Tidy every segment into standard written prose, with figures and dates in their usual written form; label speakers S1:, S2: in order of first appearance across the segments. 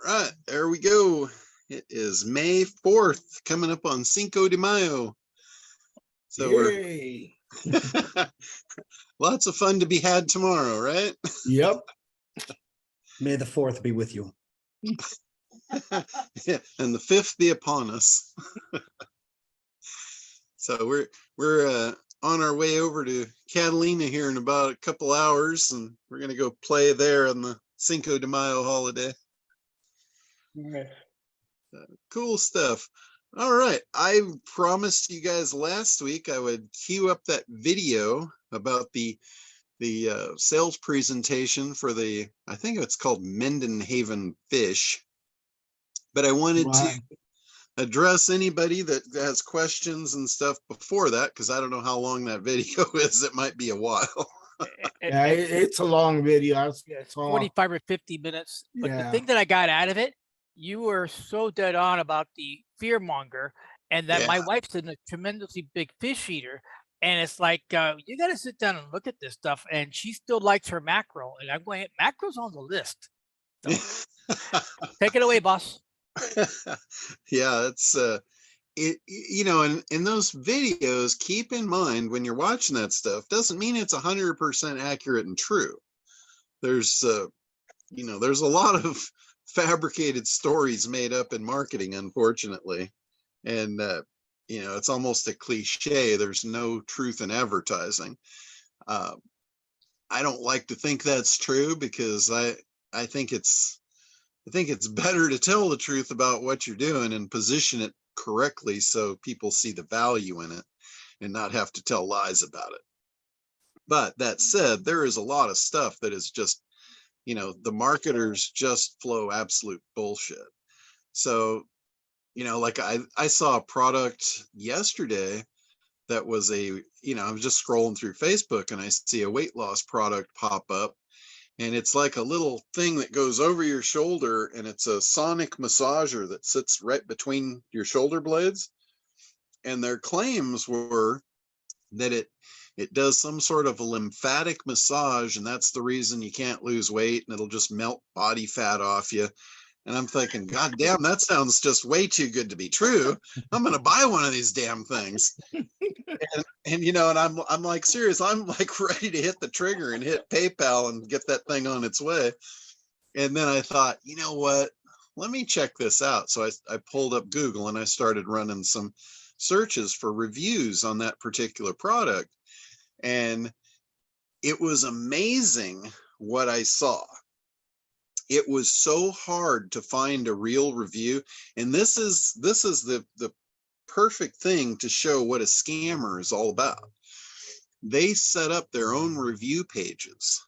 S1: right, there we go. It is May 4th, coming up on Cinco de Mayo. So
S2: Yay.
S1: we're lots of fun to be had tomorrow, right?
S2: Yep.
S3: May the 4th be with you.
S1: Yeah, and the 5th be upon us. So we're on our way over to Catalina here in about a couple hours, and we're gonna go play there on the Cinco de Mayo holiday.
S2: Nice.
S1: Cool stuff. All right, I promised you guys last week I would queue up that video about the sales presentation for the, I think it's called Mendenhaven Fish, but I wanted to address anybody that has questions and stuff before that, because I don't know how long that video is. It might be a while.
S2: Yeah, it's a long video. It's
S4: 45 or 50 minutes. But
S2: Yeah.
S4: the thing that I got out of it, you were so dead on about the fear monger, and that my wife's a tremendously big fish eater. And it's like, you got to sit down and look at this stuff. And she still likes her mackerel. And I'm going, mackerel's on the list. So, take it away, boss.
S1: Yeah, it's in those videos, keep in mind when you're watching that stuff, doesn't mean it's 100% accurate and true. There's there's a lot of fabricated stories made up in marketing, unfortunately, and it's almost a cliche. There's no truth in advertising. I don't like to think that's true, because I think it's better to tell the truth about what you're doing and position it correctly so people see the value in it and not have to tell lies about it. But that said, there is a lot of stuff that is just, the marketers just flow absolute bullshit. So, like I saw a product yesterday that was I was just scrolling through Facebook and I see a weight loss product pop up. And it's like a little thing that goes over your shoulder, and it's a sonic massager that sits right between your shoulder blades. And their claims were that it does some sort of a lymphatic massage, and that's the reason you can't lose weight, and it'll just melt body fat off you. And I'm thinking, God damn, that sounds just way too good to be true. I'm going to buy one of these damn things. And I'm like, serious, I'm like ready to hit the trigger and hit PayPal and get that thing on its way. And then I thought, you know what, let me check this out. So I pulled up Google and I started running some searches for reviews on that particular product. And it was amazing what I saw. It was so hard to find a real review. And this is the perfect thing to show what a scammer is all about. They set up their own review pages.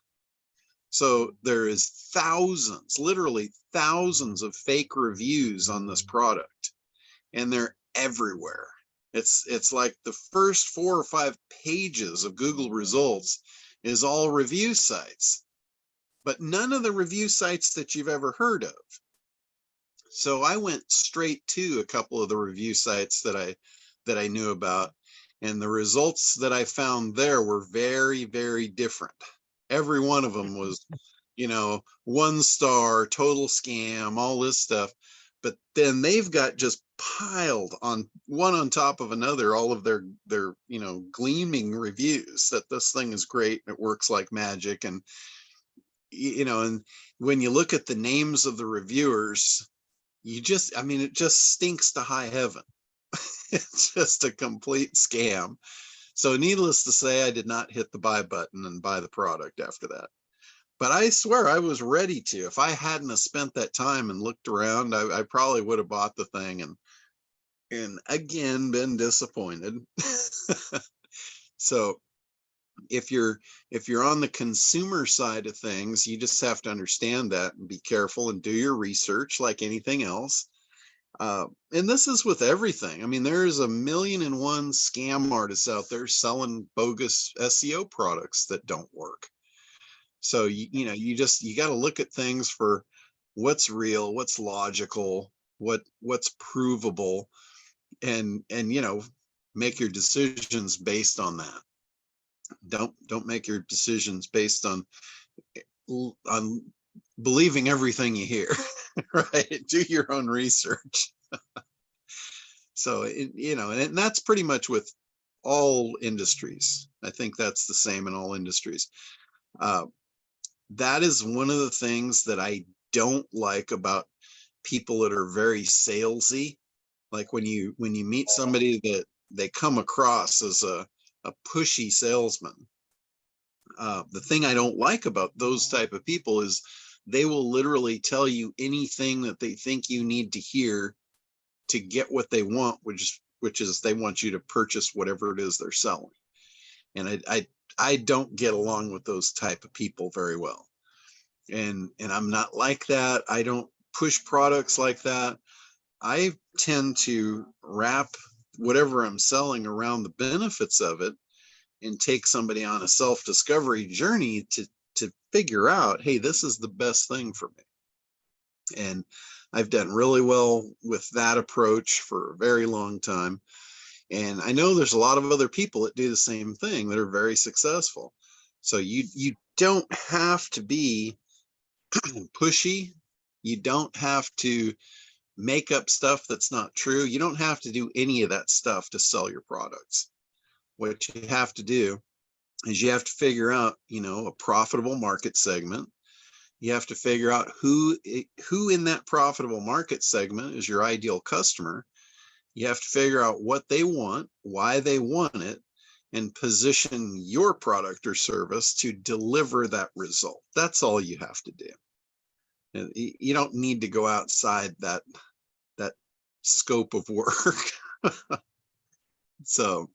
S1: So there is thousands, literally thousands of fake reviews on this product, and they're everywhere. It's like the first 4 or 5 pages of Google results is all review sites, but none of the review sites that you've ever heard of. So I went straight to a couple of the review sites that I knew about, and the results that I found there were very, very different. Every one of them was, 1 star, total scam, all this stuff. But then they've got just piled on one on top of another, all of their gleaming reviews that this thing is great. It works like magic. And, and when you look at the names of the reviewers, it just stinks to high heaven. It's just a complete scam. So needless to say, I did not hit the buy button and buy the product after that. But I swear I was ready to. If I hadn't have spent that time and looked around, I probably would have bought the thing and again been disappointed. So if you're on the consumer side of things, you just have to understand that and be careful and do your research like anything else. And this is with everything. I mean, there is 1,000,001 scam artists out there selling bogus SEO products that don't work. So you got to look at things for what's real, what's logical, what's provable, and make your decisions based on that. Don't make your decisions based on believing everything you hear. right? Do your own research. So, and that's pretty much with all industries. I think that's the same in all industries. That is one of the things that I don't like about people that are very salesy. Like when you meet somebody that they come across as a pushy salesman. The thing I don't like about those type of people is they will literally tell you anything that they think you need to hear to get what they want, which is they want you to purchase whatever it is they're selling. And I don't get along with those type of people very well. And I'm not like that. I don't push products like that. I tend to wrap whatever I'm selling around the benefits of it and take somebody on a self-discovery journey to figure out, hey, this is the best thing for me. And I've done really well with that approach for a very long time. And I know there's a lot of other people that do the same thing that are very successful. So you don't have to be pushy. You don't have to make up stuff that's not true. You don't have to do any of that stuff to sell your products. What you have to do is you have to figure out, a profitable market segment. You have to figure out who in that profitable market segment is your ideal customer. You have to figure out what they want, why they want it, and position your product or service to deliver that result. That's all you have to do. And you don't need to go outside that scope of work. So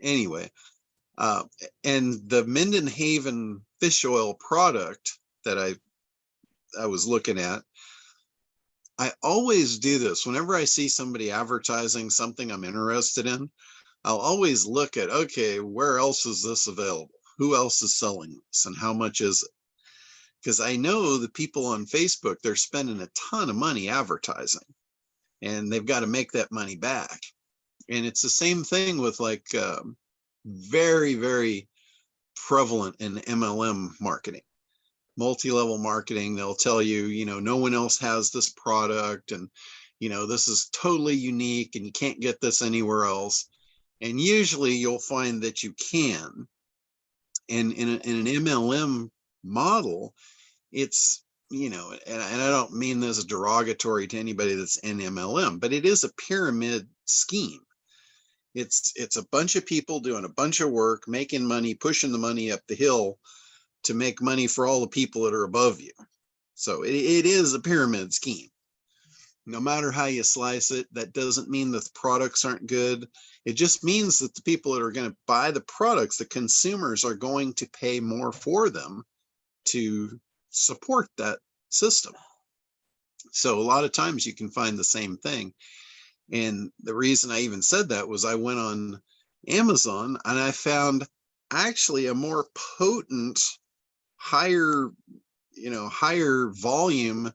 S1: anyway, and the Minden Haven fish oil product that I was looking at, I always do this whenever I see somebody advertising something I'm interested in. I'll always look at, okay, where else is this available? Who else is selling this and how much is it? Because I know the people on Facebook, they're spending a ton of money advertising and they've got to make that money back. And it's the same thing with like very, very prevalent in MLM marketing, multi-level marketing. They'll tell you, no one else has this product and, this is totally unique and you can't get this anywhere else. And usually you'll find that you can. And in an MLM model, it's, and I don't mean this derogatory to anybody that's in MLM, but it is a pyramid scheme. It's a bunch of people doing a bunch of work, making money, pushing the money up the hill to make money for all the people that are above you. So it is a pyramid scheme. No matter how you slice it, that doesn't mean that the products aren't good. It just means that the people that are going to buy the products, the consumers, are going to pay more for them to support that system. So a lot of times you can find the same thing. And the reason I even said that was I went on Amazon and I found actually a more potent, higher volume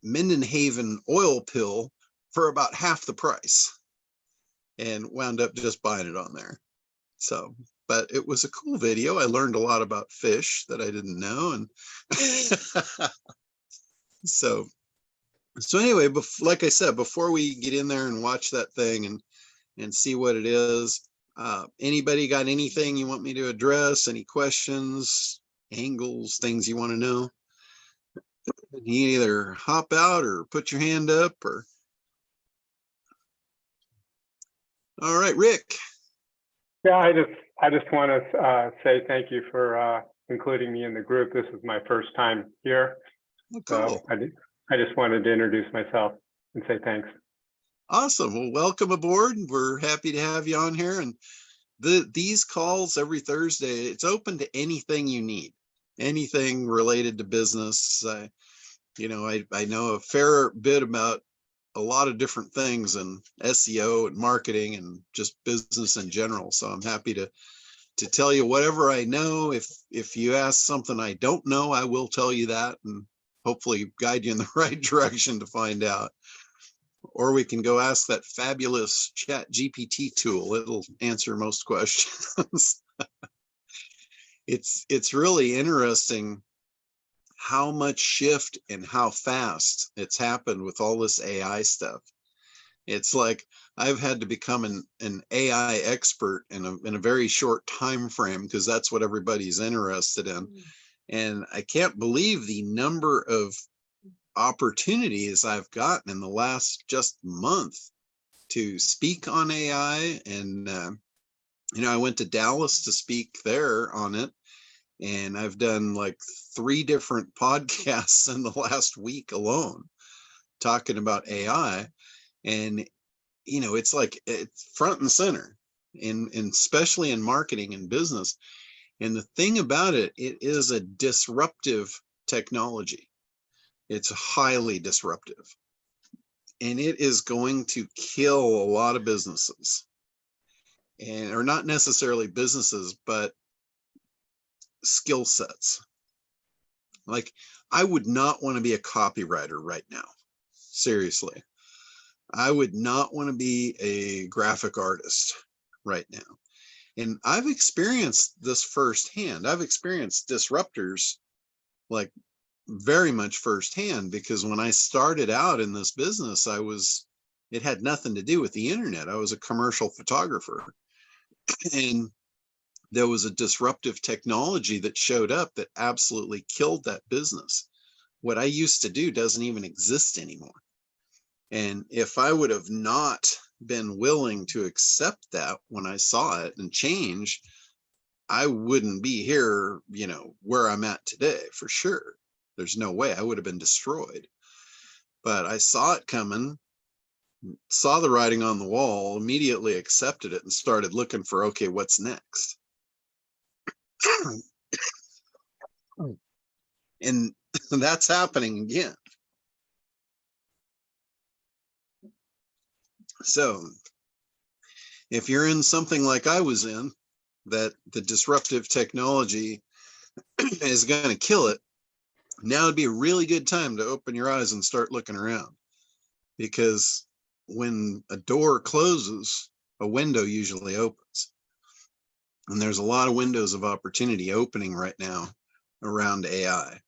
S1: Minden Haven oil pill for about half the price, and wound up just buying it on there. So, but it was a cool video. I learned a lot about fish that I didn't know. And so anyway, like I said, before we get in there and watch that thing and see what it is, anybody got anything you want me to address? Any questions, angles, things you want to know? You either hop out or put your hand up or. All right, Rick.
S5: Yeah, I just want to say thank you for including me in the group. This is my first time here.
S1: Oh, cool.
S5: So I just wanted to introduce myself and say thanks.
S1: Awesome. Well, welcome aboard. We're happy to have you on here. And these calls every Thursday, it's open to anything you need, anything related to business. I know a fair bit about a lot of different things in SEO and marketing and just business in general. So I'm happy to tell you whatever I know. If you ask something I don't know, I will tell you that and hopefully guide you in the right direction to find out. Or we can go ask that fabulous ChatGPT tool. It'll answer most questions. It's really interesting how much shift and how fast it's happened with all this AI stuff. It's like I've had to become an AI expert in a very short time frame, because that's what everybody's interested in. And I can't believe the number of opportunities I've gotten in the last just month to speak on AI. And I went to Dallas to speak there on it, and I've done like 3 different podcasts in the last week alone talking about AI. And it's like it's front and center in especially in marketing and business. And the thing about it, it is a disruptive technology. It's highly disruptive, and it is going to kill a lot of businesses, and or not necessarily businesses, but skill sets. Like, I would not want to be a copywriter right now. Seriously. I would not want to be a graphic artist right now. And I've experienced this firsthand. I've experienced disruptors like very much firsthand, because when I started out in this business, it had nothing to do with the internet. I was a commercial photographer, and there was a disruptive technology that showed up that absolutely killed that business. What I used to do doesn't even exist anymore. And if I would have not been willing to accept that when I saw it and change, I wouldn't be here, where I'm at today, for sure. There's no way. I would have been destroyed. But I saw it coming, saw the writing on the wall, immediately accepted it, and started looking for, okay, what's next? And that's happening again. So if you're in something like I was in, that the disruptive technology is going to kill it, now would be a really good time to open your eyes and start looking around. Because when a door closes, a window usually opens. And there's a lot of windows of opportunity opening right now around AI.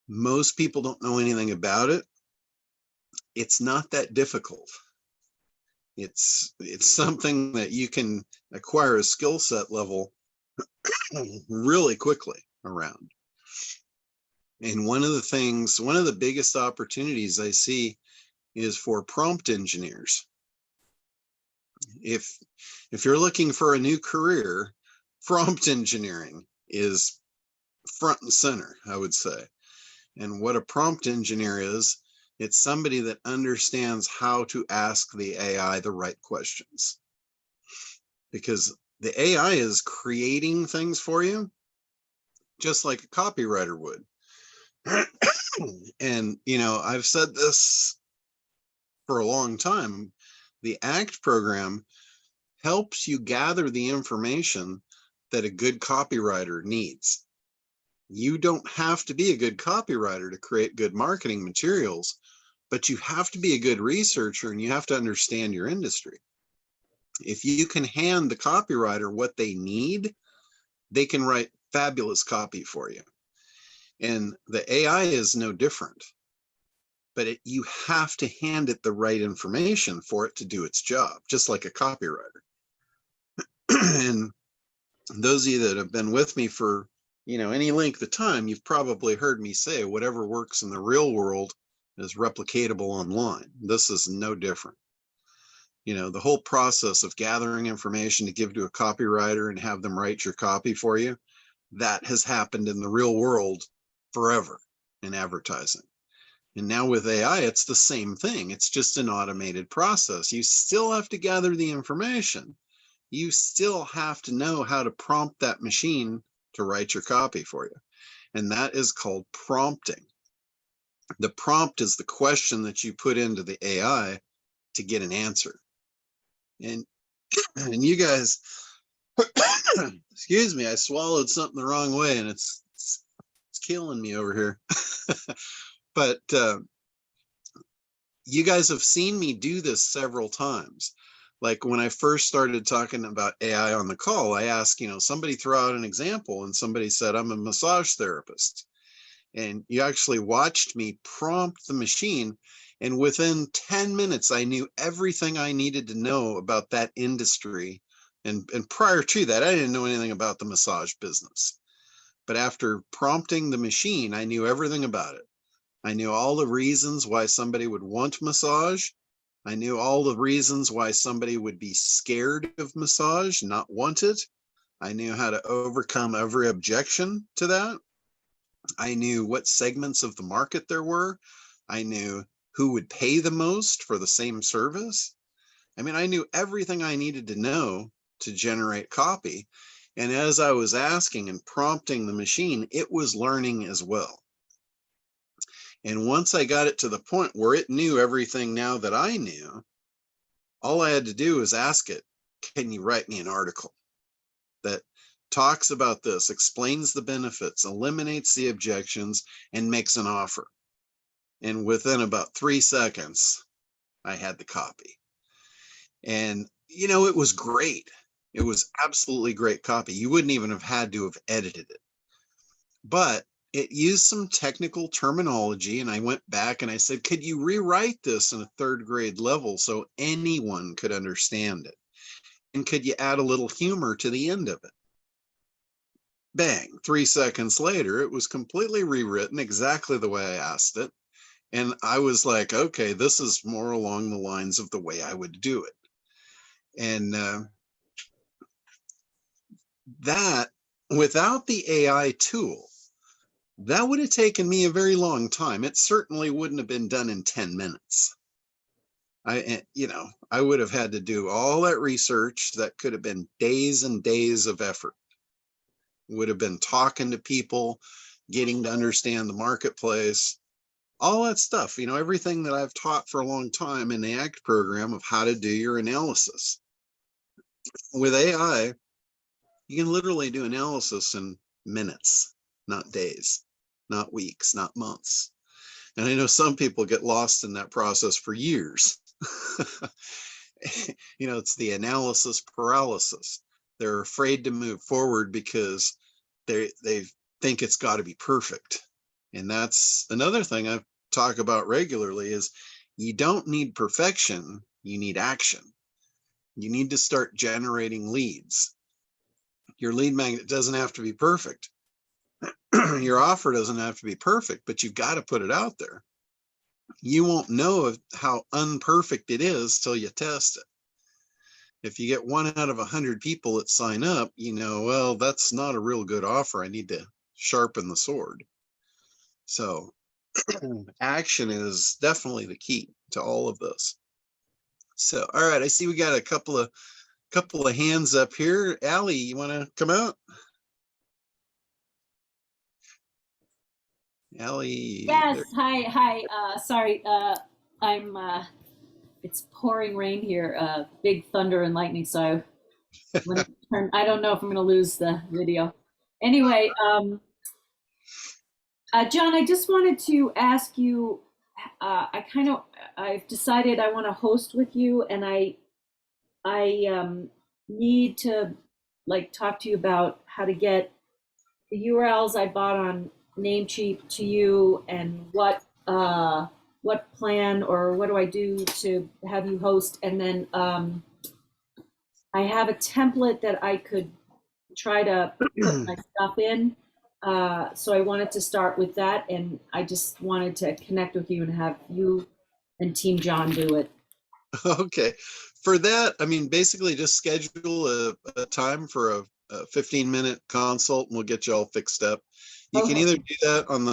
S1: Most people don't know anything about it. It's not that difficult. It's something that you can acquire a skill set level really quickly around. And one of the biggest opportunities I see is for prompt engineers. If you're looking for a new career, prompt engineering is front and center, I would say. And what a prompt engineer is, it's somebody that understands how to ask the AI the right questions. Because the AI is creating things for you, just like a copywriter would. And, I've said this for a long time. The ACT program helps you gather the information that a good copywriter needs. You don't have to be a good copywriter to create good marketing materials, but you have to be a good researcher, and you have to understand your industry. If you can hand the copywriter what they need, they can write fabulous copy for you. And the AI is no different, but you have to hand it the right information for it to do its job, just like a copywriter. And those of you that have been with me for, any length of time, you've probably heard me say whatever works in the real world is replicatable online. This is no different. The whole process of gathering information to give to a copywriter and have them write your copy for you, that has happened in the real world forever in advertising. And now with AI, it's the same thing. It's just an automated process. You still have to gather the information. You still have to know how to prompt that machine to write your copy for you. And that is called prompting. The prompt is the question that you put into the AI to get an answer. And you guys, excuse me, I swallowed something the wrong way, and it's killing me over here. But you guys have seen me do this several times. Like when I first started talking about AI on the call, I asked, somebody throw out an example, and somebody said, I'm a massage therapist. And you actually watched me prompt the machine. And within 10 minutes, I knew everything I needed to know about that industry. And prior to that, I didn't know anything about the massage business. But after prompting the machine, I knew everything about it. I knew all the reasons why somebody would want massage. I knew all the reasons why somebody would be scared of massage, not want it. I knew how to overcome every objection to that. I knew what segments of the market there were. I knew who would pay the most for the same service. I mean, I knew everything I needed to know to generate copy. And as I was asking and prompting the machine, it was learning as well. And once I got it to the point where it knew everything now that I knew, all I had to do was ask it, can you write me an article that talks about this, explains the benefits, eliminates the objections, and makes an offer? And within about 3 seconds, I had the copy. And, you know, it was great. It was absolutely great copy. You wouldn't even have had to have edited it. But it used some technical terminology, and I went back and I said, could you rewrite this in a 3rd grade level so anyone could understand it? And could you add a little humor to the end of it? Bang, 3 seconds later, it was completely rewritten exactly the way I asked it. And I was like, okay, this is more along the lines of the way I would do it. And that, without the AI tool, that would have taken me a very long time. It certainly wouldn't have been done in 10 minutes. I would have had to do all that research. That could have been days and days of effort. Would have been talking to people, getting to understand the marketplace, all that stuff, you know, everything that I've taught for a long time in the ACT program of how to do your analysis. With AI, you can literally do analysis in minutes, not days, not weeks, not months. And I know some people get lost in that process for years. You know, it's the analysis paralysis. They're afraid to move forward because they think it's got to be perfect. And that's another thing I talk about regularly is you don't need perfection, you need action. You need to start generating leads. Your lead magnet doesn't have to be perfect. Your offer doesn't have to be perfect, but you've got to put it out there. You won't know how unperfect it is till you test it. If you get 1 out of 100 people that sign up, you know, well, that's not a real good offer. I need to sharpen the sword. So action is definitely the key to all of this. So, all right, I see we got a couple of hands up here. Allie, you want to come out? Allie.
S6: Yes,
S1: there.
S6: hi. Sorry, I'm, it's pouring rain here, big thunder and lightning, so I don't know if I'm gonna lose the video. Anyway, John, I just wanted to ask you, I've decided I want to host with you, and I need to like talk to you about how to get the URLs I bought on Namecheap to you, and what plan or what do I do to have you host? And then I have a template that I could try to put my stuff in. So I wanted to start with that, and I just wanted to connect with you and have you and Team John do it.
S1: Okay. For that, I mean, basically just schedule a time for a 15-minute consult and we'll get you all fixed up. You can either do that on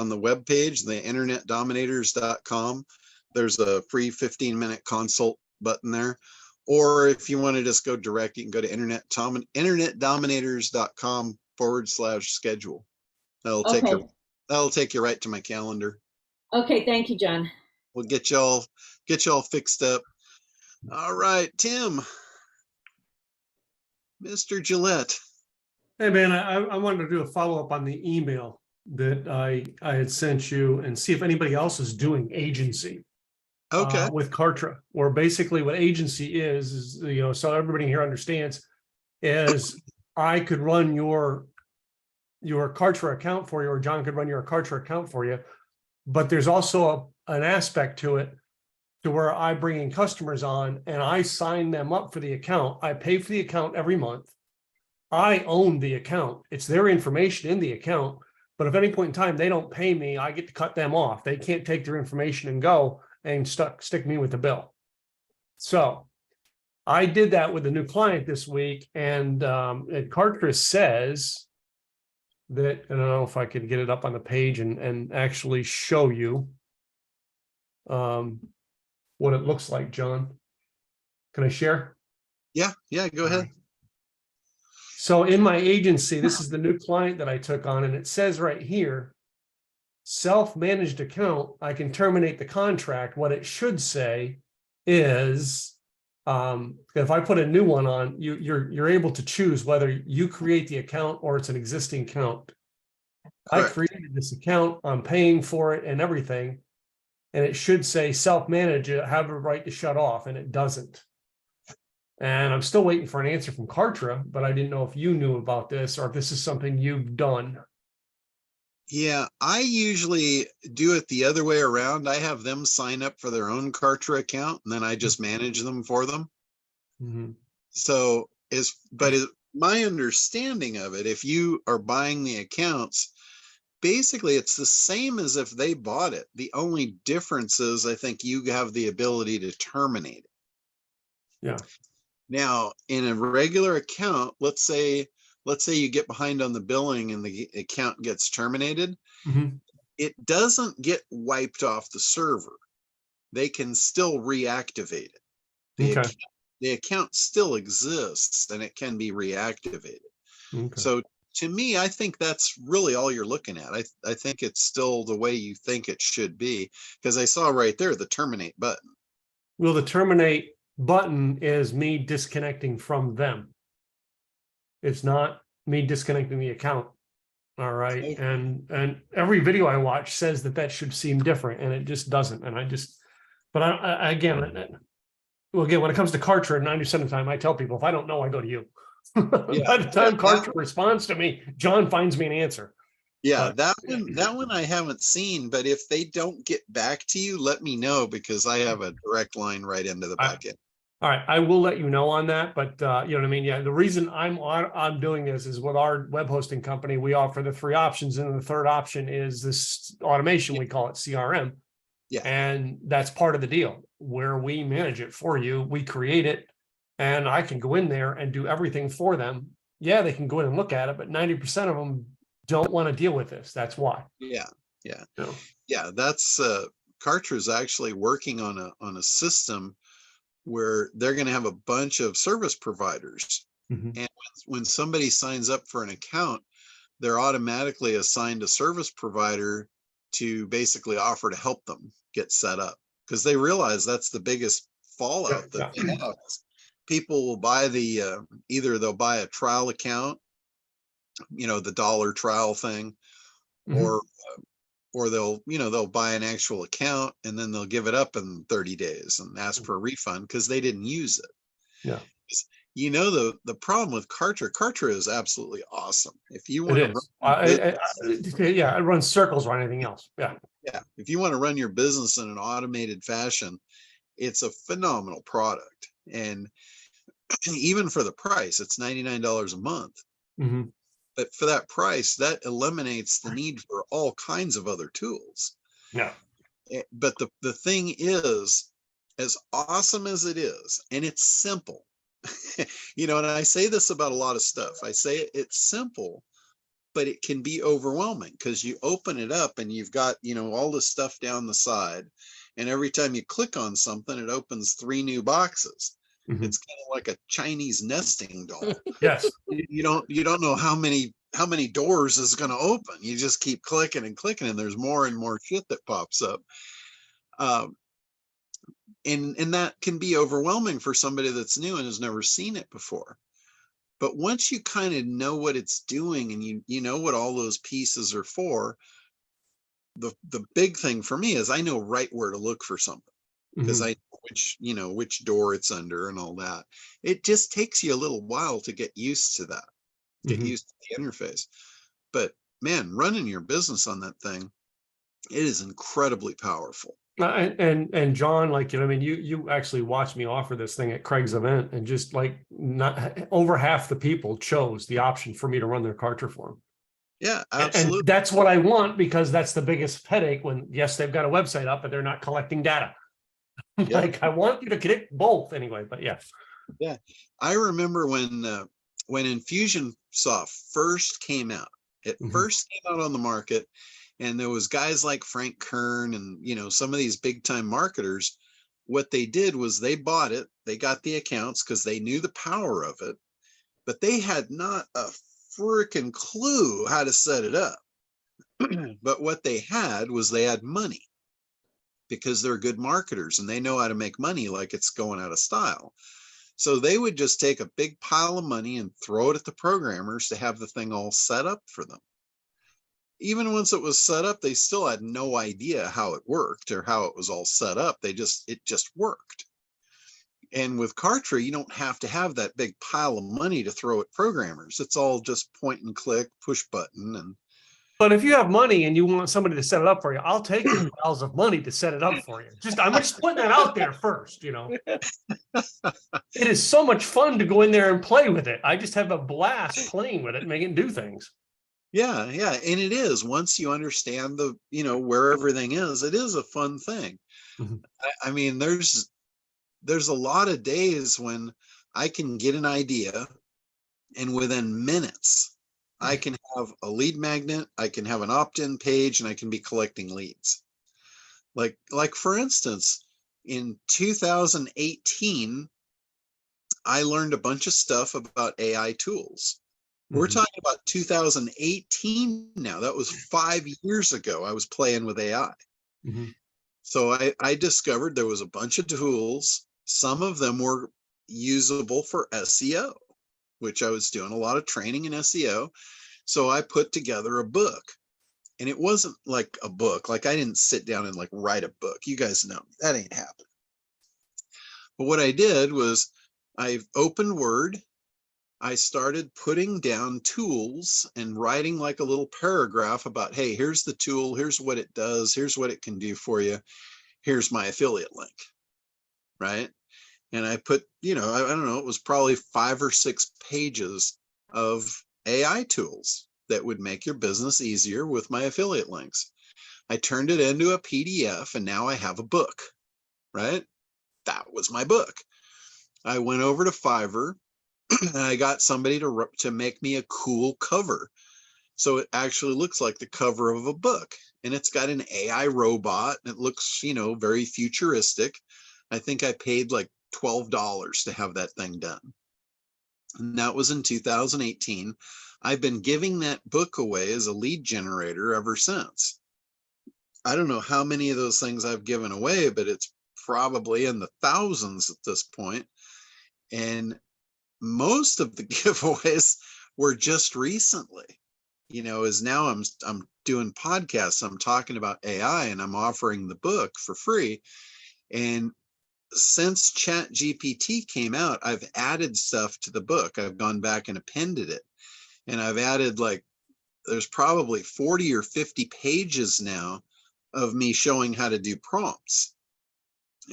S1: the web page, the internetdominators.com. There's a free 15-minute consult button there. Or if you want to just go direct, you can go to internetdominators.com/schedule. That'll take you right to my calendar.
S6: Okay, thank you, John.
S1: We'll get y'all fixed up. All right, Tim, Mr. Gillette.
S7: Hey man, I wanted to do a follow-up on the email that I had sent you and see if anybody else is doing agency.
S1: Okay.
S7: With Kartra, or basically what agency is, you know, so everybody here understands, is I could run your your Kartra account for you, or John could run your Kartra account for you. But there's also an aspect to it to where I bring in customers on and I sign them up for the account. I pay for the account every month. I own the account. It's their information in the account. But if at any point in time they don't pay me, I get to cut them off. They can't take their information and go and stick me with the bill. So I did that with a new client this week, and Kartra says that, and I don't know if I could get it up on the page and actually show you what it looks like, John. Can I share?
S1: Yeah, go ahead.
S7: So in my agency, this is the new client that I took on, and it says right here, self-managed account, I can terminate the contract. What it should say is, if I put a new one on, you're able to choose whether you create the account or it's an existing account. Correct. I created this account, I'm paying for it and everything, and it should say self-manage, have a right to shut off, and it doesn't. And I'm still waiting for an answer from Kartra, but I didn't know if you knew about this or if this is something you've done.
S1: Yeah, I usually do it the other way around. I have them sign up for their own Kartra account, and then I just manage them for them.
S7: Mm-hmm.
S1: So my understanding of it, if you are buying the accounts, basically it's the same as if they bought it. The only difference is I think you have the ability to terminate it.
S7: Yeah.
S1: Now, in a regular account, let's say you get behind on the billing and the account gets terminated,
S7: mm-hmm.
S1: It doesn't get wiped off the server. They can still reactivate it. The account still exists and it can be reactivated.
S7: Okay.
S1: So to me, I think that's really all you're looking at. I think it's still the way you think it should be, because I saw right there the terminate button.
S7: Well, the terminate button is me disconnecting from them. It's not me disconnecting the account. All right.
S1: Okay.
S7: And every video I watch says that should seem different, and it just doesn't. And again, when it comes to Kartra, 90% of the time I tell people, if I don't know, I go to you. By the time Kartra responds to me, John finds me an answer.
S1: Yeah, that one I haven't seen, but if they don't get back to you, let me know, because I have a direct line right into the back end.
S7: All right, I will let you know on that, but you know what I mean? Yeah, the reason I'm doing this is with our web hosting company, we offer the 3 options, and the third option is this automation, we call it CRM.
S1: Yeah.
S7: And that's part of the deal, where we manage it for you, we create it, and I can go in there and do everything for them. Yeah, they can go in and look at it, but 90% of them don't want to deal with this. That's why.
S1: Yeah.
S7: No.
S1: Yeah, that's Kartra is actually working on a system where they're going to have a bunch of service providers.
S7: Mm-hmm.
S1: And when somebody signs up for an account, they're automatically assigned a service provider to basically offer to help them get set up, because they realize that's the biggest fallout that they have. People will buy either they'll buy a trial account, the $1 trial thing,
S7: Mm-hmm.
S1: or they'll buy an actual account and then they'll give it up in 30 days and ask for a refund because they didn't use it.
S7: Yeah.
S1: The problem with Kartra is absolutely awesome. If you want
S7: it runs circles or anything else. Yeah.
S1: If you want to run your business in an automated fashion, it's a phenomenal product. And even for the price, it's $99 a month.
S7: Mm-hmm.
S1: But for that price, that eliminates the need for all kinds of other tools.
S7: Yeah.
S1: But the thing is, as awesome as it is, and it's simple, and I say this about a lot of stuff. I say it's simple, but it can be overwhelming, because you open it up and you've got, all this stuff down the side. And every time you click on something, it opens 3 new boxes. Mm-hmm. It's kind of like a Chinese nesting doll.
S7: Yes.
S1: You don't know how many doors is going to open. You just keep clicking and clicking, and there's more and more shit that pops up. And that can be overwhelming for somebody that's new and has never seen it before. But once you kind of know what it's doing and you know what all those pieces are for, the big thing for me is I know right where to look for something, because I know which door it's under and all that. It just takes you a little while to get used to that, get used to the interface. but man, running your business on that thing, it is incredibly powerful.
S7: And John, like, you know, I mean, you actually watched me offer this thing at Craig's event, and just like not over half the people chose the option for me to run their Kartra for them.
S1: Yeah,
S7: And
S1: absolutely.
S7: that's what I want, because that's the biggest headache when, yes, they've got a website up, but they're not collecting data.
S1: Yeah.
S7: Like, I want you to connect both anyway, but yeah.
S1: Yeah. I remember when Infusionsoft first came out, it
S7: Mhm.
S1: first came out on the market, and there was guys like Frank Kern and, you know, some of these big time marketers. What they did was they bought it, they got the accounts because they knew the power of it, but they had not a freaking clue how to set it up. But what they had was they had money, because they're good marketers and they know how to make money like it's going out of style. So they would just take a big pile of money and throw it at the programmers to have the thing all set up for them. Even once it was set up, they still had no idea how it worked or how it was all set up. It just worked. And with Kartra, you don't have to have that big pile of money to throw at programmers. It's all just point and click, push button. And
S7: But if you have money and you want somebody to set it up for you, I'll take your piles of money to set it up for you. I'm just putting that out there first, you know. It is so much fun to go in there and play with it. I just have a blast playing with it and making it do things.
S1: yeah, and it is, once you understand the, you know, where everything is, it is a fun thing.
S7: Mhm.
S1: I mean, there's a lot of days when I can get an idea, and within minutes, I can have a lead magnet, I can have an opt-in page, and I can be collecting leads. Like for instance, in 2018, I learned a bunch of stuff about AI tools. We're
S7: Mhm.
S1: talking about 2018 now. That was 5 years ago. I was playing with AI.
S7: Mhm.
S1: So I discovered there was a bunch of tools. Some of them were usable for SEO, which I was doing a lot of training in SEO. So I put together a book, and it wasn't like a book. Like, I didn't sit down and like write a book. You guys know that ain't happening. But what I did was I opened Word. I started putting down tools and writing like a little paragraph about, hey, here's the tool, here's what it does, here's what it can do for you, here's my affiliate link, right? And I put, you know, I don't know, it was probably 5 or 6 pages of AI tools that would make your business easier with my affiliate links. I turned it into a PDF, and now I have a book, right? That was my book. I went over to Fiverr and I got somebody to make me a cool cover. So it actually looks like the cover of a book, and it's got an AI robot, and it looks, you know, very futuristic. I think I paid like $12 to have that thing done. And that was in 2018. I've been giving that book away as a lead generator ever since. I don't know how many of those things I've given away, but it's probably in the thousands at this point. And most of the giveaways were just recently, you know, as now I'm doing podcasts, I'm talking about AI, and I'm offering the book for free. And since ChatGPT came out, I've added stuff to the book. I've gone back and appended it, and I've added, like, there's probably 40 or 50 pages now of me showing how to do prompts.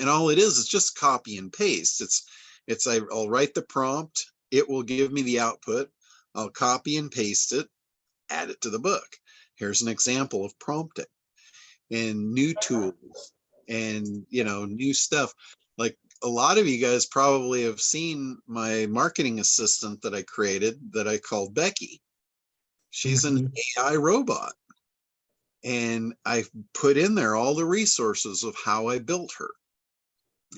S1: And all it is just copy and paste. I'll write the prompt, it will give me the output, I'll copy and paste it, add it to the book. Here's an example of prompting, and new tools, and, you know, new stuff. Like, a lot of you guys probably have seen my marketing assistant that I created that I called Becky. She's an AI robot, and I put in there all the resources of how I built her.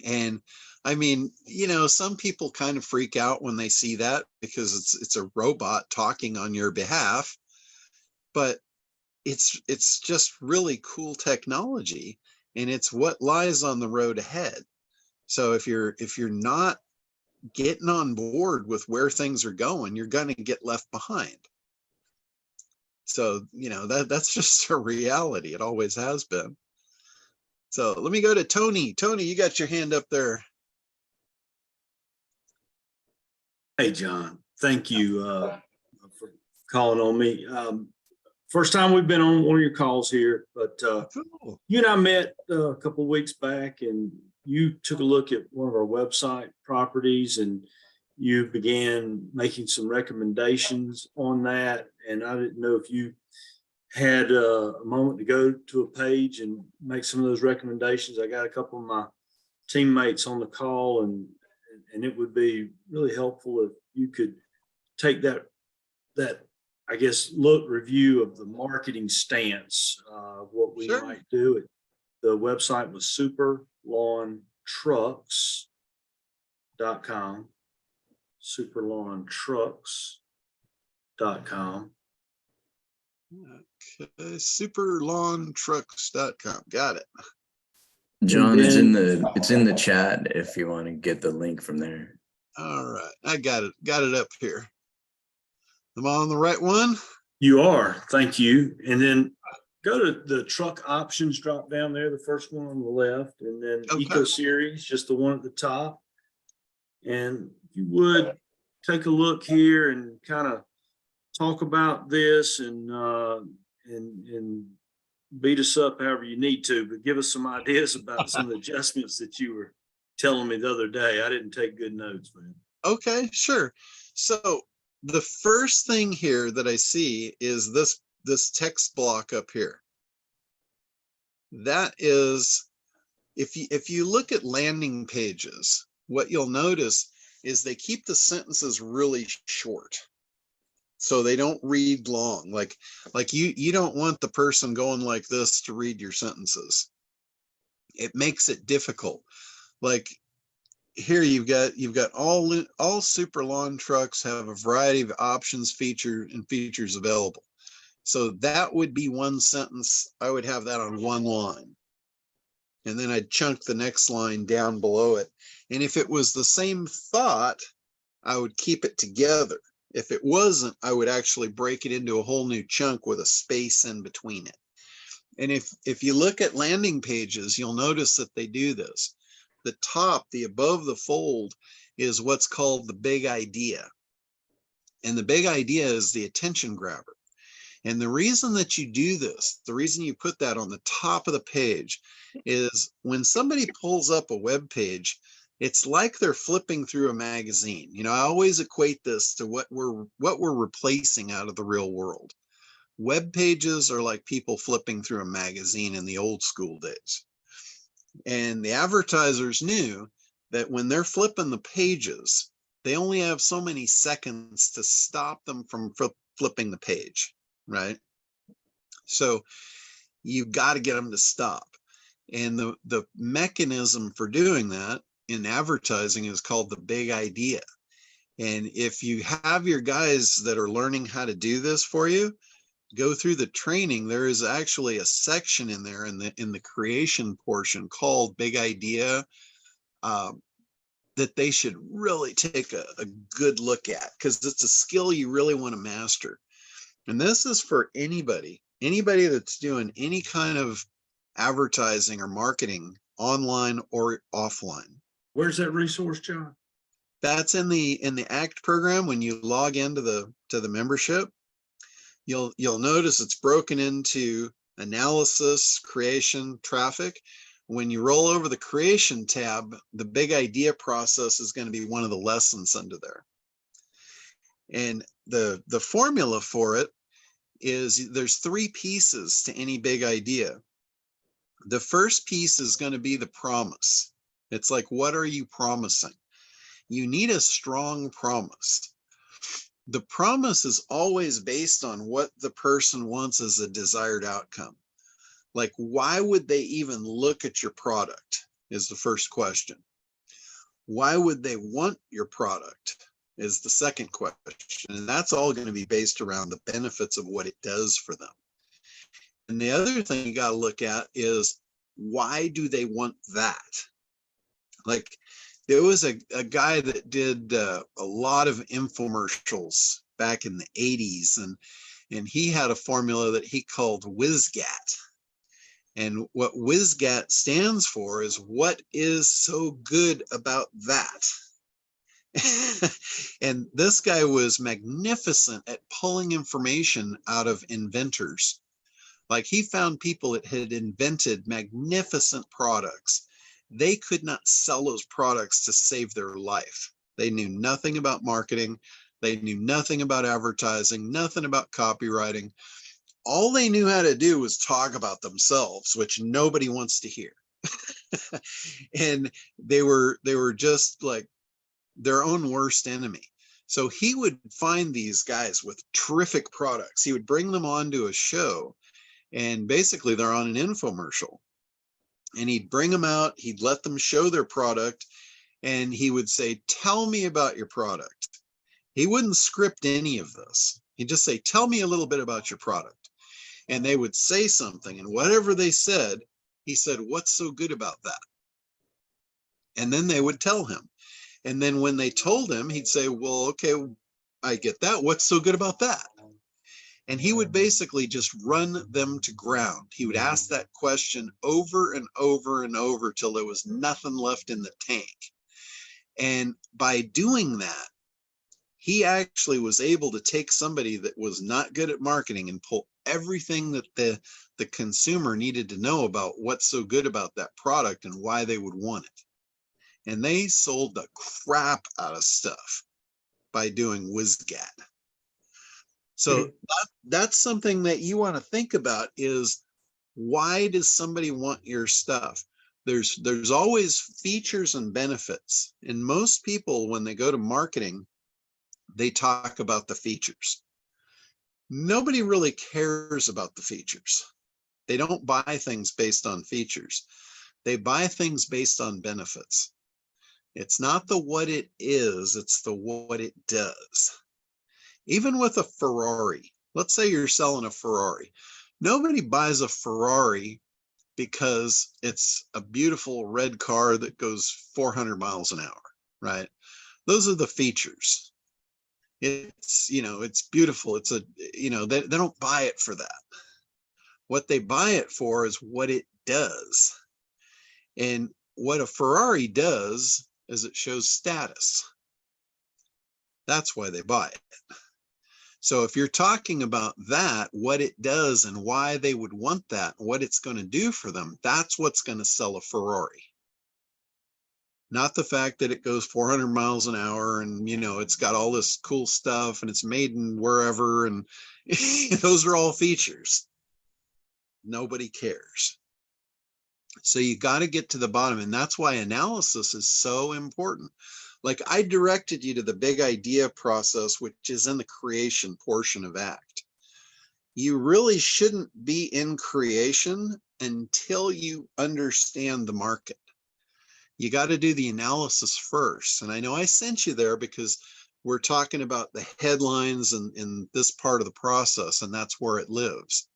S1: And I mean, you know, some people kind of freak out when they see that, because it's a robot talking on your behalf, but it's just really cool technology, and it's what lies on the road ahead. So if you're not getting on board with where things are going, you're going to get left behind. So, you know, that's just a reality. It always has been. So let me go to Tony. Tony, you got your hand up there.
S8: Hey, John, thank you for calling on me. First time we've been on one of your calls here, but
S1: Cool.
S8: you and I met a couple of weeks back, and you took a look at one of our website properties, and you began making some recommendations on that. And I didn't know if you had a moment to go to a page and make some of those recommendations. I got a couple of my teammates on the call, and it would be really helpful if you could take that I guess review of the marketing stance of what we
S1: Sure.
S8: might do. The website was superlawntrucks.com, superlawntrucks.com.
S1: Okay, superlawntrucks.com. Got it.
S9: John,
S8: And
S9: it's in the chat if you want to get the link from there.
S1: All right, I got it up here. Am I on the right one?
S8: You are, thank you. And then go to the truck options drop down there, the first one on the left, and then
S1: Okay.
S8: Eco Series, just the one at the top. And if you would take a look here and kind of talk about this and beat us up however you need to, but give us some ideas about some of the adjustments that you were telling me the other day. I didn't take good notes, man.
S1: Okay, sure. So the first thing here that I see is this text block up here. That is, if you look at landing pages, what you'll notice is they keep the sentences really short, so they don't read long. Like you don't want the person going like this to read your sentences. It makes it difficult. Like here you've got all super lawn trucks have a variety of options, features available. So that would be one sentence. I would have that on one line, and then I'd chunk the next line down below it. And if it was the same thought, I would keep it together. If it wasn't, I would actually break it into a whole new chunk with a space in between it. And if you look at landing pages, you'll notice that they do this. The top, the above the fold, is what's called the big idea. And the big idea is the attention grabber. And the reason that you do this, the reason you put that on the top of the page, is when somebody pulls up a web page, it's like they're flipping through a magazine. You know, I always equate this to what we're replacing out of the real world. Web pages are like people flipping through a magazine in the old school days. And the advertisers knew that when they're flipping the pages, they only have so many seconds to stop them from flipping the page, right? So you've got to get them to stop. And the mechanism for doing that in advertising is called the big idea. And if you have your guys that are learning how to do this for you, go through the training, there is actually a section in there in the creation portion called big idea that they should really take a good look at, because it's a skill you really want to master. And this is for anybody that's doing any kind of advertising or marketing, online or offline.
S8: Where's that resource, John?
S1: That's in the ACT program. When you log into the membership, you'll notice it's broken into analysis, creation, traffic. When you roll over the creation tab, the big idea process is going to be one of the lessons under there. And the formula for it is there's 3 pieces to any big idea. The first piece is going to be the promise. It's like, what are you promising? You need a strong promise. The promise is always based on what the person wants as a desired outcome. Like, why would they even look at your product is the first question. Why would they want your product is the second question. And that's all going to be based around the benefits of what it does for them. And the other thing you got to look at is, why do they want that? Like, there was a guy that did a lot of infomercials back in the 80s, and he had a formula that he called WizGat. And what WizGat stands for is, what is so good about that? And this guy was magnificent at pulling information out of inventors. Like, he found people that had invented magnificent products. They could not sell those products to save their life. They knew nothing about marketing. They knew nothing about advertising, nothing about copywriting. All they knew how to do was talk about themselves, which nobody wants to hear. And they were just like their own worst enemy. So he would find these guys with terrific products. He would bring them onto a show, and basically they're on an infomercial. And he'd bring them out, he'd let them show their product, and he would say, "Tell me about your product." He wouldn't script any of this. He'd just say, "Tell me a little bit about your product." And they would say something, and whatever they said, he said, "What's so good about that?" And then they would tell him. And then when they told him, he'd say, "Well, okay, I get that. What's so good about that?" And he would basically just run them to ground. He would ask that question over and over and over till there was nothing left in the tank. And by doing that, he actually was able to take somebody that was not good at marketing and pull everything that the consumer needed to know about what's so good about that product and why they would want it. And they sold the crap out of stuff by doing WizGat. So that's something that you want to think about, is why does somebody want your stuff? There's always features and benefits. And most people, when they go to marketing, they talk about the features. Nobody really cares about the features. They don't buy things based on features. They buy things based on benefits. It's not the what it is, it's the what it does. Even with a Ferrari, let's say you're selling a Ferrari. Nobody buys a Ferrari because it's a beautiful red car that goes 400 miles an hour, right? Those are the features. It's, it's beautiful. It's they don't buy it for that. What they buy it for is what it does. And what a Ferrari does is it shows status. That's why they buy it. So if you're talking about that, what it does and why they would want that, what it's going to do for them, that's what's going to sell a Ferrari. Not the fact that it goes 400 miles an hour and, it's got all this cool stuff and it's made in wherever. And those are all features. Nobody cares. So you got to get to the bottom. And that's why analysis is so important. Like, I directed you to the big idea process, which is in the creation portion of ACT. You really shouldn't be in creation until you understand the market. You got to do the analysis first. And I know I sent you there because we're talking about the headlines in this part of the process, and that's where it lives.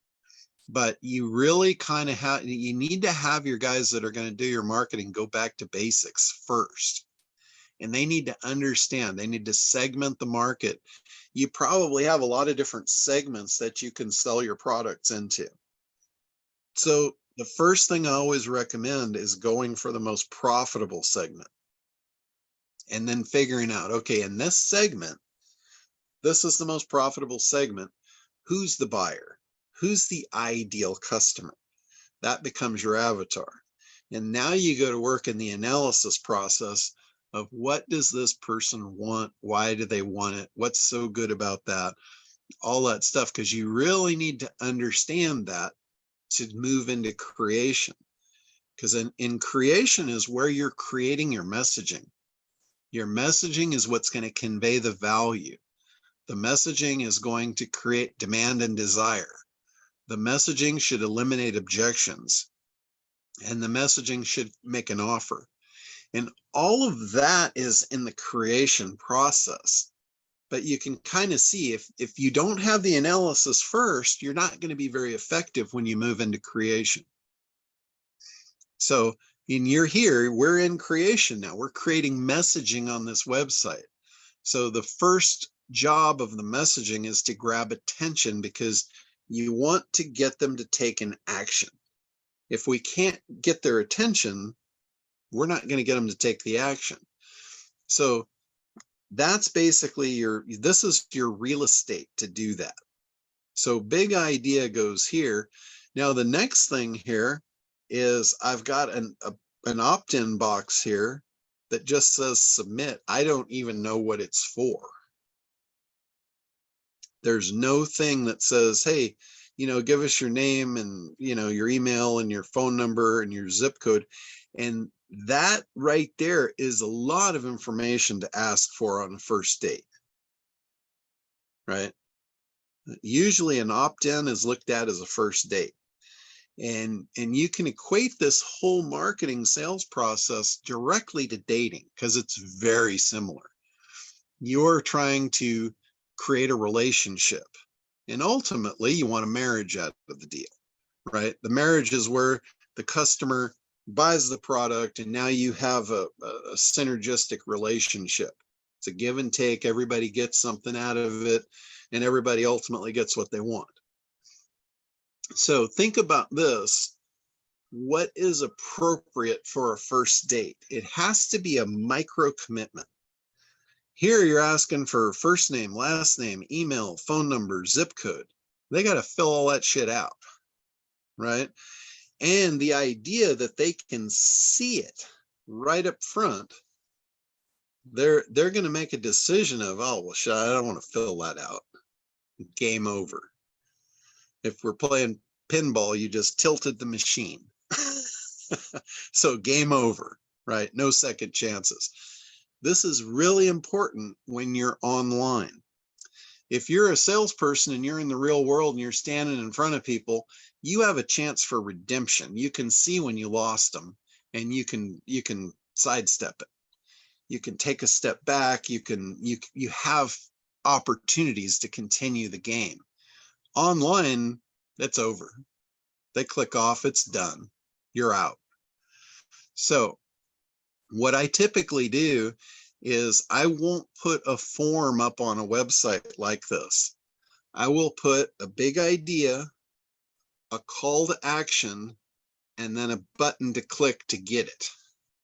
S1: But you really kind of you need to have your guys that are going to do your marketing go back to basics first. And they need to understand, they need to segment the market. You probably have a lot of different segments that you can sell your products into. So the first thing I always recommend is going for the most profitable segment. And then figuring out, okay, in this segment, this is the most profitable segment. Who's the buyer? Who's the ideal customer? That becomes your avatar. And now you go to work in the analysis process of what does this person want? Why do they want it? What's so good about that? All that stuff, because you really need to understand that to move into creation. Because in creation is where you're creating your messaging. Your messaging is what's going to convey the value. The messaging is going to create demand and desire. The messaging should eliminate objections. And the messaging should make an offer. And all of that is in the creation process. But you can kind of see if you don't have the analysis first, you're not going to be very effective when you move into creation. So you're here, we're in creation now. We're creating messaging on this website. So the first job of the messaging is to grab attention, because you want to get them to take an action. If we can't get their attention, we're not going to get them to take the action. So that's basically this is your real estate to do that. So big idea goes here. Now the next thing here is I've got an opt-in box here that just says submit. I don't even know what it's for. There's no thing that says, hey, give us your name and, your email and your phone number and your zip code. And that right there is a lot of information to ask for on a first date, right? Usually an opt-in is looked at as a first date. And you can equate this whole marketing sales process directly to dating because it's very similar. You're trying to create a relationship, and ultimately you want a marriage out of the deal, right? The marriage is where the customer buys the product and now you have a synergistic relationship. It's a give and take. Everybody gets something out of it and everybody ultimately gets what they want. So think about this. What is appropriate for a first date? It has to be a micro commitment. Here you're asking for first name, last name, email, phone number, zip code. They got to fill all that shit out, right? And the idea that they can see it right up front, they're going to make a decision of, oh, well, shit, I don't want to fill that out. Game over. If we're playing pinball, you just tilted the machine. So game over, right? No second chances. This is really important when you're online. If you're a salesperson and you're in the real world and you're standing in front of people, you have a chance for redemption. You can see when you lost them and you can sidestep it. You can take a step back. You have opportunities to continue the game. Online, it's over. They click off, it's done. You're out. So what I typically do is I won't put a form up on a website like this. I will put a big idea, a call to action, and then a button to click to get it.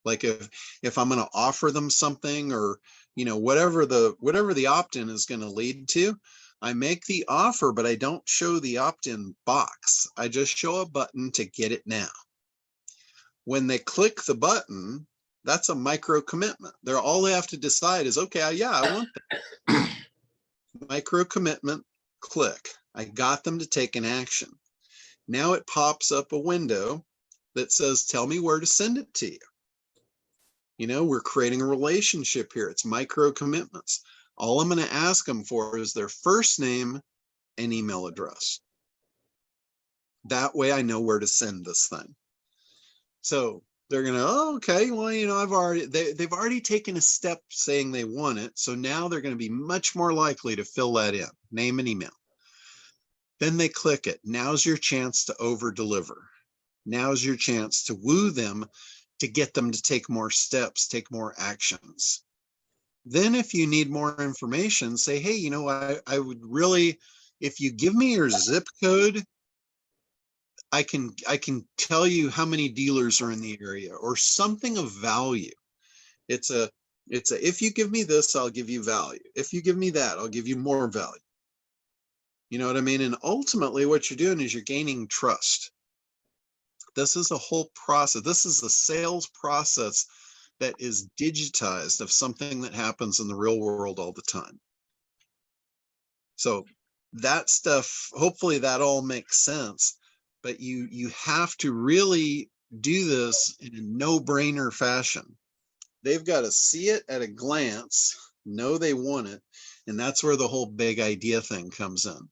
S1: Like if I'm going to offer them something or, whatever the opt-in is going to lead to, I make the offer, but I don't show the opt-in box. I just show a button to get it now. When they click the button, that's a micro commitment. All they have to decide is, okay, yeah, I want that. Micro commitment, click. I got them to take an action. Now it pops up a window that says, tell me where to send it to you. We're creating a relationship here. It's micro commitments. All I'm going to ask them for is their first name and email address. That way I know where to send this thing. So they're going to, oh, okay, well, they've already taken a step saying they want it. So now they're going to be much more likely to fill that in, name and email. Then they click it. Now's your chance to over deliver. Now's your chance to woo them, to get them to take more steps, take more actions. Then if you need more information, say, hey, I would really, if you give me your zip code, I can tell you how many dealers are in the area or something of value. It's a, if you give me this, I'll give you value. If you give me that, I'll give you more value. You know what I mean? And ultimately what you're doing is you're gaining trust. This is a whole process. This is a sales process that is digitized of something that happens in the real world all the time. So that stuff, hopefully that all makes sense, but you have to really do this in a no-brainer fashion. They've got to see it at a glance, know they want it, and that's where the whole big idea thing comes in.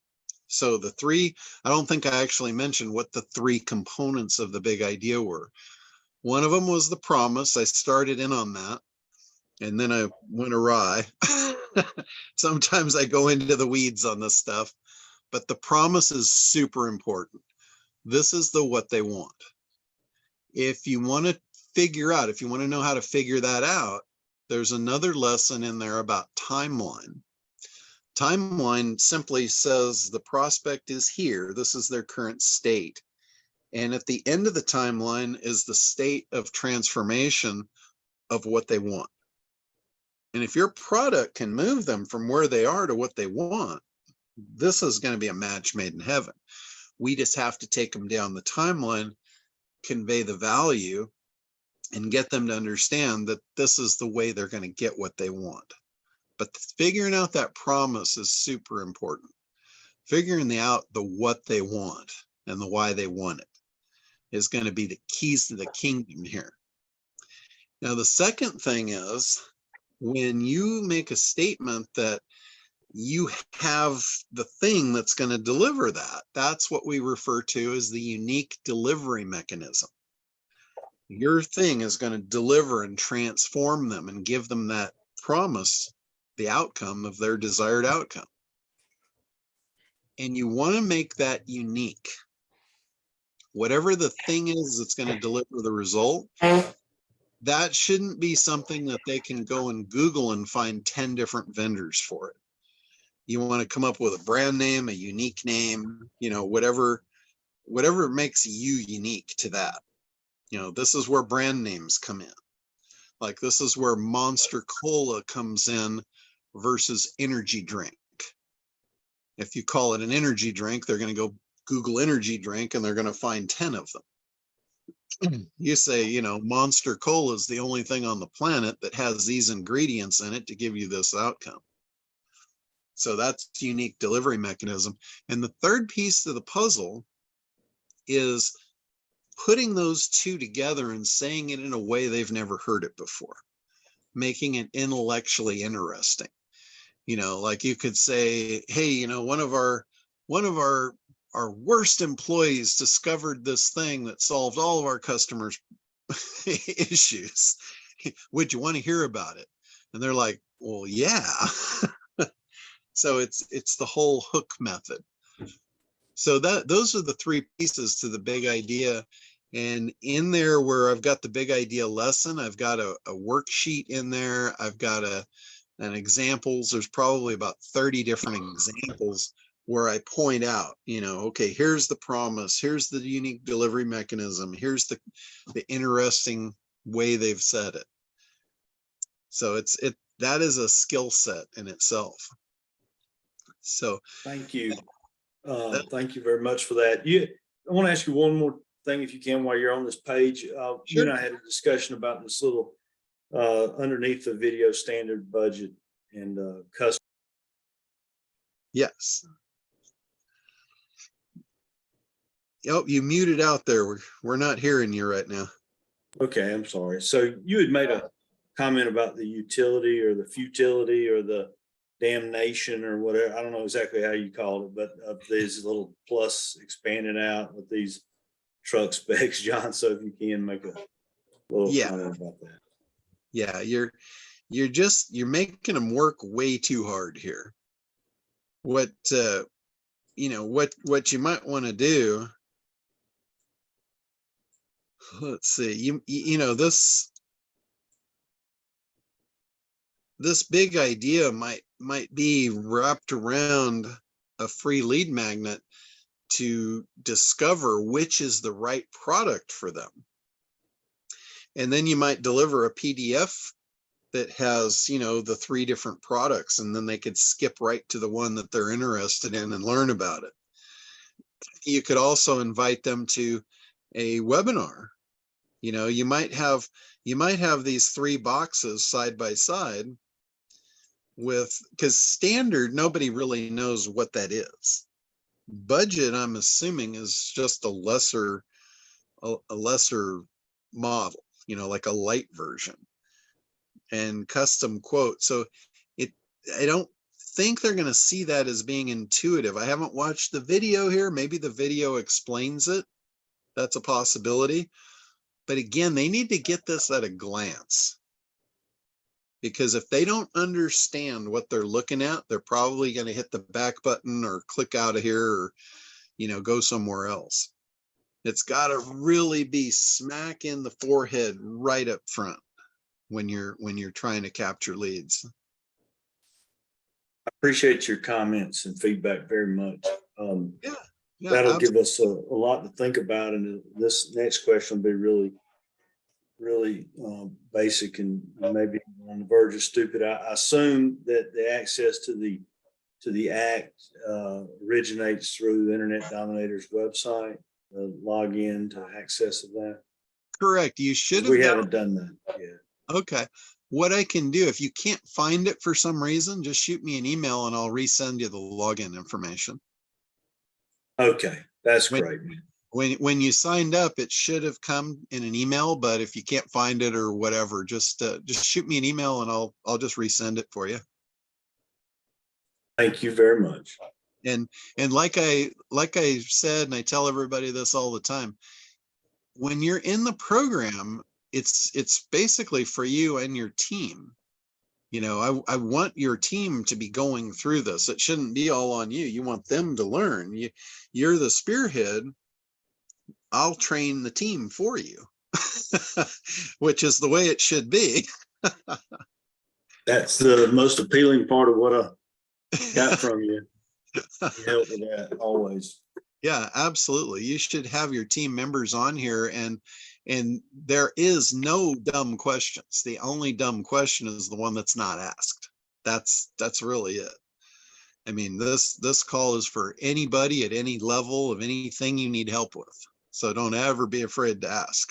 S1: So the three, I don't think I actually mentioned what the three components of the big idea were. One of them was the promise. I started in on that, and then I went awry. Sometimes I go into the weeds on this stuff, but the promise is super important. This is what they want. If you want to if you want to know how to figure that out, there's another lesson in there about timeline. Timeline simply says the prospect is here. This is their current state. And at the end of the timeline is the state of transformation of what they want. And if your product can move them from where they are to what they want, this is going to be a match made in heaven. We just have to take them down the timeline, convey the value, and get them to understand that this is the way they're going to get what they want. But figuring out that promise is super important. Figuring out the what they want and the why they want it is going to be the keys to the kingdom here. Now, the second thing is when you make a statement that you have the thing that's going to deliver that, that's what we refer to as the unique delivery mechanism. Your thing is going to deliver and transform them and give them that promise, the outcome of their desired outcome. And you want to make that unique. Whatever the thing is that's going to deliver the result, that shouldn't be something that they can go and Google and find 10 different vendors for it. You want to come up with a brand name, a unique name, whatever makes you unique to that. This is where brand names come in. Like this is where Monster Cola comes in versus energy drink. If you call it an energy drink, they're going to go Google energy drink and they're going to find 10 of them. You say, Monster Cola is the only thing on the planet that has these ingredients in it to give you this outcome. So that's unique delivery mechanism. And the third piece of the puzzle is putting those two together and saying it in a way they've never heard it before, making it intellectually interesting. Like you could say, hey, one of our worst employees discovered this thing that solved all of our customers' issues. Would you want to hear about it? And they're like, well, yeah. So it's the whole hook method. So those are the three pieces to the big idea. And in there where I've got the big idea lesson, I've got a worksheet in there. I've got an examples. There's probably about 30 different examples where I point out, okay, here's the promise. Here's the unique delivery mechanism. Here's the interesting way they've said it. So that is a skill set in itself. So
S8: thank you. Thank you very much for that. I want to ask you one more thing, if you can, while you're on this page.
S1: Sure.
S8: You and I had a discussion about this little underneath the video standard budget and custom.
S1: Yes. Oh, you muted out there. We're not hearing you right now.
S8: Okay, I'm sorry. So you had made a comment about the utility or the futility or the damnation or whatever. I don't know exactly how you called it, but these little plus expanded out with these truck specs, John. So if you can make a little comment about that.
S1: Yeah, you're making them work way too hard here. What you might want to do, let's see, this big idea might be wrapped around a free lead magnet to discover which is the right product for them. And then you might deliver a PDF that has, the 3 different products, and then they could skip right to the one that they're interested in and learn about it. You could also invite them to a webinar. You might have these 3 boxes side by side because standard, nobody really knows what that is. Budget, I'm assuming, is just a lesser model, like a light version. And custom quote. So I don't think they're going to see that as being intuitive. I haven't watched the video here. Maybe the video explains it. That's a possibility. But again, they need to get this at a glance. Because if they don't understand what they're looking at, they're probably going to hit the back button or click out of here or, go somewhere else. It's got to really be smack in the forehead right up front when you're trying to capture leads.
S8: I appreciate your comments and feedback very much.
S1: Yeah,
S8: that'll give us a lot to think about, and this next question will be really, really basic and maybe on the verge of stupid. I assume that the access to the act originates through the Internet Dominators website, the login to access of that.
S1: Correct. You should have.
S8: We haven't done that yet.
S1: Okay. What I can do, if you can't find it for some reason, just shoot me an email and I'll resend you the login information.
S8: Okay, that's great.
S1: When you signed up, it should have come in an email, but if you can't find it or whatever, just shoot me an email and I'll just resend it for you.
S8: Thank you very much.
S1: And like I said, and I tell everybody this all the time, when you're in the program, it's basically for you and your team. You know, I want your team to be going through this. It shouldn't be all on you. You want them to learn. You're the spearhead. I'll train the team for you, which is the way it should be.
S8: That's the most appealing part of what I got from you. You help with that always.
S1: Yeah, absolutely. You should have your team members on here, and there is no dumb questions. The only dumb question is the one that's not asked. That's really it. I mean, this call is for anybody at any level of anything you need help with. So don't ever be afraid to ask.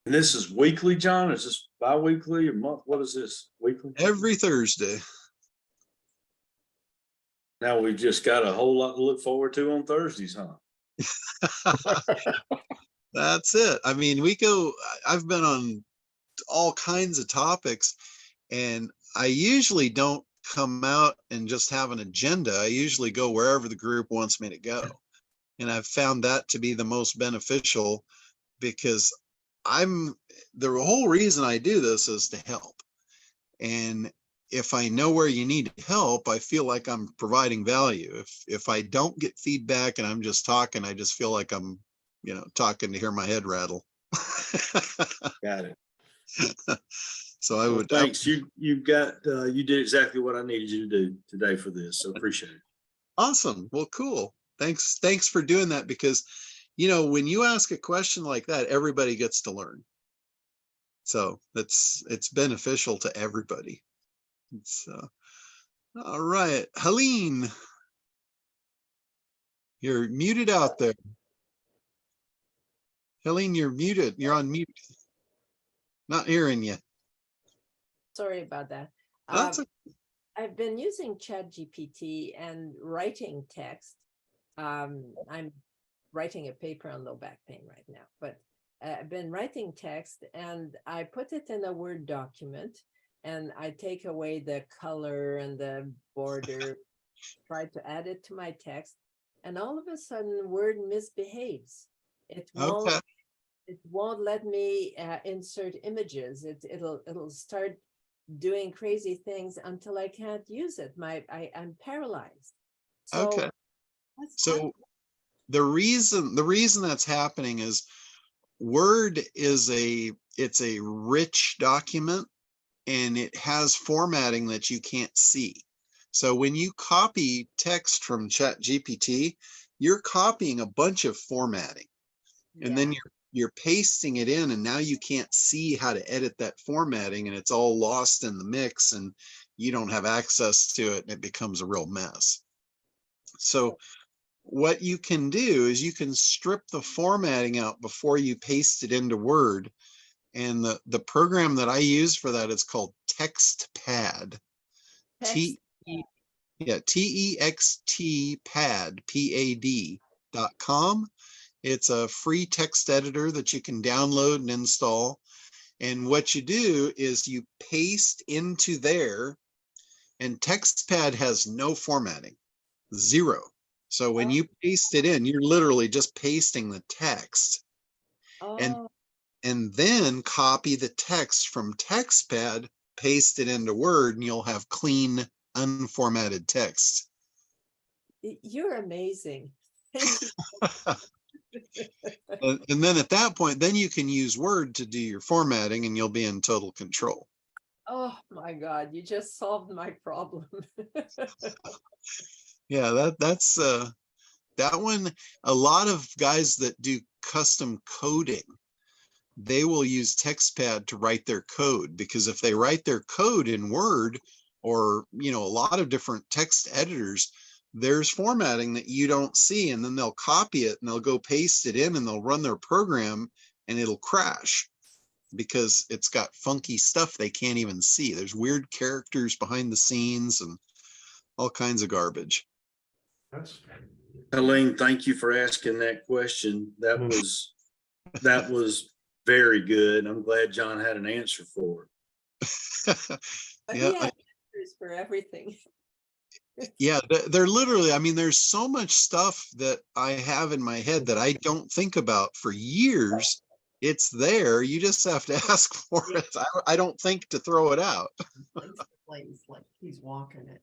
S8: And this is weekly, John? Is this bi-weekly or month? What is this? Weekly?
S1: Every Thursday.
S8: Now we've just got a whole lot to look forward to on Thursdays, huh?
S1: That's it. I mean, I've been on all kinds of topics, and I usually don't come out and just have an agenda. I usually go wherever the group wants me to go. And I've found that to be the most beneficial, because the whole reason I do this is to help. And if I know where you need help, I feel like I'm providing value. If I don't get feedback and I'm just talking, I just feel like I'm, talking to hear my head rattle.
S8: Got it.
S1: So I would.
S8: Thanks. You did exactly what I needed you to do today for this. So appreciate it.
S1: Awesome. Well, cool. Thanks for doing that, because, when you ask a question like that, everybody gets to learn. So it's beneficial to everybody. All right, Helene, you're muted out there. Helene, you're muted. You're on mute. Not hearing you.
S10: Sorry about that.
S1: That's
S10: I've been using ChatGPT and writing text. I'm writing a paper on low back pain right now, but I've been writing text and I put it in a Word document and I take away the color and the border, try to add it to my text, and all of a sudden Word misbehaves. It won't let me insert images. It'll start doing crazy things until I can't use it. I'm paralyzed. So
S1: okay. So the reason that's happening is Word it's a rich document, and it has formatting that you can't see. So when you copy text from ChatGPT, you're copying a bunch of formatting, and then you're pasting it in, and now you can't see how to edit that formatting, and it's all lost in the mix, and you don't have access to it, and it becomes a real mess. So what you can do is you can strip the formatting out before you paste it into Word. And the program that I use for that is called TextPad. TextPad, PAD.com. It's a free text editor that you can download and install. And what you do is you paste into there, and TextPad has no formatting, zero. So when you paste it in, you're literally just pasting the text. And then copy the text from TextPad, paste it into Word, and you'll have clean, unformatted text.
S10: You're amazing. Thank you.
S1: And then at that point, then you can use Word to do your formatting, and you'll be in total control.
S10: Oh my God, you just solved my problem.
S1: Yeah, that one, a lot of guys that do custom coding they will use TextPad to write their code, because if they write their code in Word or, you know, a lot of different text editors, there's formatting that you don't see, and then they'll copy it and they'll go paste it in and they'll run their program and it'll crash because it's got funky stuff they can't even see. There's weird characters behind the scenes and all kinds of garbage.
S8: Helene, thank you for asking that question. That was very good. I'm glad John had an answer for it.
S10: But
S1: Yeah,
S10: yeah, answers for everything.
S1: yeah, they're literally, I mean, there's so much stuff that I have in my head that I don't think about for years. It's there. You just have to ask for it. I don't think to throw it out.
S3: Place like he's walking it.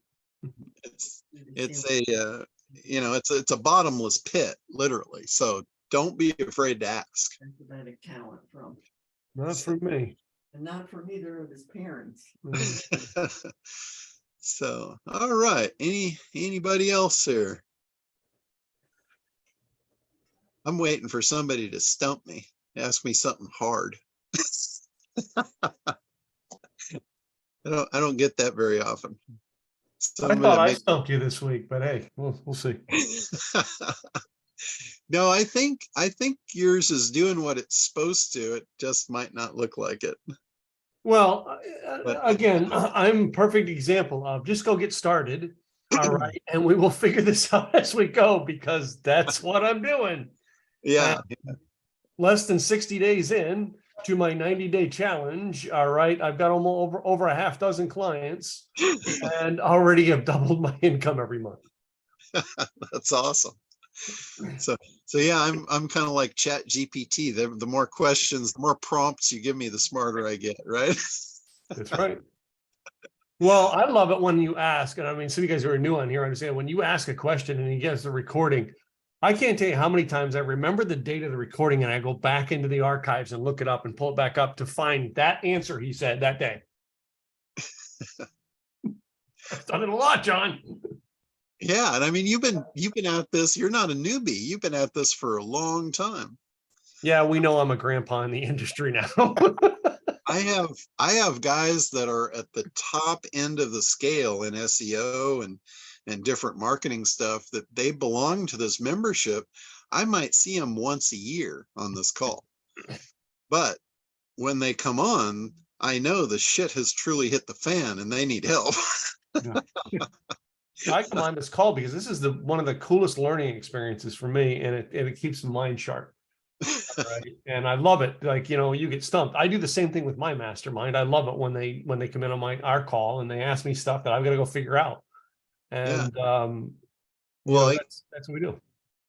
S1: It's a, you know, it's a bottomless pit, literally. So don't be afraid to ask.
S3: Where did that talent from?
S7: Not for me.
S3: And not from either of his parents.
S1: So, all right. Anybody else here? I'm waiting for somebody to stump me, ask me something hard. I don't get that very often.
S7: I thought I stumped you this week, but hey, we'll see.
S1: No, I think yours is doing what it's supposed to. It just might not look like it.
S7: Well, again, I'm a perfect example of just go get started. All right. And we will figure this out as we go, because that's what I'm doing.
S1: Yeah.
S7: Less than 60 days in to my 90-day challenge. All right. I've got almost over a half dozen clients and already have doubled my income every month.
S1: That's awesome. So yeah, I'm kind of like ChatGPT. The more questions, the more prompts you give me, the smarter I get, right?
S7: That's right. Well, I love it when you ask, and I mean, some of you guys who are new on here understand when you ask a question and you get the recording. I can't tell you how many times I remember the date of the recording and I go back into the archives and look it up and pull it back up to find that answer he said that day. I've done it a lot, John.
S1: Yeah, and I mean, you've been at this. You're not a newbie. You've been at this for a long time.
S7: Yeah, we know I'm a grandpa in the industry now.
S1: I have guys that are at the top end of the scale in SEO and different marketing stuff that they belong to this membership. I might see them once a year on this call, but when they come on, I know the shit has truly hit the fan and they need help.
S7: I come on this call because this is one of the coolest learning experiences for me, and it keeps the mind sharp. Right? And I love it. Like, you know, you get stumped. I do the same thing with my mastermind. I love it when they come in on our call and they ask me stuff that I've got to go figure out. And well, that's what we do.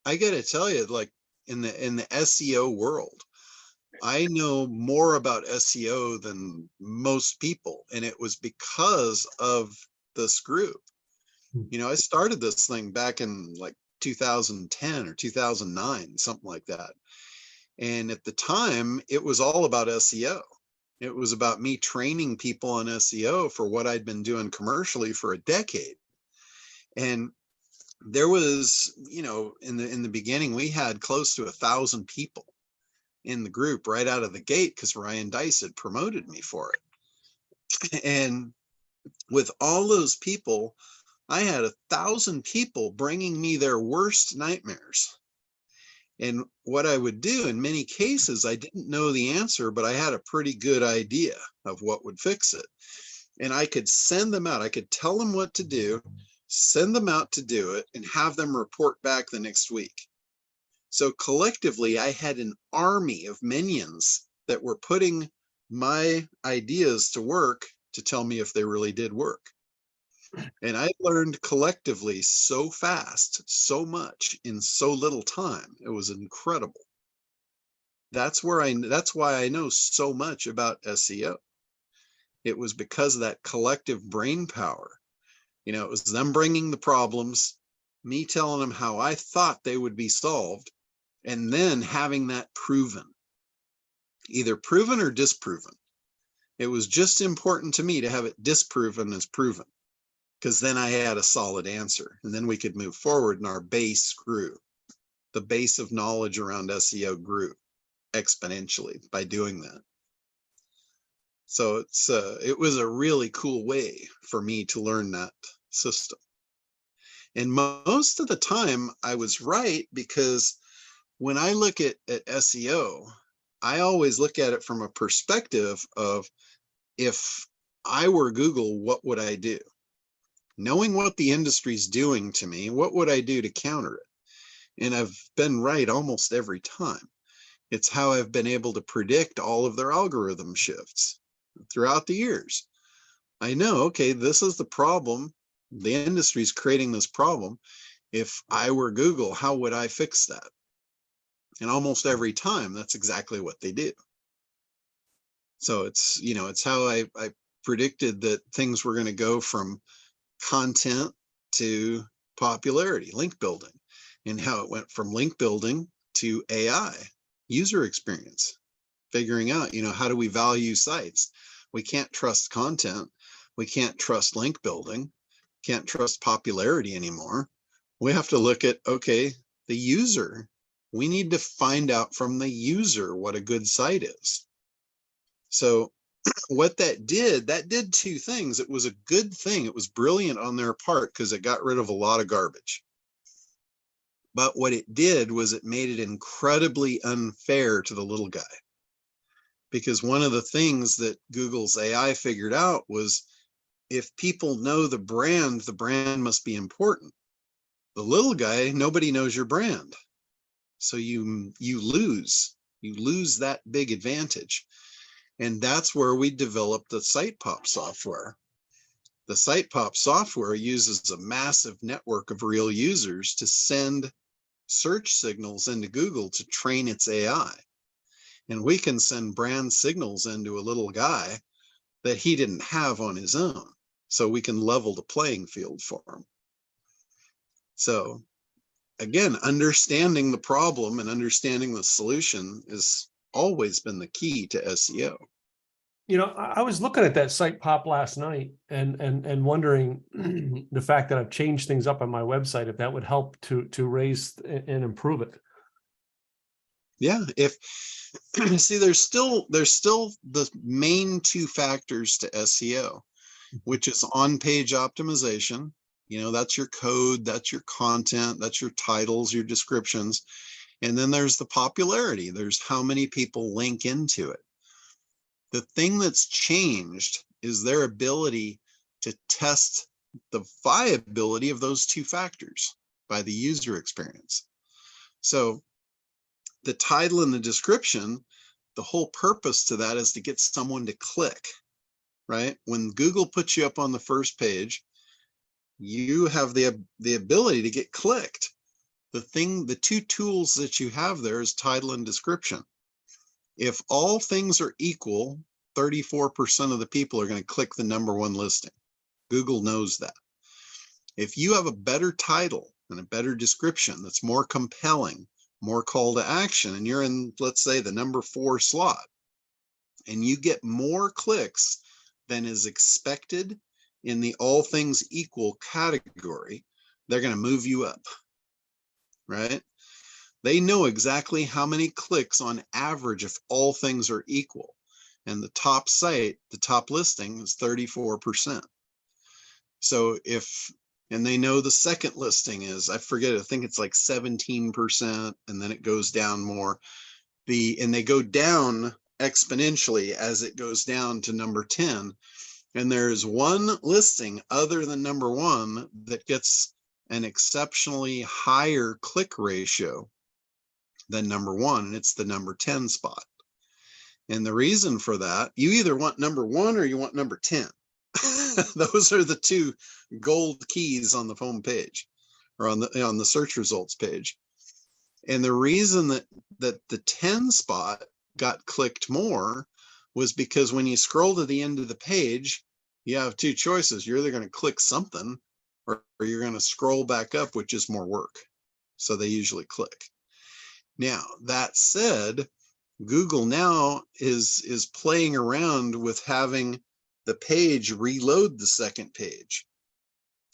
S1: I got to tell you, like in the SEO world, I know more about SEO than most people, and it was because of this group. You know, I started this thing back in like 2010 or 2009, something like that. And at the time, it was all about SEO. It was about me training people on SEO for what I'd been doing commercially for a decade. And there was, you know, in the beginning, we had close to 1,000 people in the group right out of the gate because Ryan Dice had promoted me for it. And with all those people, I had 1,000 people bringing me their worst nightmares. And what I would do in many cases, I didn't know the answer, but I had a pretty good idea of what would fix it. And I could send them out. I could tell them what to do, send them out to do it, and have them report back the next week. So collectively, I had an army of minions that were putting my ideas to work to tell me if they really did work. And I learned collectively so fast, so much in so little time. It was incredible. That's why I know so much about SEO. It was because of that collective brain power. You know, it was them bringing the problems, me telling them how I thought they would be solved, and then having that proven, either proven or disproven. It was just important to me to have it disproven as proven, because then I had a solid answer, and then we could move forward and our base grew. The base of knowledge around SEO grew. exponentially by doing that. So it was a really cool way for me to learn that system. And most of the time I was right, because when I look at SEO, I always look at it from a perspective of, if I were Google, what would I do? Knowing what the industry's doing to me, what would I do to counter it? And I've been right almost every time. It's how I've been able to predict all of their algorithm shifts throughout the years. I know, okay, this is the problem. The industry's creating this problem. If I were Google, how would I fix that? And almost every time, that's exactly what they do. So it's, it's how I predicted that things were going to go from content to popularity, link building, and how it went from link building to AI, user experience, figuring out, how do we value sites? We can't trust content. We can't trust link building, can't trust popularity anymore. We have to look at, okay, the user. We need to find out from the user what a good site is. So what that did two things. It was a good thing. It was brilliant on their part because it got rid of a lot of garbage. But what it did was it made it incredibly unfair to the little guy. Because one of the things that Google's AI figured out was, if people know the brand must be important. The little guy, nobody knows your brand. So you lose that big advantage. And that's where we developed the Site Pop software. The Site Pop software uses a massive network of real users to send search signals into Google to train its AI. And we can send brand signals into a little guy that he didn't have on his own. So we can level the playing field for him. So again, understanding the problem and understanding the solution has always been the key to SEO.
S7: I was looking at that Site Pop last night and wondering the fact that I've changed things up on my website, if that would help to raise and improve it.
S1: Yeah, see, there's still the main two factors to SEO, which is on-page optimization. That's your code, that's your content, that's your titles, your descriptions. And then there's the popularity. There's how many people link into it. The thing that's changed is their ability to test the viability of those two factors by the user experience. So the title and the description, the whole purpose to that is to get someone to click, right? When Google puts you up on the first page, you have the ability to get clicked. The two tools that you have there is title and description. If all things are equal, 34% of the people are going to click the #1 listing. Google knows that. If you have a better title and a better description that's more compelling, more call to action, and you're in, let's say, the #4 slot, and you get more clicks than is expected in the all things equal category, they're going to move you up, right? They know exactly how many clicks on average if all things are equal. And the top site, the top listing is 34%. So and they know the second listing is, I forget, I think it's like 17%, and then it goes down more. And they go down exponentially as it goes down to number 10. And there's one listing other than #1 that gets an exceptionally higher click ratio than #1, and it's the number 10 spot. And the reason for that, you either want #1 or you want number 10. Those are the two gold keys on the home page or on the search results page. And the reason that the 10 spot got clicked more was because when you scroll to the end of the page, you have two choices. You're either going to click something or you're going to scroll back up, which is more work. So they usually click. Now, that said, Google now is playing around with having the page reload the second page.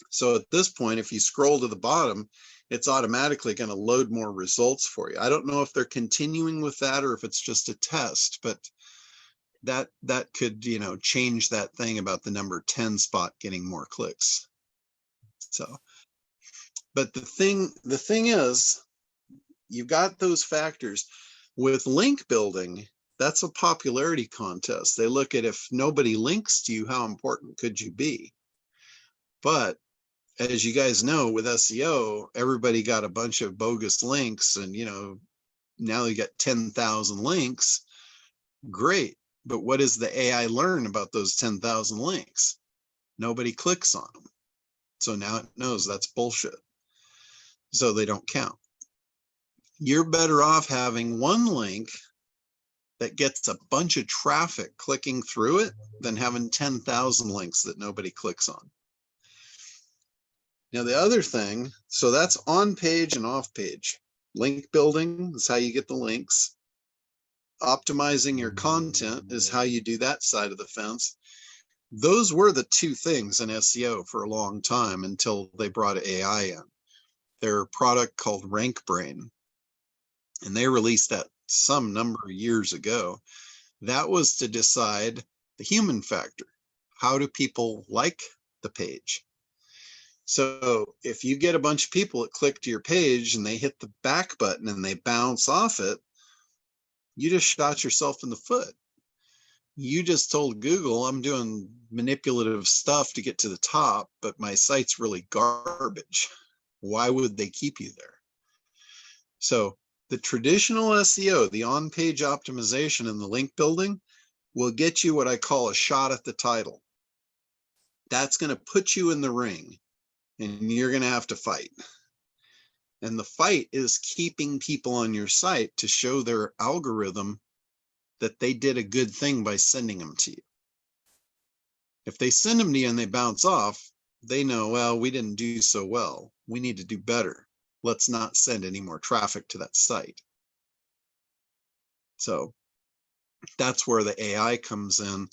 S1: So at this point, if you scroll to the bottom it's automatically going to load more results for you. I don't know if they're continuing with that or if it's just a test, but that could, change that thing about the number 10 spot getting more clicks. So, but the thing is, you've got those factors. With link building, that's a popularity contest. They look at, if nobody links to you, how important could you be? But as you guys know, with SEO, everybody got a bunch of bogus links, and now you got 10,000 links. Great. But what does the AI learn about those 10,000 links? Nobody clicks on them. So now it knows that's bullshit. So they don't count. You're better off having one link that gets a bunch of traffic clicking through it than having 10,000 links that nobody clicks on. Now, the other thing, so that's on page and off page. Link building is how you get the links. Optimizing your content is how you do that side of the fence. Those were the two things in SEO for a long time until they brought AI in. Their product called RankBrain, and they released that some number of years ago. That was to decide the human factor. How do people like the page? So if you get a bunch of people that click to your page and they hit the back button and they bounce off it, you just shot yourself in the foot. You just told Google, I'm doing manipulative stuff to get to the top, but my site's really garbage. Why would they keep you there? So the traditional SEO, the on-page optimization and the link building will get you what I call a shot at the title. That's going to put you in the ring and you're going to have to fight. And the fight is keeping people on your site to show their algorithm that they did a good thing by sending them to you. If they send them to you and they bounce off, they know, well, we didn't do so well. We need to do better. Let's not send any more traffic to that site. So that's where the AI comes in.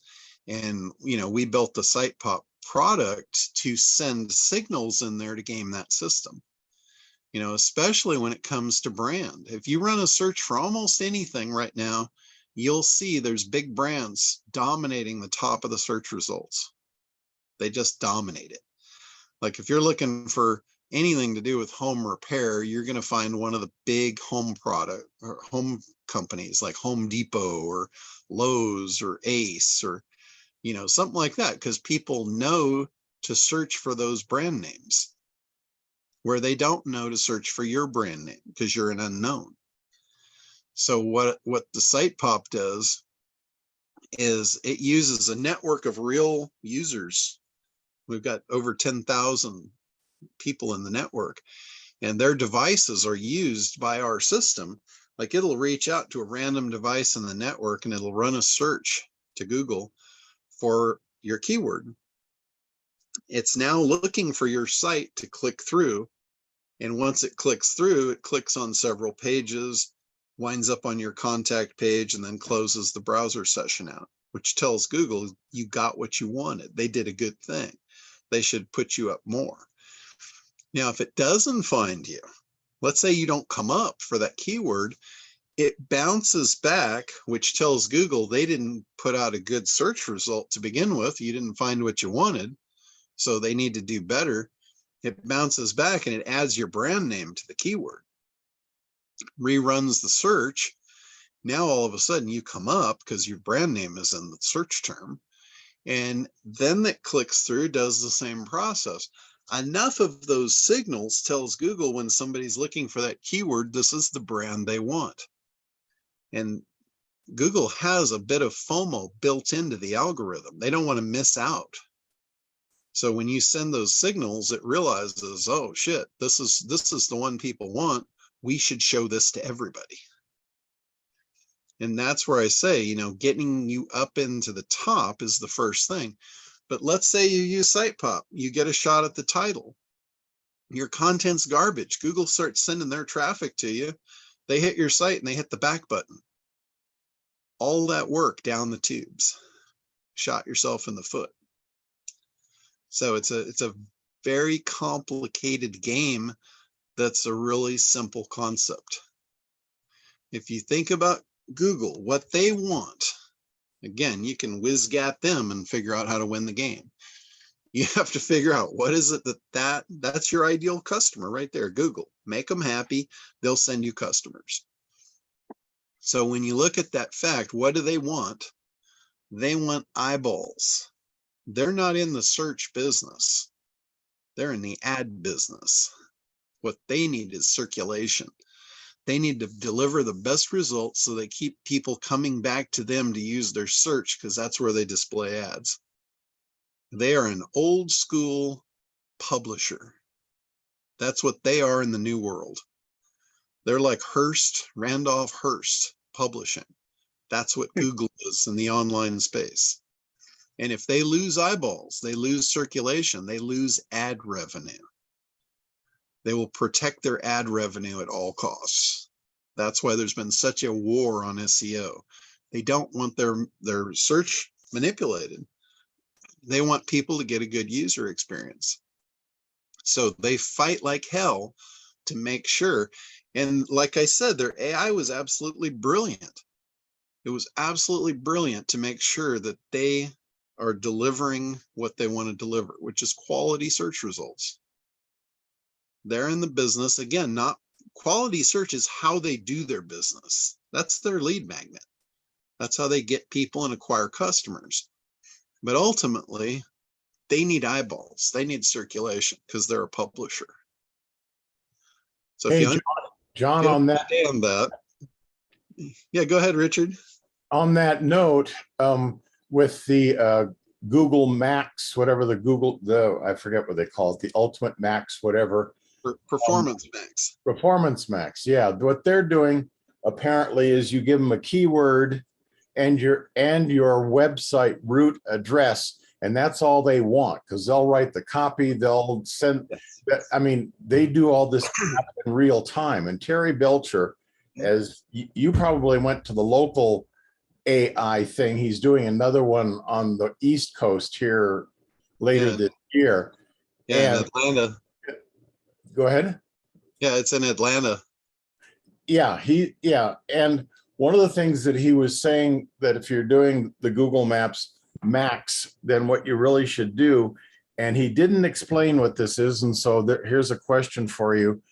S1: And, we built the Site Pop product to send signals in there to game that system. Especially when it comes to brand. If you run a search for almost anything right now, you'll see there's big brands dominating the top of the search results. They just dominate it. Like if you're looking for anything to do with home repair, you're going to find one of the big home product or home companies like Home Depot or Lowe's or Ace or, something like that, because people know to search for those brand names where they don't know to search for your brand name because you're an unknown. So what the Site Pop does is it uses a network of real users. We've got over 10,000 people in the network, and their devices are used by our system. Like it'll reach out to a random device in the network and it'll run a search to Google for your keyword. It's now looking for your site to click through. And once it clicks through, it clicks on several pages, winds up on your contact page, and then closes the browser session out, which tells Google you got what you wanted. They did a good thing. They should put you up more. Now, if it doesn't find you, let's say you don't come up for that keyword, it bounces back, which tells Google they didn't put out a good search result to begin with. You didn't find what you wanted, so they need to do better. It bounces back and it adds your brand name to the keyword, reruns the search. Now, all of a sudden you come up because your brand name is in the search term. And then that clicks through, does the same process. Enough of those signals tells Google when somebody's looking for that keyword, this is the brand they want. And Google has a bit of FOMO built into the algorithm. They don't want to miss out. So when you send those signals, it realizes, oh shit, this is the one people want. We should show this to everybody. And that's where I say, getting you up into the top is the first thing. But let's say you use Site Pop, you get a shot at the title. Your content's garbage. Google starts sending their traffic to you. They hit your site and they hit the back button. All that work down the tubes. Shot yourself in the foot. So it's a very complicated game that's a really simple concept. If you think about Google, what they want, again, you can whiz-gat them and figure out how to win the game. You have to figure out what is it that's your ideal customer right there. Google, make them happy. They'll send you customers. So when you look at that fact, what do they want? They want eyeballs. They're not in the search business. They're in the ad business. What they need is circulation. They need to deliver the best results so they keep people coming back to them to use their search, because that's where they display ads. They are an old school publisher. That's what they are in the new world. They're like Randolph Hearst Publishing. That's what Google is in the online space. And if they lose eyeballs, they lose circulation, they lose ad revenue. They will protect their ad revenue at all costs. That's why there's been such a war on SEO. They don't want their search manipulated. They want people to get a good user experience. So they fight like hell to make sure. And like I said, their AI was absolutely brilliant. It was absolutely brilliant to make sure that they are delivering what they want to deliver, which is quality search results. They're in the business, again, not quality search is how they do their business. That's their lead magnet. That's how they get people and acquire customers. But ultimately, they need eyeballs. They need circulation because they're a publisher. So
S11: hey,
S1: if you
S11: John, on that,
S1: understand that, yeah, go ahead, Richard.
S11: on that note, with the Google Max, whatever I forget what they call it, the Ultimate Max, whatever.
S1: Performance Max.
S11: Performance Max, yeah. What they're doing apparently is you give them a keyword and your website root address, and that's all they want, because they'll write the copy, they'll send. I mean, they do all this in real time. And Terry Belcher, as you probably went to the local AI thing, he's doing another one on the East Coast here later this year.
S1: Yeah, in Atlanta.
S11: Go ahead.
S1: Yeah, it's in Atlanta.
S11: Yeah, and one of the things that he was saying, that if you're doing the Google Maps Max, then what you really should do, and he didn't explain what this is, and so here's a question for you,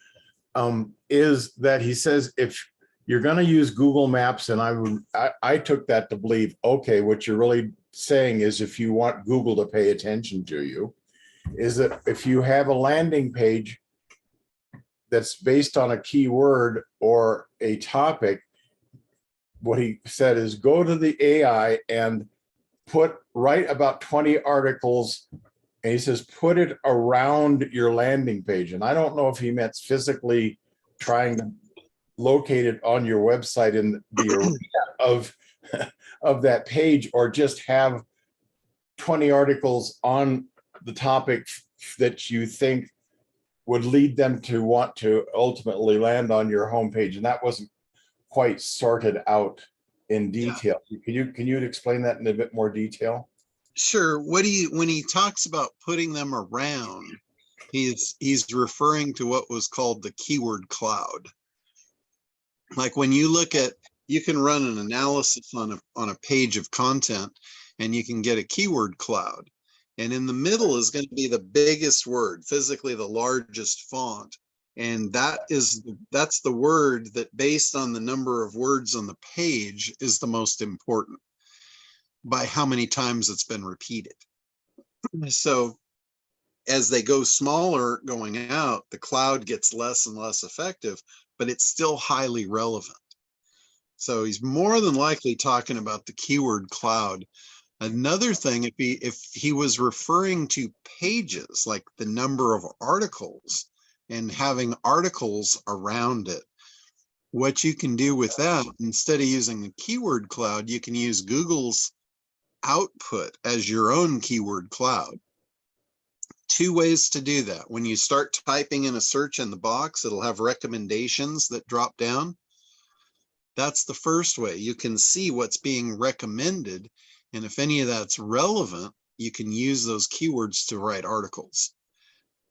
S11: is that he says if you're going to use Google Maps, and I took that to believe, okay, what you're really saying is if you want Google to pay attention to you, is that if you have a landing page that's based on a keyword or a topic, what he said is go to the AI and write about 20 articles, and he says put it around your landing page. And I don't know if he meant physically trying to locate it on your website in the arena of that page, or just have 20 articles on the topic that you think would lead them to want to ultimately land on your homepage. And that wasn't quite sorted out in detail. Yeah. Can you explain that in a bit more detail?
S1: Sure. When he talks about putting them around, he's referring to what was called the keyword cloud. Like when you look at, you can run an analysis on a page of content, and you can get a keyword cloud. And in the middle is going to be the biggest word, physically the largest font. And that's the word that, based on the number of words on the page, is the most important by how many times it's been repeated. So as they go smaller going out, the cloud gets less and less effective, but it's still highly relevant. So he's more than likely talking about the keyword cloud. Another thing, if he was referring to pages, like the number of articles and having articles around it, what you can do with that, instead of using the keyword cloud, you can use Google's output as your own keyword cloud. Two ways to do that. When you start typing in a search in the box, it'll have recommendations that drop down. That's the first way. You can see what's being recommended, and if any of that's relevant, you can use those keywords to write articles.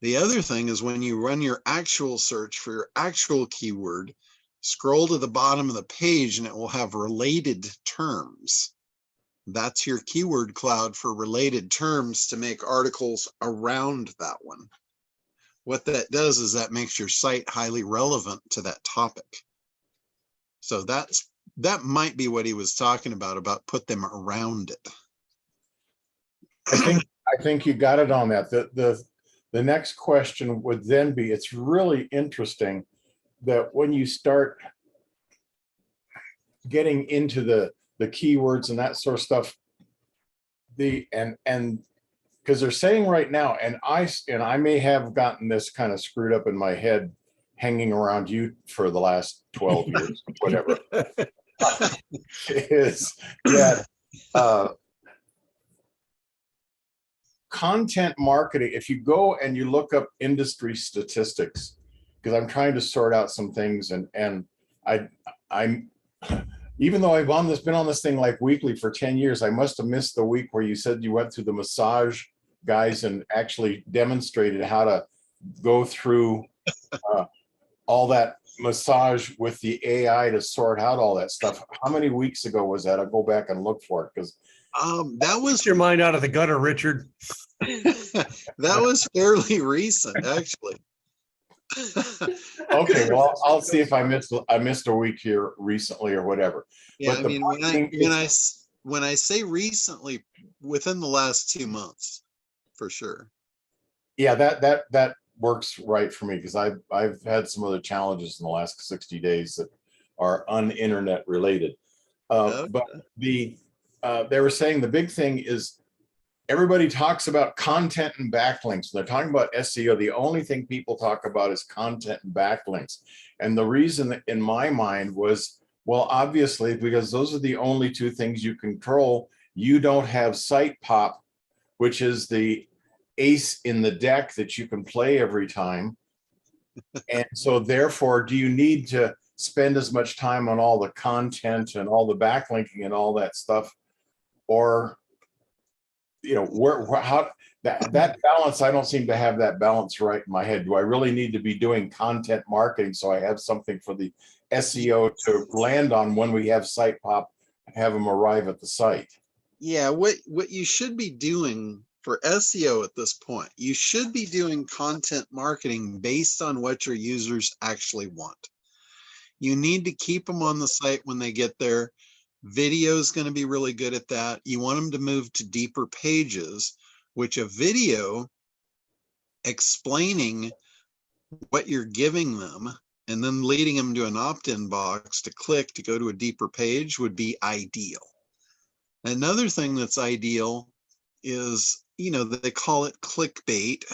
S1: The other thing is when you run your actual search for your actual keyword, scroll to the bottom of the page and it will have related terms. That's your keyword cloud for related terms to make articles around that one. What that does is that makes your site highly relevant to that topic. So that might be what he was talking about put them around it.
S11: I think you got it on that. The next question would then be, it's really interesting that when you start getting into the keywords and that sort of stuff, and because they're saying right now, and I may have gotten this kind of screwed up in my head hanging around you for the last 12 years, whatever, is that content marketing, if you go and you look up industry statistics, because I'm trying to sort out some things, and I'm even though been on this thing like weekly for 10 years, I must have missed the week where you said you went through the massage guys and actually demonstrated how to go through all that massage with the AI to sort out all that stuff. How many weeks ago was that? I'll go back and look for it, because
S1: that was
S7: Get your mind out of the gutter, Richard.
S1: that was fairly recent, actually.
S11: okay, well, I'll see if I missed a week here recently or whatever.
S1: Yeah,
S11: But
S1: I mean, when I say recently, within the last 2 months, for sure.
S11: Yeah, that works right for me, because I've had some other challenges in the last 60 days that are un-internet related. But they were saying the big thing is everybody talks about content and backlinks. They're talking about SEO. The only thing people talk about is content and backlinks. And the reason that in my mind was, well, obviously, because those are the only two things you control. You don't have site pop, which is the ace in the deck that you can play every time. And so therefore, do you need to spend as much time on all the content and all the backlinking and all that stuff? Or, how that balance, I don't seem to have that balance right in my head. Do I really need to be doing content marketing so I have something for the SEO to land on when we have site pop, have them arrive at the site?
S1: Yeah, what you should be doing for SEO at this point, you should be doing content marketing based on what your users actually want. You need to keep them on the site when they get there. Video is going to be really good at that. You want them to move to deeper pages, which a video explaining what you're giving them and then leading them to an opt-in box to click to go to a deeper page would be ideal. Another thing that's ideal is, they call it clickbait,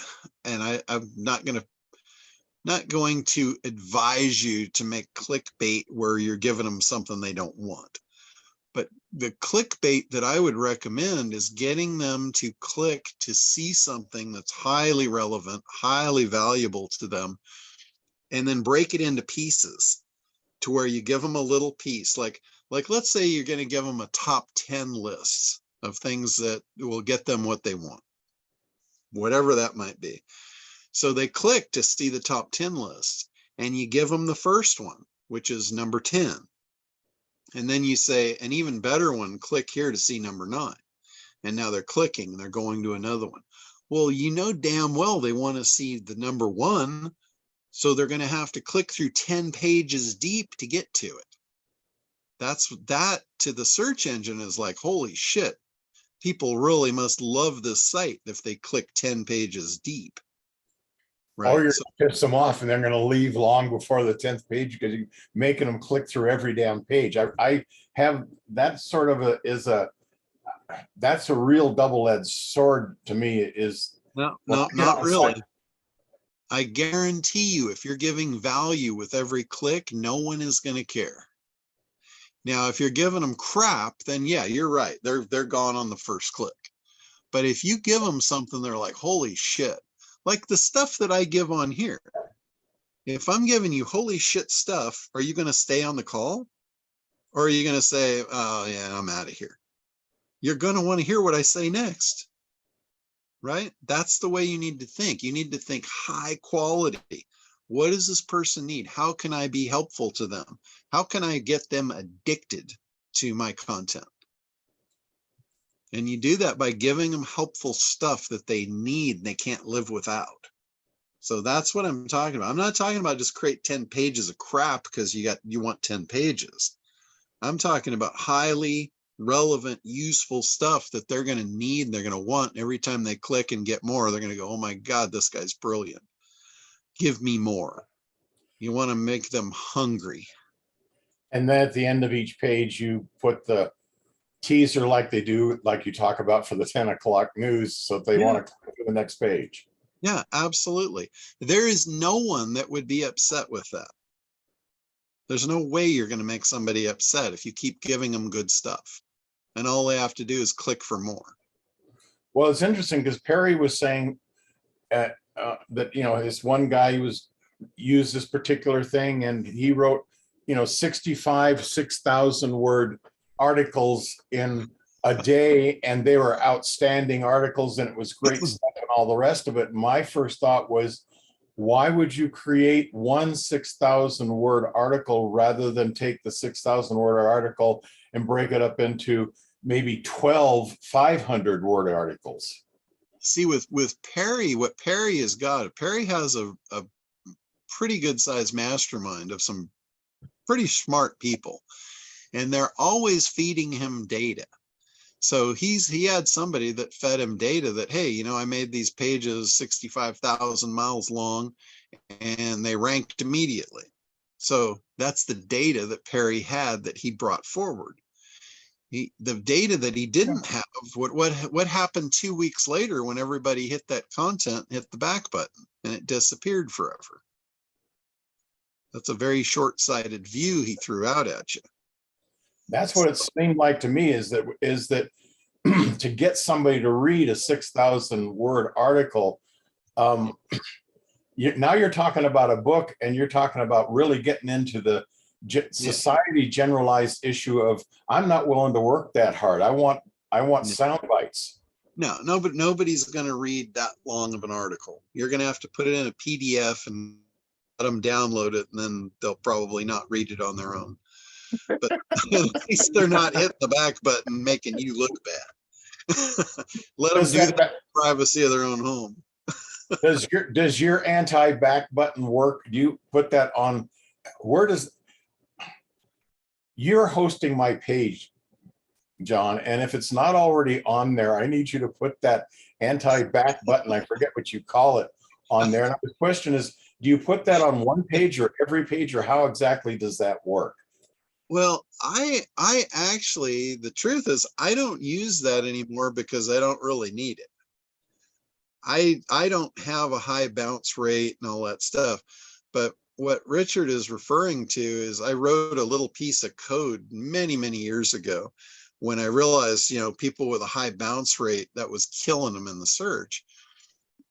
S1: and I'm not going to advise you to make clickbait where you're giving them something they don't want. But the clickbait that I would recommend is getting them to click to see something that's highly relevant, highly valuable to them, and then break it into pieces to where you give them a little piece. Like let's say you're going to give them a top 10 list of things that will get them what they want, whatever that might be. So they click to see the top 10 list, and you give them the first one, which is number 10. And then you say, an even better one, click here to see number 9. And now they're clicking and they're going to another one. Well, damn well they want to see the number 1. So they're going to have to click through 10 pages deep to get to it. That to the search engine is like, holy shit, people really must love this site if they click 10 pages deep. Right.
S11: Or you're going to piss them off and they're going to leave long before the 10th page because you're making them click through every damn page. I have that sort of that's a real double-edged sword to me. Is
S1: no, not really. I guarantee you, if you're giving value with every click, no one is going to care. Now, if you're giving them crap, then yeah, you're right. They're gone on the first click. But if you give them something, they're like, holy shit. Like the stuff that I give on here. If I'm giving you holy shit stuff, are you going to stay on the call? Or are you going to say, oh yeah, I'm out of here? You're going to want to hear what I say next. right? That's the way you need to think. You need to think high quality. What does this person need? How can I be helpful to them? How can I get them addicted to my content? And you do that by giving them helpful stuff that they need and they can't live without. So that's what I'm talking about. I'm not talking about just create 10 pages of crap because you want 10 pages. I'm talking about highly relevant, useful stuff that they're going to need and they're going to want. Every time they click and get more, they're going to go, oh my God, this guy's brilliant. Give me more. You want to make them hungry.
S11: And then at the end of each page, you put the teaser like they do, like you talk about for the 10 o'clock news. So if they want to click to the next page.
S1: Yeah, absolutely. There is no one that would be upset with that. There's no way you're going to make somebody upset if you keep giving them good stuff. And all they have to do is click for more.
S11: Well, it's interesting because Perry was saying that, this one guy used this particular thing and he wrote, 65, 6,000 word articles in a day, and they were outstanding articles and it was great stuff and all the rest of it. My first thought was, why would you create one 6,000 word article rather than take the 6,000 word article and break it up into maybe 12 500 word articles?
S1: See, with Perry, what Perry has got, Perry has a pretty good sized mastermind of some pretty smart people, and they're always feeding him data. So he had somebody that fed him data that, hey, I made these pages 65,000 miles long and they ranked immediately. So that's the data that Perry had that he brought forward. The data that he didn't have, what happened 2 weeks later when everybody hit that content, hit the back button, and it disappeared forever. That's a very short-sighted view he threw out at you.
S11: That's what it seemed like to me, is that to get somebody to read a 6,000 word article, now you're talking about a book, and you're talking about really getting into the society generalized issue of, I'm not willing to work that hard. I want sound bites.
S1: No, but nobody's going to read that long of an article. You're going to have to put it in a PDF and let them download it, and then they'll probably not read it on their own. But at least they're not hitting the back button making you look bad. Let them do that in the privacy of their own home.
S11: Does your anti-back button work? Do you put that on? You're hosting my page, John, and if it's not already on there, I need you to put that anti-back button, I forget what you call it, on there. And the question is, do you put that on one page or every page, or how exactly does that work?
S1: Well, I actually, the truth is, I don't use that anymore because I don't really need it. I don't have a high bounce rate and all that stuff. But what Richard is referring to is, I wrote a little piece of code many, many years ago when I realized, people with a high bounce rate, that was killing them in the search.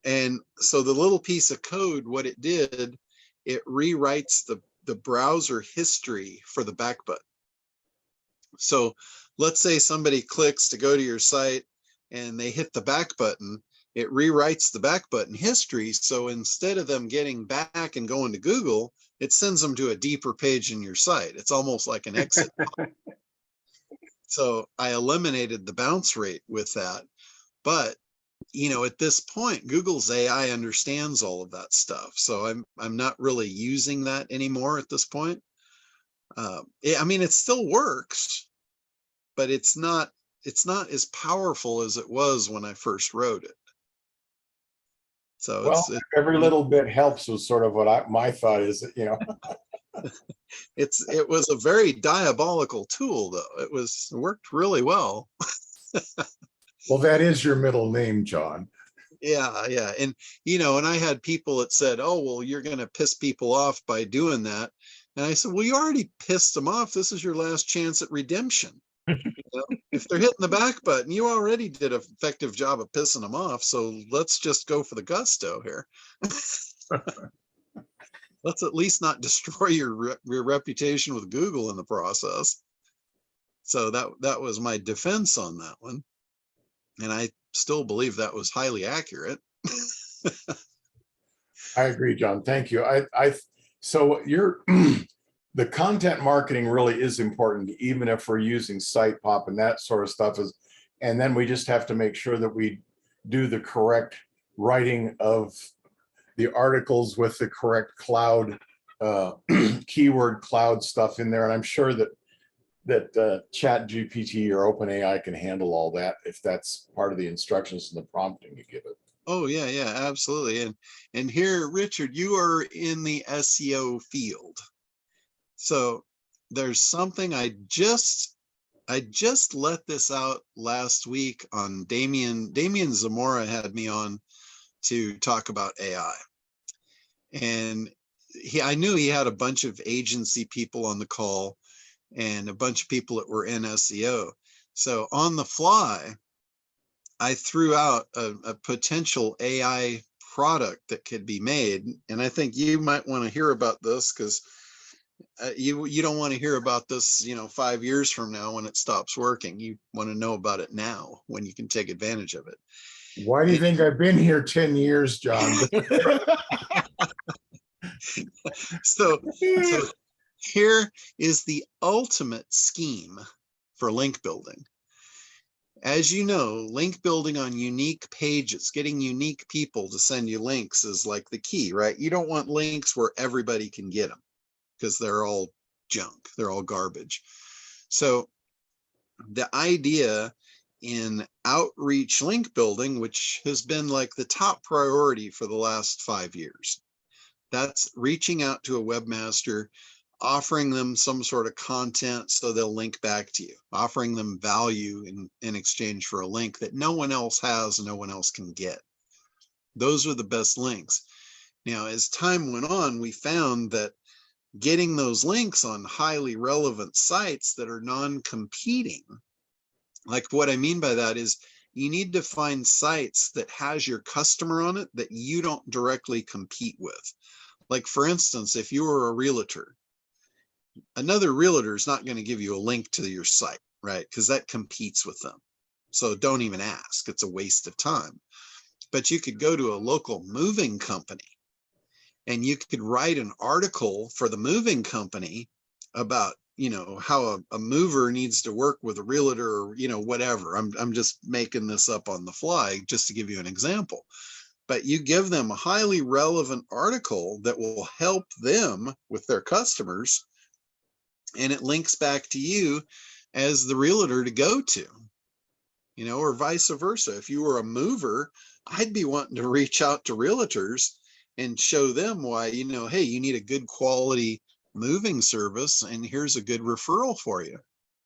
S1: And so the little piece of code, what it did, it rewrites the browser history for the back button. So let's say somebody clicks to go to your site and they hit the back button, it rewrites the back button history. So instead of them getting back and going to Google, it sends them to a deeper page in your site. It's almost like an exit. So I eliminated the bounce rate with that. But at this point, Google's AI understands all of that stuff. So I'm not really using that anymore at this point. It still works, but it's not as powerful as it was when I first wrote it. So
S11: every little bit helps was sort of what my thought is,
S1: It was a very diabolical tool, though. It worked really well.
S11: Well, that is your middle name, John.
S1: Yeah. And, and I had people that said, oh, well, you're going to piss people off by doing that. And I said, well, you already pissed them off. This is your last chance at redemption. If they're hitting the back button, you already did an effective job of pissing them off. So let's just go for the gusto here. Let's at least not destroy your reputation with Google in the process. So that was my defense on that one. And still believe that was highly accurate.
S11: I agree, John. Thank you. So you're, the content marketing really is important, even if we're using site pop and that sort of stuff is, and then we just have to make sure that we do the correct writing of the articles with the correct cloud, keyword cloud stuff in there. And I'm sure that ChatGPT or OpenAI can handle all that if that's part of the instructions and the prompting you give it.
S1: Oh yeah, yeah, absolutely. And here, Richard, you are in the SEO field. So there's something I just let this out last week on Damian Zamora had me on to talk about AI. And I knew he had a bunch of agency people on the call and a bunch of people that were in SEO. So on the fly, I threw out a potential AI product that could be made. And I think you might want to hear about this because you don't want to hear about this, 5 years from now when it stops working. You want to know about it now when you can take advantage of it.
S11: Why do you think I've been here 10 years, John?
S1: So here is the ultimate scheme for link building. As you know, link building on unique pages, getting unique people to send you links is like the key, right? You don't want links where everybody can get them because they're all junk, they're all garbage. So the idea in outreach link building, which has been like the top priority for the last 5 years, that's reaching out to a webmaster, offering them some sort of content so they'll link back to you, offering them value in exchange for a link that no one else has and no one else can get. Those are the best links. Now, as time went on, we found that getting those links on highly relevant sites that are non-competing, like what I mean by that is you need to find sites that has your customer on it that you don't directly compete with. Like for instance, if you were a realtor, another realtor is not going to give you a link to your site, right? Because that competes with them. So don't even ask. It's a waste of time. But you could go to a local moving company and you could write an article for the moving company about, how a mover needs to work with a realtor or, whatever. I'm just making this up on the fly just to give you an example. But you give them a highly relevant article that will help them with their customers, and it links back to you as the realtor to go to, or vice versa. If you were a mover, I'd be wanting to reach out to realtors and show them why, hey, you need a good quality moving service, and here's a good referral for you.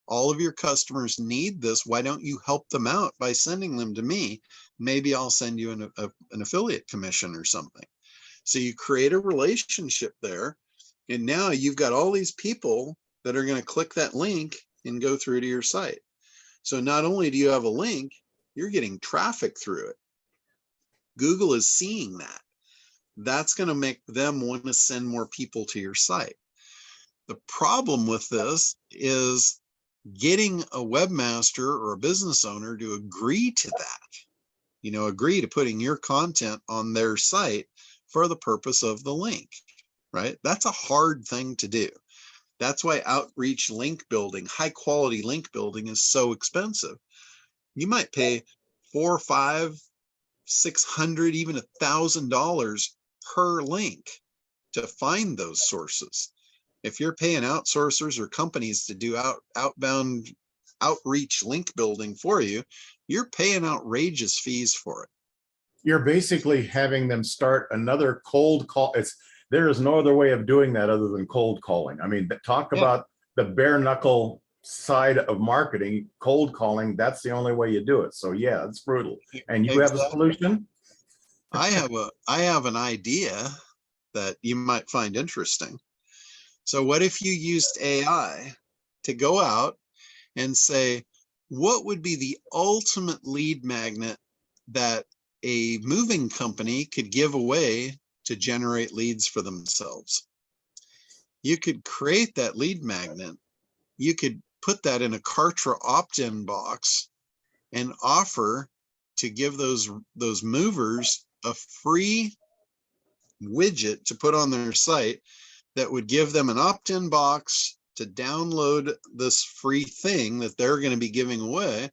S1: All of your customers need this. Why don't you help them out by sending them to me? Maybe I'll send you an affiliate commission or something. So you create a relationship there, and now you've got all these people that are going to click that link and go through to your site. So not only do you have a link, you're getting traffic through it. Google is seeing that. That's going to make them want to send more people to your site. The problem with this is getting a webmaster or a business owner to agree to that, agree to putting your content on their site for the purpose of the link, right? That's a hard thing to do. That's why outreach link building, high quality link building is so expensive. You might pay $400, $500, $600, even $1,000 per link to find those sources. If you're paying outsourcers or companies to do outbound outreach link building for you, you're paying outrageous fees for it.
S11: You're basically having them start another cold call. There is no other way of doing that other than cold calling. I mean, talk about the bare knuckle side of marketing, cold calling. That's the only way you do it. So yeah, it's brutal. And you have a solution?
S1: I have an idea that you might find interesting. So what if you used AI to go out and say, what would be the ultimate lead magnet that a moving company could give away to generate leads for themselves? You could create that lead magnet. You could put that in a Kartra opt-in box and offer to give those movers a free widget to put on their site that would give them an opt-in box to download this free thing that they're going to be giving away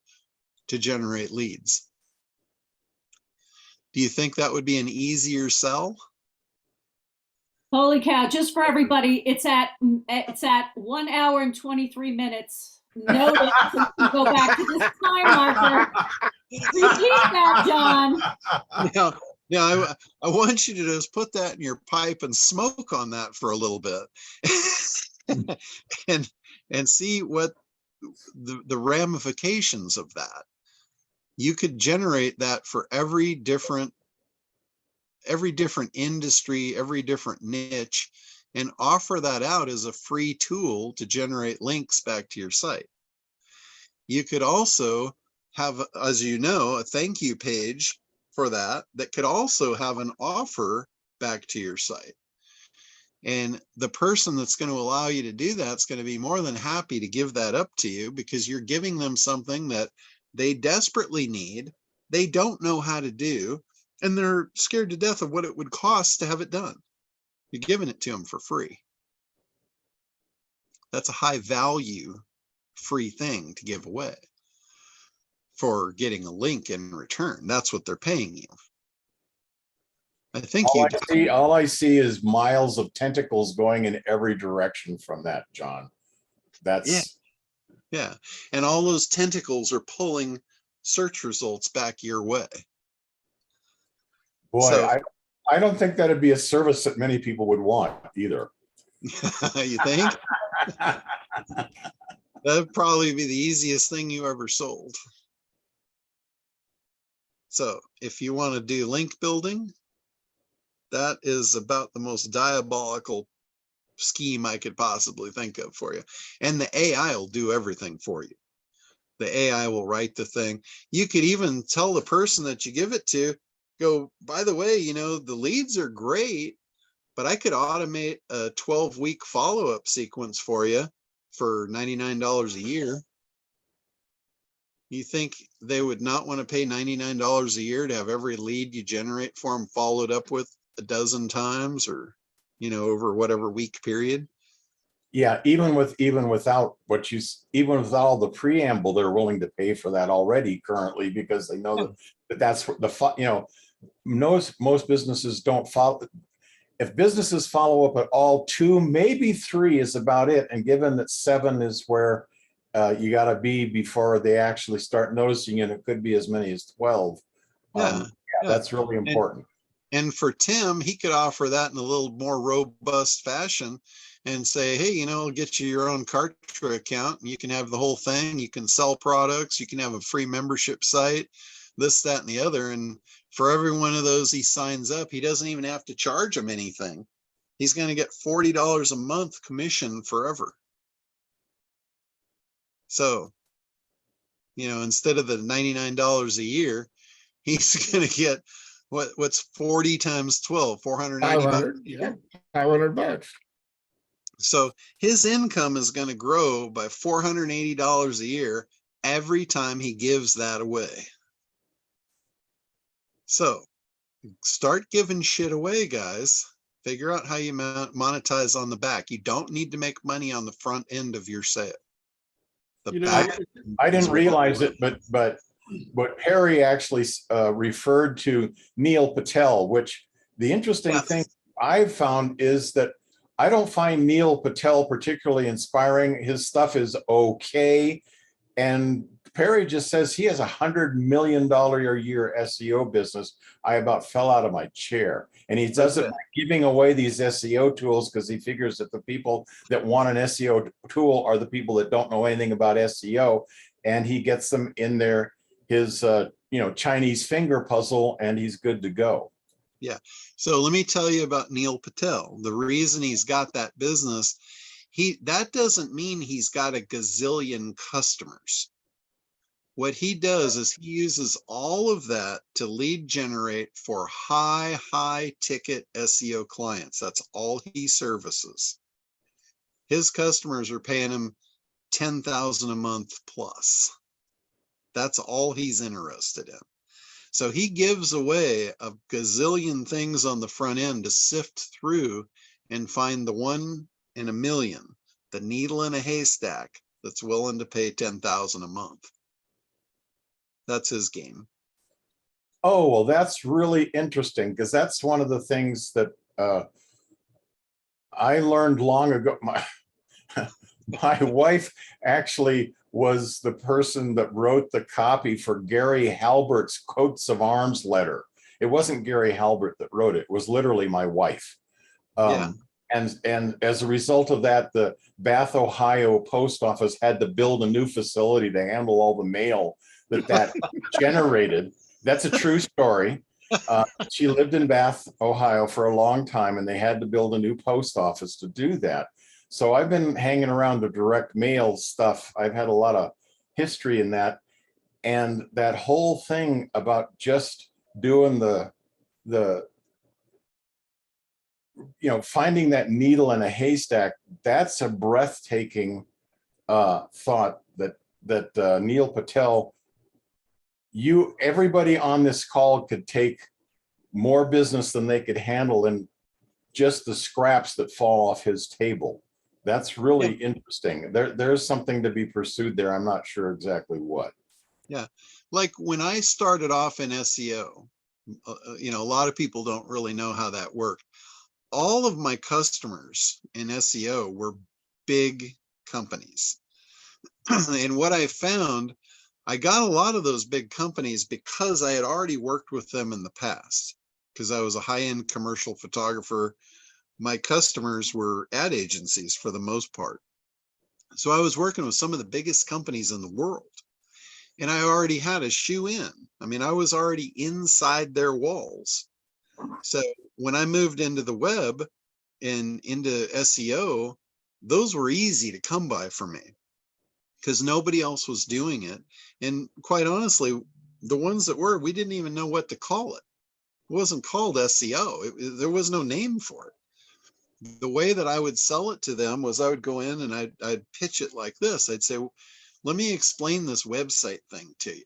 S1: to generate leads. Do you think that would be an easier sell?
S6: Holy cow, just for everybody, it's at 1 hour and 23 minutes. Note it, so you can go back to this time marker. Repeat that, John.
S1: Now, I want you to just put that in your pipe and smoke on that for a little bit and see what the ramifications of that. You could generate that for every different industry, every different niche, and offer that out as a free tool to generate links back to your site. You could also have, as you know, a thank you page for that could also have an offer back to your site. And the person that's going to allow you to do that is going to be more than happy to give that up to you, because you're giving them something that they desperately need, they don't know how to do, and they're scared to death of what it would cost to have it done. You're giving it to them for free. That's a high value free thing to give away for getting a link in return. That's what they're paying you. I think
S11: all I see is miles of tentacles going in every direction from that, John. That's
S1: yeah. And all those tentacles are pulling search results back your way.
S11: Boy,
S1: So,
S11: I don't think that'd be a service that many people would want either.
S1: You think? That'd probably be the easiest thing you ever sold. So if you want to do link building, that is about the most diabolical scheme I could possibly think of for you. And the AI will do everything for you. The AI will write the thing. You could even tell the person that you give it to, go, by the way, you know, the leads are great, but I could automate a 12-week follow-up sequence for you for $99 a year. You think they would not want to pay $99 a year to have every lead you generate for them followed up with a dozen times, or, you know, over whatever week period?
S11: Yeah, even without all the preamble, they're willing to pay for that already currently, because they know that's the, you know, most businesses don't follow. If businesses follow up at all, 2, maybe 3 is about it. And given that 7 is where you got to be before they actually start noticing it, it could be as many as 12. That's really important.
S1: And for Tim, he could offer that in a little more robust fashion and say, hey, you know, I'll get you your own Kartra account and you can have the whole thing. You can sell products. You can have a free membership site, this, that, and the other. And for every one of those he signs up, he doesn't even have to charge them anything. He's going to get $40 a month commission forever. So, you know, instead of the $99 a year, he's going to get what's 40 times 12, 480 bucks.
S2: Yeah, $500.
S1: So his income is going to grow by $480 a year every time he gives that away. So start giving shit away, guys. Figure out how you monetize on the back. You don't need to make money on the front end of your sale.
S11: I didn't realize it, but Perry actually referred to Neil Patel, which the interesting thing I've found is that I don't find Neil Patel particularly inspiring. His stuff is okay. And Perry just says he has $100 million a year SEO business. I about fell out of my chair. And he does it by giving away these SEO tools because he figures that the people that want an SEO tool are the people that don't know anything about SEO. And he gets them in his Chinese finger puzzle, and he's good to go.
S1: Yeah. So let me tell you about Neil Patel. The reason he's got that business, that doesn't mean he's got a gazillion customers. What he does is he uses all of that to lead generate for high ticket SEO clients. That's all he services. His customers are paying him $10,000 a month plus. That's all he's interested in. So he gives away a gazillion things on the front end to sift through and find the one in a million, the needle in a haystack that's willing to pay 10,000 a month. That's his game.
S11: Oh, well, that's really interesting, because that's one of the things that I learned long ago. My wife actually was the person that wrote the copy for Gary Halbert's coats of arms letter. It wasn't Gary Halbert that wrote it. It was literally my wife.
S1: Yeah.
S11: And as a result of that, the Bath, Ohio post office had to build a new facility to handle all the mail that generated. That's a true story. She lived in Bath, Ohio for a long time, and they had to build a new post office to do that. So I've been hanging around the direct mail stuff. I've had a lot of history in that. And that whole thing about just doing the finding that needle in a haystack, that's a breathtaking thought that Neil Patel, everybody on this call could take more business than they could handle in just the scraps that fall off his table. That's really interesting. There's something to be pursued there. I'm not sure exactly what.
S1: Yeah. Like when I started off in SEO, a lot of people don't really know how that worked. All of my customers in SEO were big companies. And what I found, I got a lot of those big companies because I had already worked with them in the past, because I was a high-end commercial photographer. My customers were ad agencies for the most part. So I was working with some of the biggest companies in the world. And I already had a shoe in. I mean, I was already inside their walls. So when I moved into the web and into SEO, those were easy to come by for me because nobody else was doing it. And quite honestly, the ones that were, we didn't even know what to call it. It wasn't called SEO. There was no name for it. The way that I would sell it to them was I would go in and I'd pitch it like this. I'd say, let me explain this website thing to you.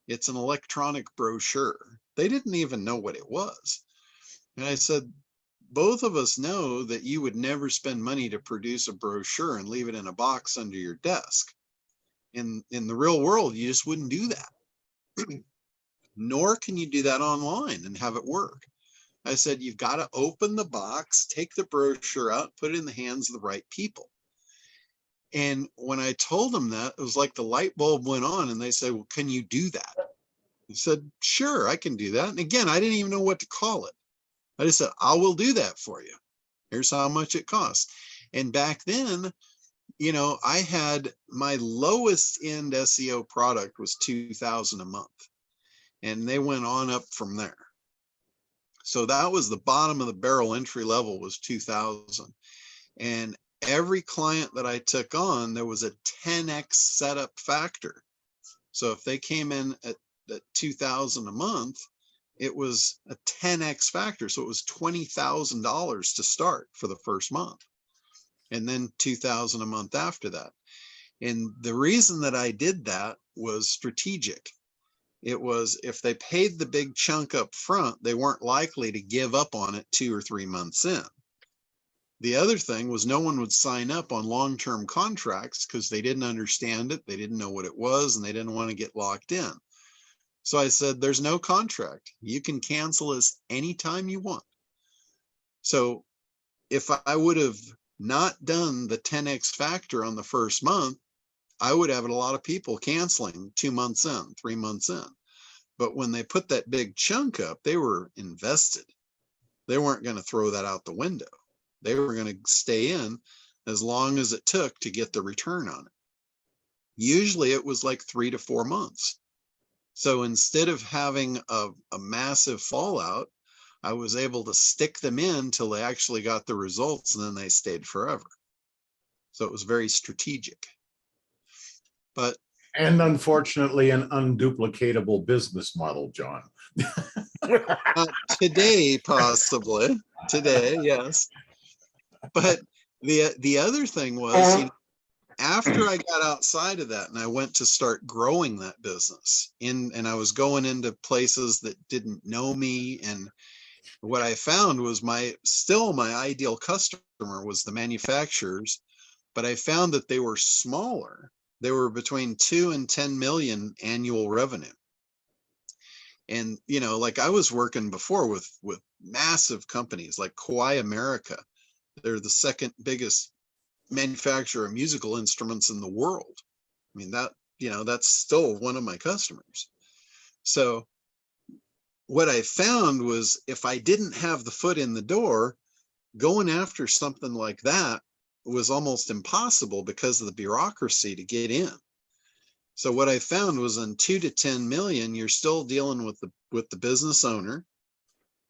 S1: It's an electronic brochure. They didn't even know what it was. And I said, both of us know that you would never spend money to produce a brochure and leave it in a box under your desk. In the real world, you just wouldn't do that. Nor can you do that online and have it work. I said, you've got to open the box, take the brochure out, put it in the hands of the right people. And when I told them that, it was like the light bulb went on and they said, well, can you do that? I said, sure, I can do that. And again, I didn't even know what to call it. I just said, I will do that for you. Here's how much it costs. And back then, I had my lowest end SEO product was $2,000 a month. And they went on up from there. So that was the bottom of the barrel. Entry level was 2,000. And every client that I took on, there was a 10x setup factor. So if they came in at 2,000 a month, it was a 10x factor. So it was $20,000 to start for the first month, and then 2,000 a month after that. And the reason that I did that was strategic. It was if they paid the big chunk up front, they weren't likely to give up on it 2 or 3 months in. The other thing was no one would sign up on long-term contracts because they didn't understand it. They didn't know what it was and they didn't want to get locked in. So I said, there's no contract. You can cancel us anytime you want. So if I would have not done the 10x factor on the first month, I would have a lot of people canceling 2 months in, 3 months in. But when they put that big chunk up, they were invested. They weren't going to throw that out the window. They were going to stay in as long as it took to get the return on it. Usually it was like 3 to 4 months. So instead of having a massive fallout, I was able to stick them in till they actually got the results, and then they stayed forever. So it was very strategic.
S11: And unfortunately, an unduplicatable business model, John.
S1: Today, possibly. Today, yes. But the other thing was, After I got outside of that and I went to start growing that business and I was going into places that didn't know me, and what I found was my ideal customer was the manufacturers, but I found that they were smaller. They were between 2 and 10 million annual revenue. And, you know, like I was working before with massive companies like Kawai America. They're the second biggest manufacturer of musical instruments in the world. I mean, that, you know, that's still one of my customers. So what I found was if I didn't have the foot in the door, going after something like that was almost impossible because of the bureaucracy to get in. So what I found was on 2 to 10 million, you're still dealing with the business owner,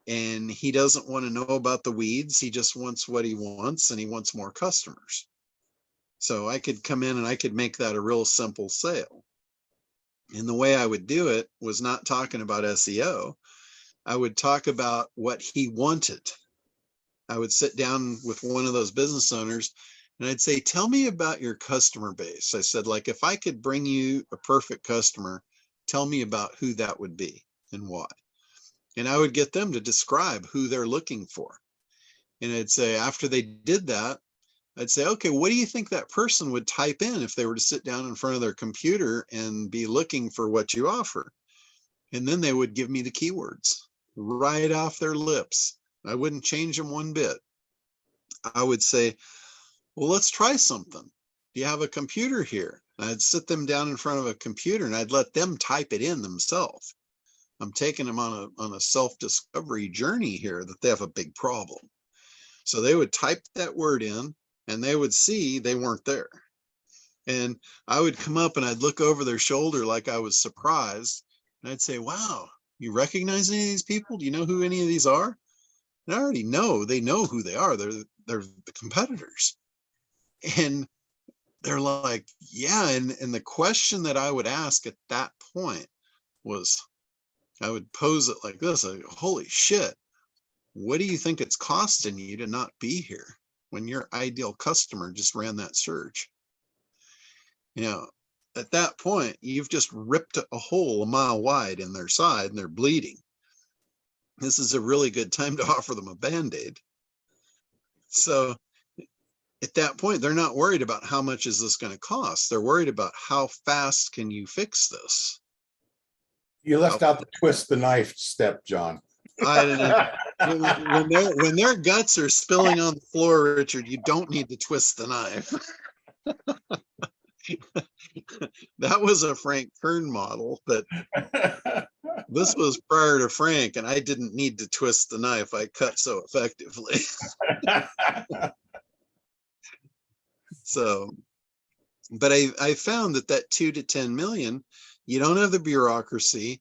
S1: and he doesn't want to know about the weeds. He just wants what he wants, and he wants more customers. So I could come in and I could make that a real simple sale. And the way I would do it was not talking about SEO. I would talk about what he wanted. I would sit down with one of those business owners and I'd say, tell me about your customer base. I said, like, if I could bring you a perfect customer, tell me about who that would be and why. And I would get them to describe who they're looking for. And I'd say, after they did that, I'd say, okay, what do you think that person would type in if they were to sit down in front of their computer and be looking for what you offer? And then they would give me the keywords right off their lips. I wouldn't change them one bit. I would say, well, let's try something. Do you have a computer here? And I'd sit them down in front of a computer and I'd let them type it in themselves. I'm taking them on a self-discovery journey here that they have a big problem. So they would type that word in and they would see they weren't there. And I would come up and I'd look over their shoulder like I was surprised. And I'd say, wow, you recognize any of these people? Do you know who any of these are? And I already know, they know who they are. They're the competitors. And they're like, yeah. And the question that I would ask at that point was, I would pose it like this, like, holy shit, what do you think it's costing you to not be here when your ideal customer just ran that search? You know, at that point, you've just ripped a hole a mile wide in their side and they're bleeding. This is a really good time to offer them a Band-Aid. So at that point, they're not worried about how much is this going to cost. They're worried about how fast can you fix this?
S11: You left out the twist the knife step, John.
S1: I don't know. When their guts are spilling on the floor, Richard, you don't need to twist the knife. That was a Frank Kern model, but this was prior to Frank, and I didn't need to twist the knife. I cut so effectively. So, but I found that 2 to 10 million, you don't have the bureaucracy.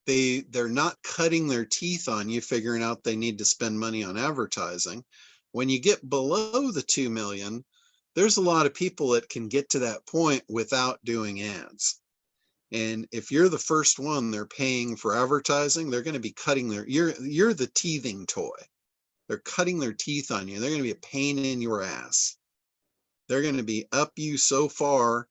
S1: They're not cutting their teeth on you, figuring out they need to spend money on advertising. When you get below the 2 million, there's a lot of people that can get to that point without doing ads. And if you're the first one they're paying for advertising, they're going to be cutting you're the teething toy. They're cutting their teeth on you. They're going to be a pain in your ass. They're going to be up you so far,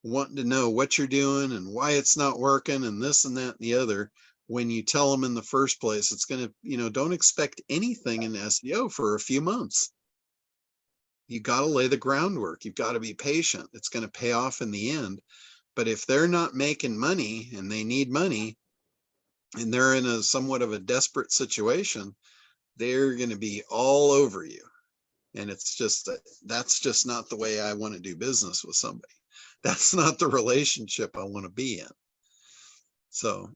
S1: wanting to know what you're doing and why it's not working and this and that and the other. When you tell them in the first place, it's going to, don't expect anything in SEO for a few months. You got to lay the groundwork. You've got to be patient. It's going to pay off in the end. But if they're not making money and they need money and they're in a somewhat of a desperate situation, they're going to be all over you. And it's just, that's just not the way I want to do business with somebody. That's not the relationship I want to be in. So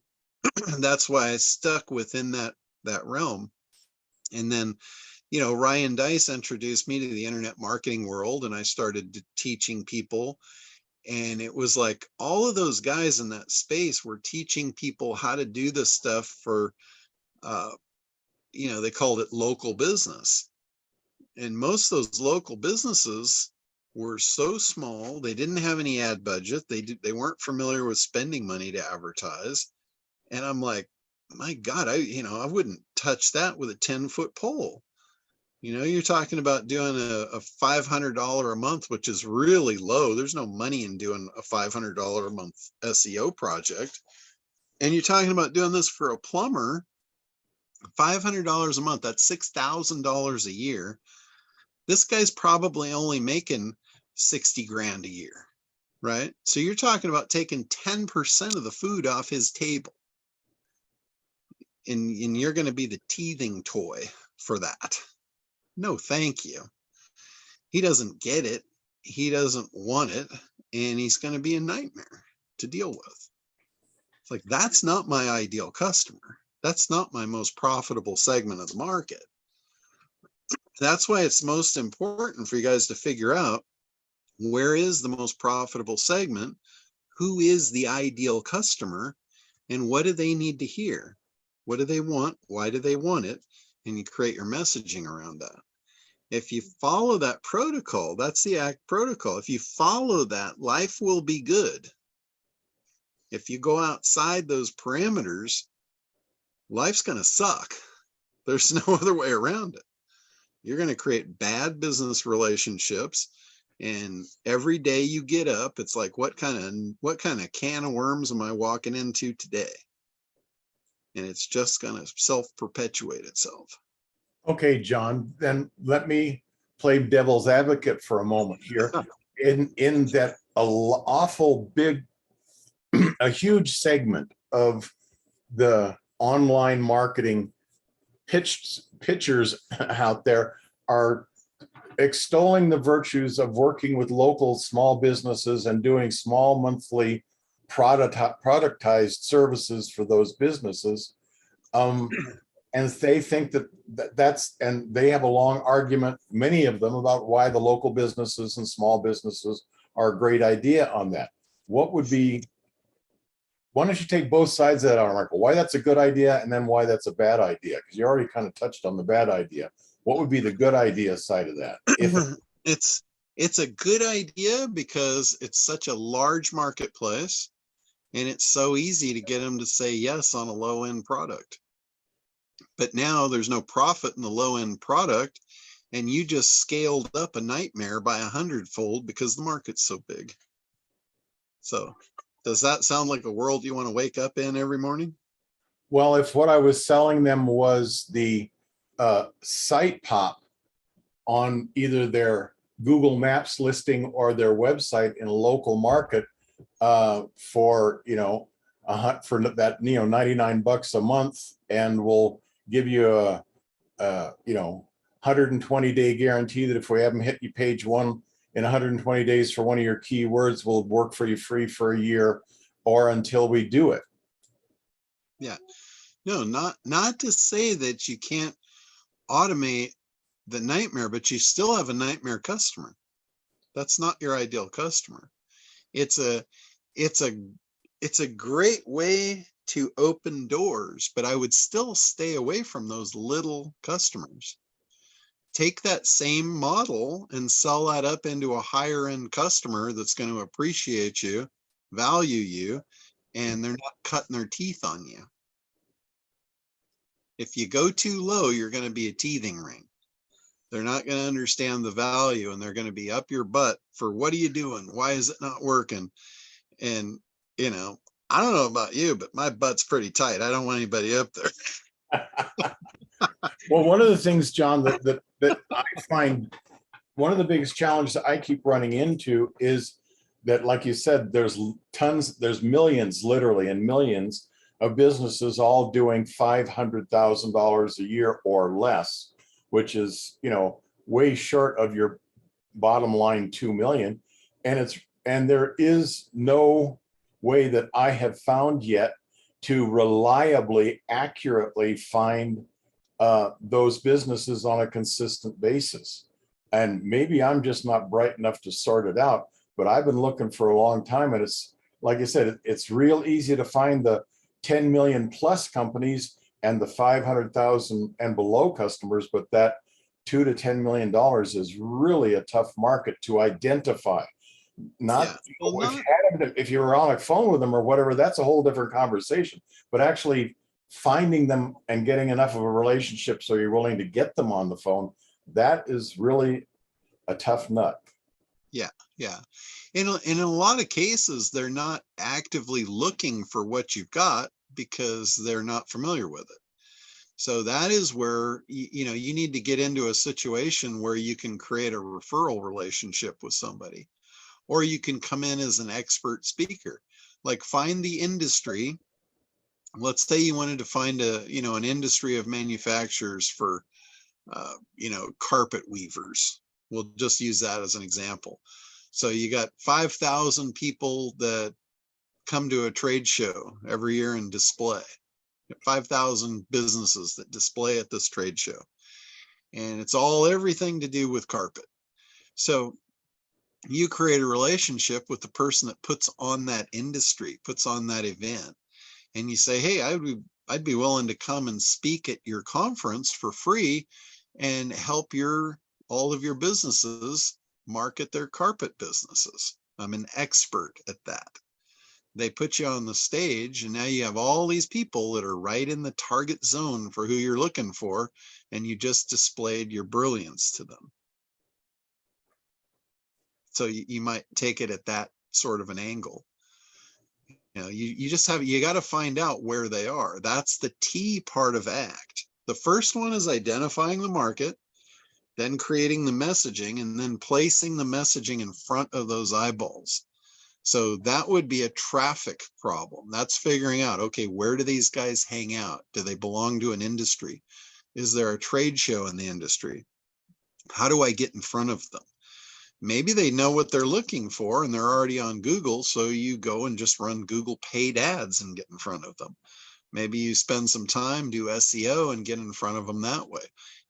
S1: that's why I stuck within that realm. And then, Ryan Dice introduced me to the internet marketing world, and I started teaching people. And it was like all of those guys in that space were teaching people how to do this stuff for, they called it local business. And most of those local businesses were so small, they didn't have any ad budget. They weren't familiar with spending money to advertise. And I'm like, my God, I wouldn't touch that with a 10-foot pole. You know, you're talking about doing a $500 a month, which is really low. There's no money in doing a $500 a month SEO project. And you're talking about doing this for a plumber, $500 a month, that's $6,000 a year. This guy's probably only making 60 grand a year, right? So you're talking about taking 10% of the food off his table. And you're going to be the teething toy for that. No, thank you. He doesn't get it. He doesn't want it. And he's going to be a nightmare to deal with. It's like, that's not my ideal customer. That's not my most profitable segment of the market. That's why it's most important for you guys to figure out, where is the most profitable segment? Who is the ideal customer? And what do they need to hear? What do they want? Why do they want it? And you create your messaging around that. If you follow that protocol, that's the ACT protocol. If you follow that, life will be good. If you go outside those parameters, life's going to suck. There's no other way around it. You're going to create bad business relationships. And every day you get up, it's like, what kind of can of worms am I walking into today? And it's just going to self-perpetuate itself.
S11: Okay, John, then let me play devil's advocate for a moment here. In that awful big, a huge segment of the online marketing pitchers out there are extolling the virtues of working with local small businesses and doing small monthly productized services for those businesses. And they think that's, and they have a long argument, many of them, about why the local businesses and small businesses are a great idea on that. What would be, why don't you take both sides of that article, why that's a good idea and then why that's a bad idea? Because you already kind of touched on the bad idea. What would be the good idea side of that?
S1: It's a good idea because it's such a large marketplace and it's so easy to get them to say yes on a low end product. But now there's no profit in the low end product, and you just scaled up a nightmare by 100-fold because the market's so big. So does that sound like a world you want to wake up in every morning?
S11: Well, if what I was selling them was the site pop on either their Google Maps listing or their website in a local market for, for that, $99 a month, and we'll give you a 120-day guarantee that if we haven't hit you page one in 120 days for one of your keywords, we'll work for you free for a year or until we do it.
S1: Yeah, no, not to say that you can't automate the nightmare, but you still have a nightmare customer. That's not your ideal customer. It's a great way to open doors, but I would still stay away from those little customers. Take that same model and sell that up into a higher end customer that's going to appreciate you, value you, and they're not cutting their teeth on you. If you go too low, you're going to be a teething ring. They're not going to understand the value, and they're going to be up your butt for, what are you doing? Why is it not working? And, I don't know about you, but my butt's pretty tight. I don't want anybody up there.
S11: Well, one of the things, John, that I find one of the biggest challenges I keep running into is that, like you said, there's millions, literally, and millions of businesses all doing $500,000 a year or less, which is, way short of your bottom line 2 million. And there is no way that I have found yet to reliably, accurately find those businesses on a consistent basis. And maybe I'm just not bright enough to sort it out, but I've been looking for a long time. And it's, like I said, it's real easy to find the 10 million plus companies and the 500,000 and below customers, but that $2 to $10 million is really a tough market to identify. If you were on a phone with them or whatever, that's a whole different conversation. But actually finding them and getting enough of a relationship so you're willing to get them on the phone, that is really a tough nut.
S1: Yeah. In a lot of cases, they're not actively looking for what you've got because they're not familiar with it. So that is where, you need to get into a situation where you can create a referral relationship with somebody, or you can come in as an expert speaker. Like, find the industry. Let's say you wanted to find an industry of manufacturers for, carpet weavers. We'll just use that as an example. So you got 5,000 people that come to a trade show every year and display. 5,000 businesses that display at this trade show. And it's everything to do with carpet. So you create a relationship with the person that puts on that industry, puts on that event. And you say, hey, I'd be willing to come and speak at your conference for free and help all of your businesses market their carpet businesses. I'm an expert at that. They put you on the stage, and now you have all these people that are right in the target zone for who you're looking for, and you just displayed your brilliance to them. So you might take it at that sort of an angle. You got to find out where they are. That's the T part of ACT. The first one is identifying the market, then creating the messaging, and then placing the messaging in front of those eyeballs. So that would be a traffic problem. That's figuring out, okay, where do these guys hang out? Do they belong to an industry? Is there a trade show in the industry? How do I get in front of them? Maybe they know what they're looking for and they're already on Google, so you go and just run Google paid ads and get in front of them. Maybe you spend some time, do SEO, and get in front of them that way.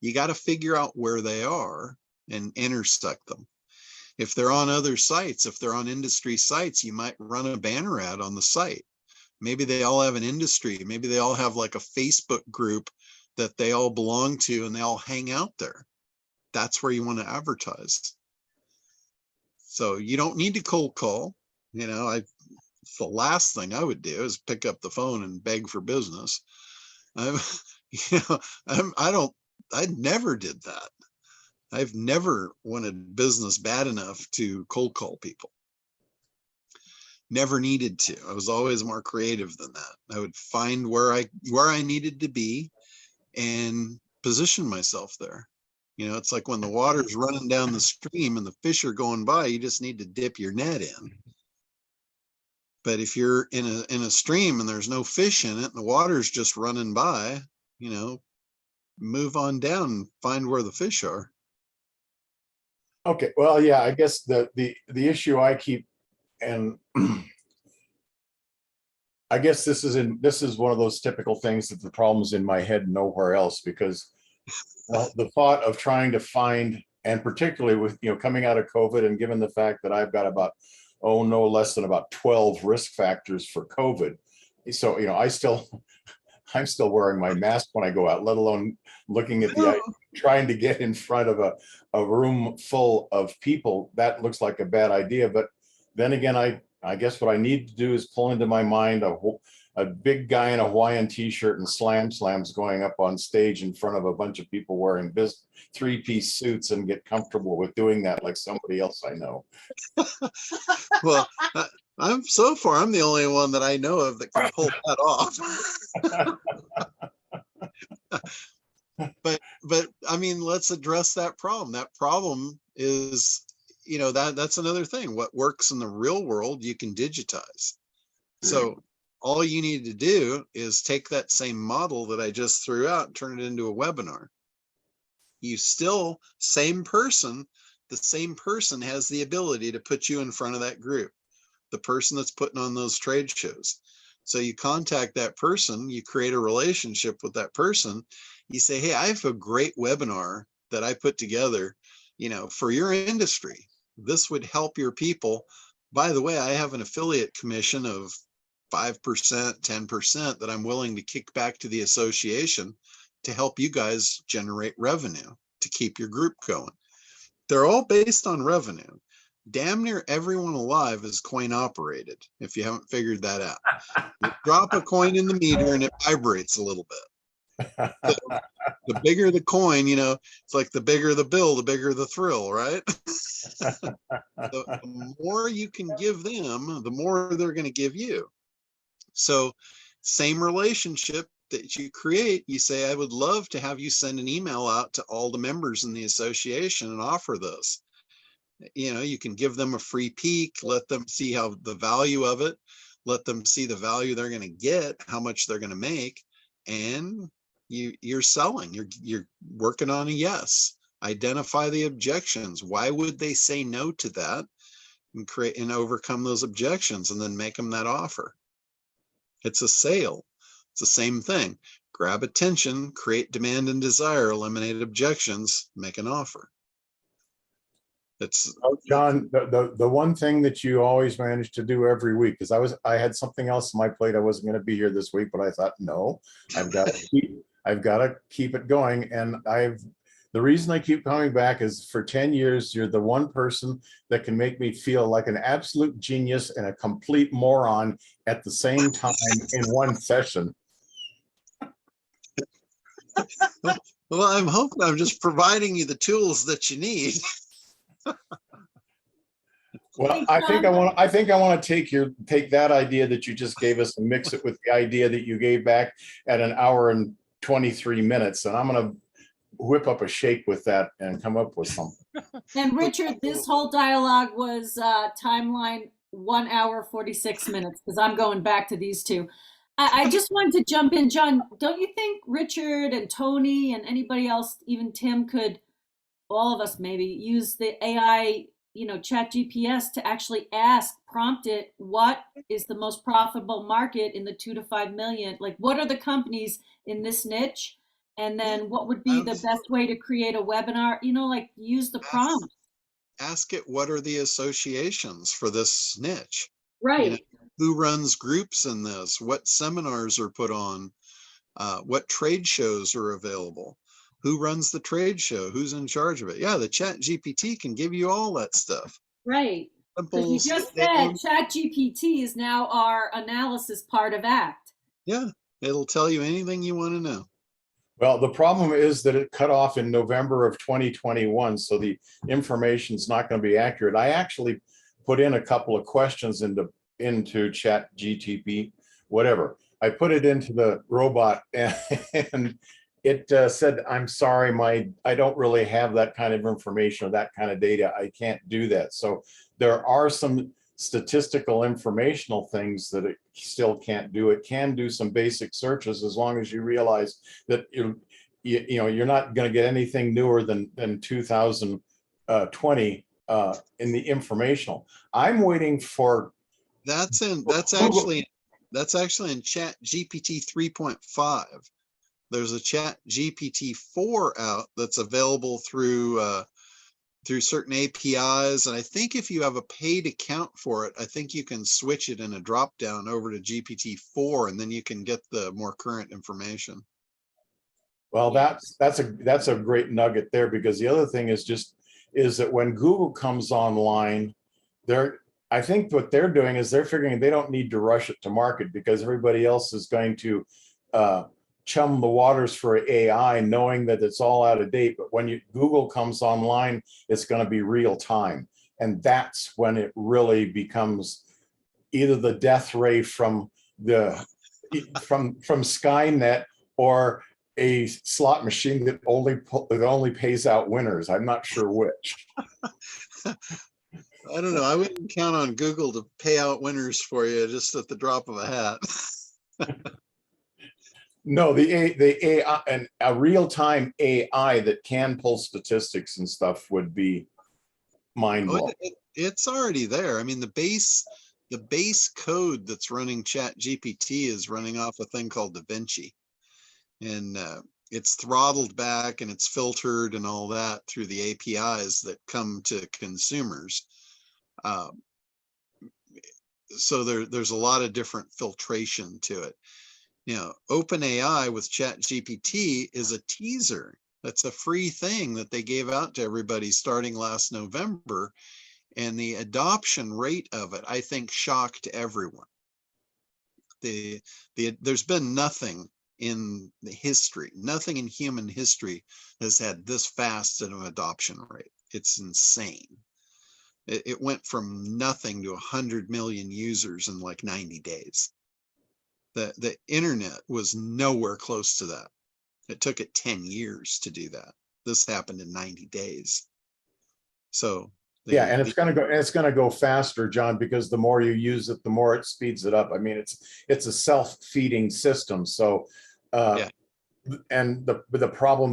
S1: You got to figure out where they are and intersect them. If they're on other sites, if they're on industry sites, you might run a banner ad on the site. Maybe they all have an industry. Maybe they all have like a Facebook group that they all belong to and they all hang out there. That's where you want to advertise. So you don't need to cold call. The last thing I would do is pick up the phone and beg for business. I never did that. I've never wanted business bad enough to cold call people. Never needed to. I was always more creative than that. I would find where I needed to be and position myself there. It's like when the water's running down the stream and the fish are going by, you just need to dip your net in. But if you're in a stream and there's no fish in it and the water's just running by, move on down and find where the fish are.
S11: Okay, well, yeah, I guess the issue I keep, and I guess this is one of those typical things that the problem's in my head, nowhere else, because the thought of trying to find, and particularly with coming out of COVID, and given the fact that I've got about no less than about 12 risk factors for COVID, so I'm still wearing my mask when I go out, let alone looking at trying to get in front of a room full of people. That looks like a bad idea. But then again, I guess what I need to do is pull into my mind a big guy in a Hawaiian t-shirt and slams going up on stage in front of a bunch of people wearing three-piece suits and get comfortable with doing that like somebody else I know.
S1: Well, I'm the only one that I know of that can pull that off. But I mean, let's address that problem. That problem is, that's another thing. What works in the real world, you can digitize. So all you need to do is take that same model that I just threw out and turn it into a webinar. The same person has the ability to put you in front of that group, the person that's putting on those trade shows. So you contact that person, you create a relationship with that person. You say, hey, I have a great webinar that I put together, for your industry. This would help your people. By the way, I have an affiliate commission of 5%, 10% that I'm willing to kick back to the association to help you guys generate revenue to keep your group going. They're all based on revenue. Damn near everyone alive is coin operated, if you haven't figured that out. You drop a coin in the meter and it vibrates a little bit. The bigger the coin, it's like the bigger the bill, the bigger the thrill, right? The more you can give them, the more they're going to give you. So same relationship that you create, you say, I would love to have you send an email out to all the members in the association and offer this. You can give them a free peek, let them see how the value of it, let them see the value they're going to get, how much they're going to make, and you're selling, you're working on a yes. Identify the objections. Why would they say no to that? And create and overcome those objections, and then make them that offer. It's a sale. It's the same thing. Grab attention, create demand and desire, eliminate objections, make an offer.
S11: John, the one thing that you always manage to do every week, because I had something else on my plate. I wasn't going to be here this week, but I thought, no, I've got to keep it going. And the reason I keep coming back is for 10 years, you're the one person that can make me feel like an absolute genius and a complete moron at the same time in one session.
S1: Well, I'm just providing you the tools that you need.
S11: Well, I think I want to take that idea that you just gave us and mix it with the idea that you gave back at an hour and 23 minutes. And I'm going to whip up a shake with that and come up with something.
S6: And Richard, this whole dialogue was timeline 1 hour 46 minutes, because I'm going back to these two. I just wanted to jump in, John. Don't you think Richard and Tony and anybody else, even Tim, could, all of us maybe, use the AI, ChatGPT to actually prompt it, what is the most profitable market in the 2 to 5 million? Like, what are the companies in this niche? And then what would be the best way to create a webinar? Like, use the prompt.
S1: Ask it, what are the associations for this niche?
S6: Right.
S1: Who runs groups in this? What seminars are put on? What trade shows are available? Who runs the trade show? Who's in charge of it? Yeah, the ChatGPT can give you all that stuff.
S6: Right.
S1: Simple.
S6: You just said ChatGPT is now our analysis part of ACT.
S1: Yeah, it'll tell you anything you want to know.
S11: Well, the problem is that it cut off in November of 2021, so the information's not going to be accurate. I actually put in a couple of questions into ChatGPT, whatever. I put it into the robot and it said, I'm sorry, I don't really have that kind of information or that kind of data. I can't do that. So there are some statistical informational things that it still can't do. It can do some basic searches as long as you realize that you're not going to get anything newer than 2020 in the informational. I'm waiting for
S1: that's actually in Chat GPT 3.5. There's a Chat GPT 4 out that's available through certain APIs. And I think if you have a paid account for it, I think you can switch it in a drop down over to GPT 4, and then you can get the more current information.
S11: Well, that's a great nugget there, because the other thing is that when Google comes online, I think what they're doing is they're figuring they don't need to rush it to market, because everybody else is going to chum the waters for AI, knowing that it's all out of date. But when Google comes online, it's going to be real time. And that's when it really becomes either the death ray from Skynet, or a slot machine that only pays out winners. I'm not sure which.
S1: I don't know. I wouldn't count on Google to pay out winners for you just at the drop of a hat.
S11: No, the AI and a real-time AI that can pull statistics and stuff would be mind-blowing.
S1: It's already there. I mean, the base code that's running ChatGPT is running off a thing called DaVinci, and it's throttled back and it's filtered and all that through the APIs that come to consumers. So there's a lot of different filtration to it. OpenAI with ChatGPT is a teaser. That's a free thing that they gave out to everybody starting last November. And the adoption rate of it, I think, shocked everyone. There's been nothing in the history. Nothing in human history has had this fast an adoption rate. It's insane. It went from nothing to 100 million users in like 90 days. The internet was nowhere close to that. It took it 10 years to do that. This happened in 90 days. So
S11: yeah, and it's going to go faster, John, because the more you use it, the more it speeds it up. I mean, it's a self-feeding system. So
S1: yeah.
S11: And the problem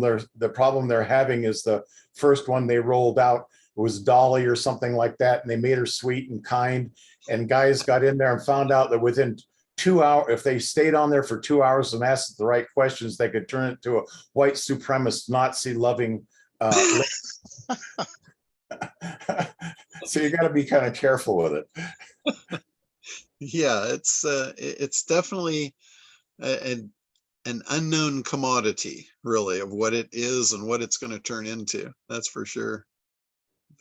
S11: they're having is the first one they rolled out was Dolly or something like that, and they made her sweet and kind, and guys got in there and found out that within 2 hours, if they stayed on there for 2 hours and asked the right questions, they could turn it to a white supremacist, Nazi loving. So you got to be kind of careful with it.
S1: Yeah, it's definitely an unknown commodity, really, of what it is and what it's going to turn into. That's for sure.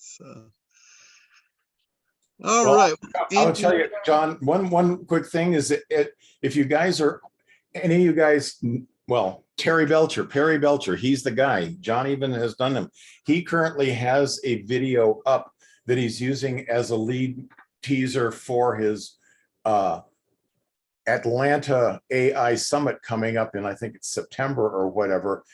S1: So, all right.
S11: I'll tell you, John, one quick thing is that if you guys are, any of you guys, well, Perry Belcher, he's the guy. John even has done them. He currently has a video up that he's using as a lead teaser for his Atlanta AI Summit coming up in, I think it's September or whatever.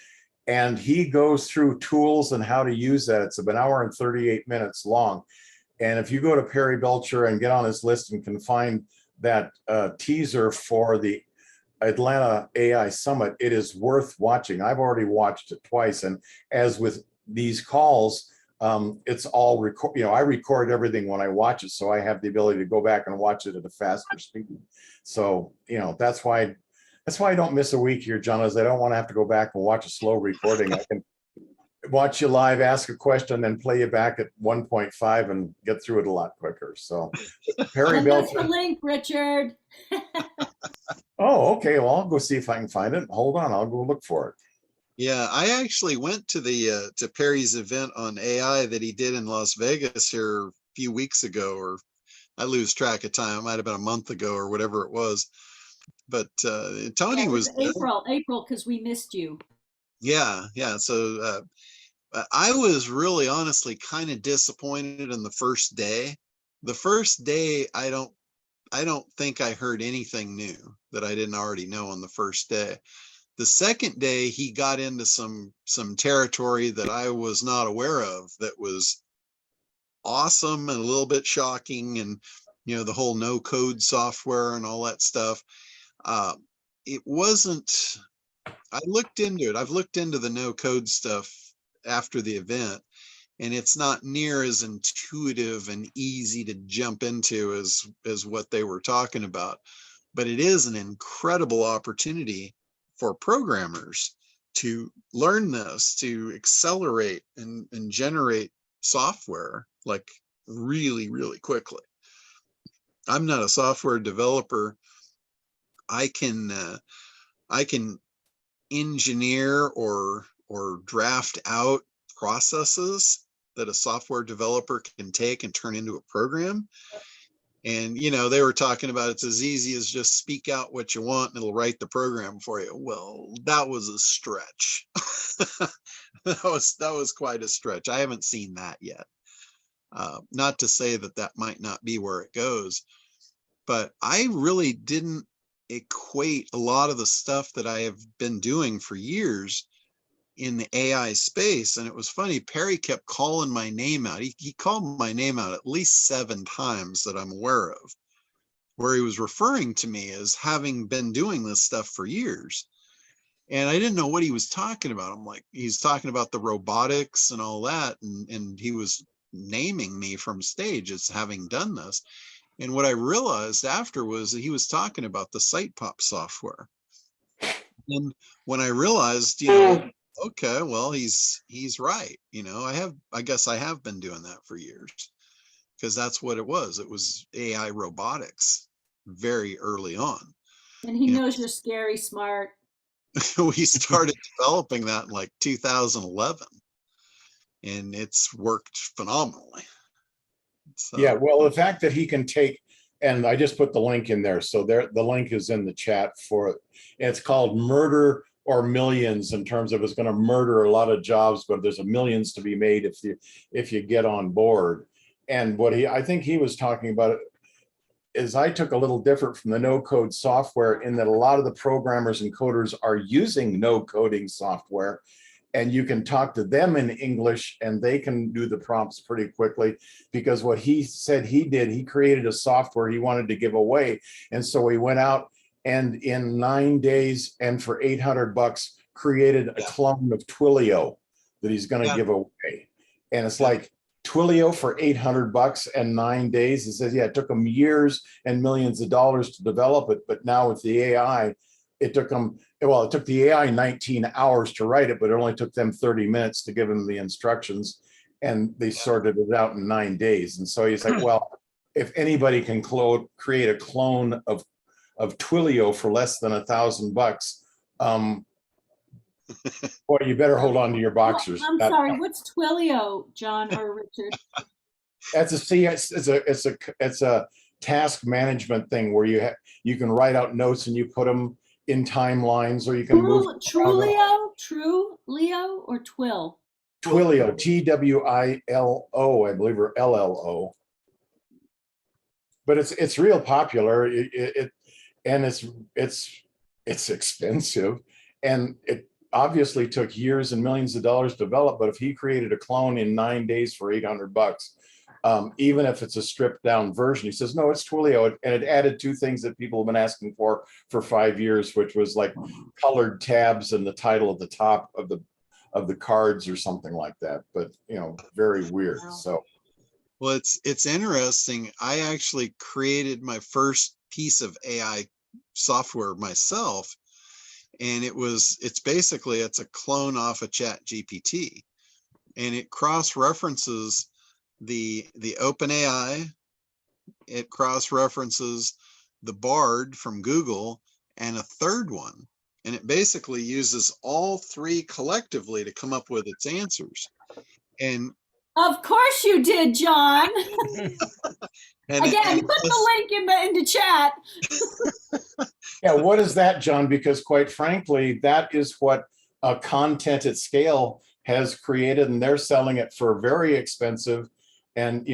S11: And he goes through tools and how to use that. It's about 1 hour and 38 minutes long. And if you go to Perry Belcher and get on his list and can find that teaser for the Atlanta AI Summit, it is worth watching. I've already watched it twice. And as with these calls, it's all record. You know, I record everything when I watch it, so I have the ability to go back and watch it at a faster speed. So, you know, that's why I don't miss a week here, John, is I don't want to have to go back and watch a slow recording. I can watch you live, ask a question, then play you back at 1.5 and get through it a lot quicker. So Perry
S6: And that's
S11: Belcher.
S6: the link, Richard.
S11: Oh, okay. Well, I'll go see if I can find it. Hold on, I'll go look for it.
S1: Yeah, I actually went to the to Perry's event on AI that he did in Las Vegas here a few weeks ago, or I lose track of time. It might have been a month ago or whatever it was. But Tony
S6: Yeah, it
S1: was
S6: April, because we missed you.
S1: yeah. So I was really honestly kind of disappointed in the first day. The first day, I don't think I heard anything new that I didn't already know on the first day. The second day, he got into some territory that I was not aware of that was awesome and a little bit shocking, and you know, the whole no code software and all that stuff. It wasn't. I looked into it. I've looked into the no code stuff after the event, and it's not near as intuitive and easy to jump into as what they were talking about. But it is an incredible opportunity for programmers to learn this, to accelerate and generate software like really, really quickly. I'm not a software developer. I can engineer or draft out processes that a software developer can take and turn into a program. And, you know, they were talking about it's as easy as just speak out what you want and it'll write the program for you. Well, that was a stretch. that was quite a stretch. I haven't seen that yet. Not to say that might not be where it goes, but I really didn't equate a lot of the stuff that I have been doing for years in the AI space. And it was funny, Perry kept calling my name out. He called my name out at least 7 times that I'm aware of, where he was referring to me as having been doing this stuff for years. And I didn't know what he was talking about. I'm like, he's talking about the robotics and all that. And he was naming me from stage as having done this. And what I realized after was that he was talking about the SitePop software. And when I realized, you know, okay, well, he's right. You know, I guess I have been doing that for years, because that's what it was. It was AI robotics very early on.
S6: And he knows you're scary smart.
S1: We started developing that in like 2011, and it's worked phenomenally. So,
S11: yeah, well, the fact that he can take And I just put the link in there. So there, the link is in the chat for it. It's called Murder or Millions, in terms of it's going to murder a lot of jobs, but there's a millions to be made if you get on board. And what I think he was talking about is I took a little different from the no code software, in that a lot of the programmers and coders are using no coding software, and you can talk to them in English and they can do the prompts pretty quickly. Because what he said he did, he created a software he wanted to give away. And so he went out and in 9 days and for $800 created a clone of Twilio that he's going to give away. And it's like, Twilio for $800 and 9 days. He says, yeah, it took them years and millions of dollars to develop it. But now with the AI, it took them, well, it took the AI 19 hours to write it, but it only took them 30 minutes to give them the instructions. And they sorted it out in 9 days. And so he's like, well, if anybody can create a clone of Twilio for less than $1,000, boy, you better hold on to your boxers.
S6: I'm sorry, what's Twilio, John or Richard?
S11: That's it's a task management thing where you can write out notes and you put them in timelines, or you can move.
S6: Trulio or Twill?
S11: Twilio, TWILO, I believe, or LLO. But it's real popular. And it's expensive, and it obviously took years and millions of dollars to develop. But if he created a clone in 9 days for $800, even if it's a stripped down version, he says, no, it's Twilio. And it added 2 things that people have been asking for 5 years, which was like colored tabs and the title at the top of the cards or something like that. But, very weird. So.
S1: Well, it's interesting. I actually created my first piece of AI software myself. And it's basically a clone off of ChatGPT, and it cross-references the OpenAI, it cross-references the Bard from Google, and a third one. And it basically uses all 3 collectively to come up with its answers. And
S6: of course you did, John.
S1: and
S6: again, put the link in the chat.
S11: Yeah, what is that, John? Because quite frankly, that is what Content at Scale has created, and they're selling it for very expensive. And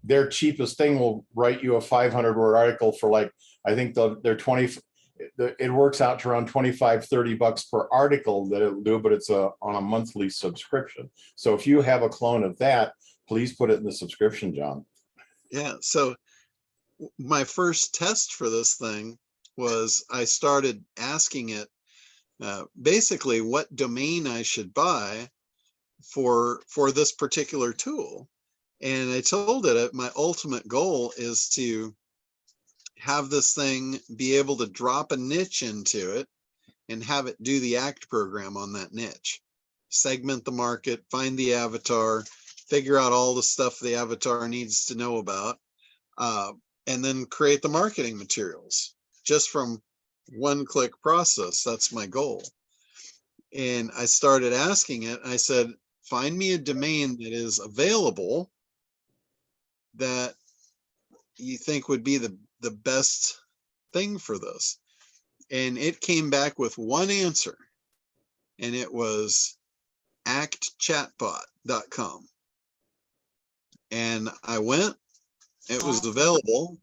S11: their cheapest thing will write you a 500-word article for, like, I think they're 20. It works out to around $25-30 per article that it'll do, but it's on a monthly subscription. So if you have a clone of that, please put it in the subscription, John.
S1: Yeah. So my first test for this thing was I started asking it basically what domain I should buy for this particular tool. And I told it my ultimate goal is to have this thing be able to drop a niche into it and have it do the ACT program on that niche, segment the market, find the avatar, figure out all the stuff the avatar needs to know about, and then create the marketing materials just from one-click process. That's my goal. And I started asking it, I said, find me a domain that is available that you think would be the best thing for this. And it came back with one answer, and it was actchatbot.com. And I went, it was available,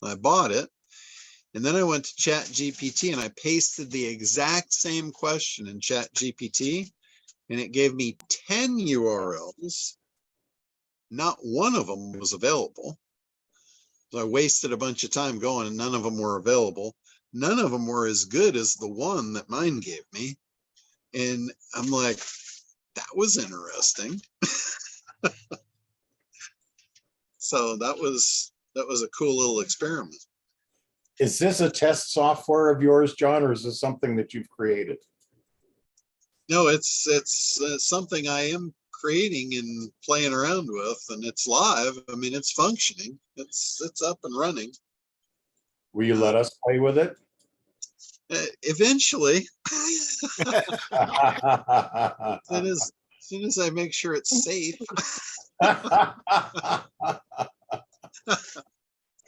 S1: I bought it, and then I went to ChatGPT and I pasted the exact same question in ChatGPT, and it gave me 10 URLs. Not one of them was available. So I wasted a bunch of time going, and none of them were available. None of them were as good as the one that mine gave me. And I'm like, that was interesting. So that was a cool little experiment.
S11: Is this a test software of yours, John, or is this something that you've created?
S1: No, it's something I am creating and playing around with, and it's live. I mean, it's functioning. It's up and running.
S11: Will you let us play with it?
S1: Eventually. As soon as I make sure it's safe.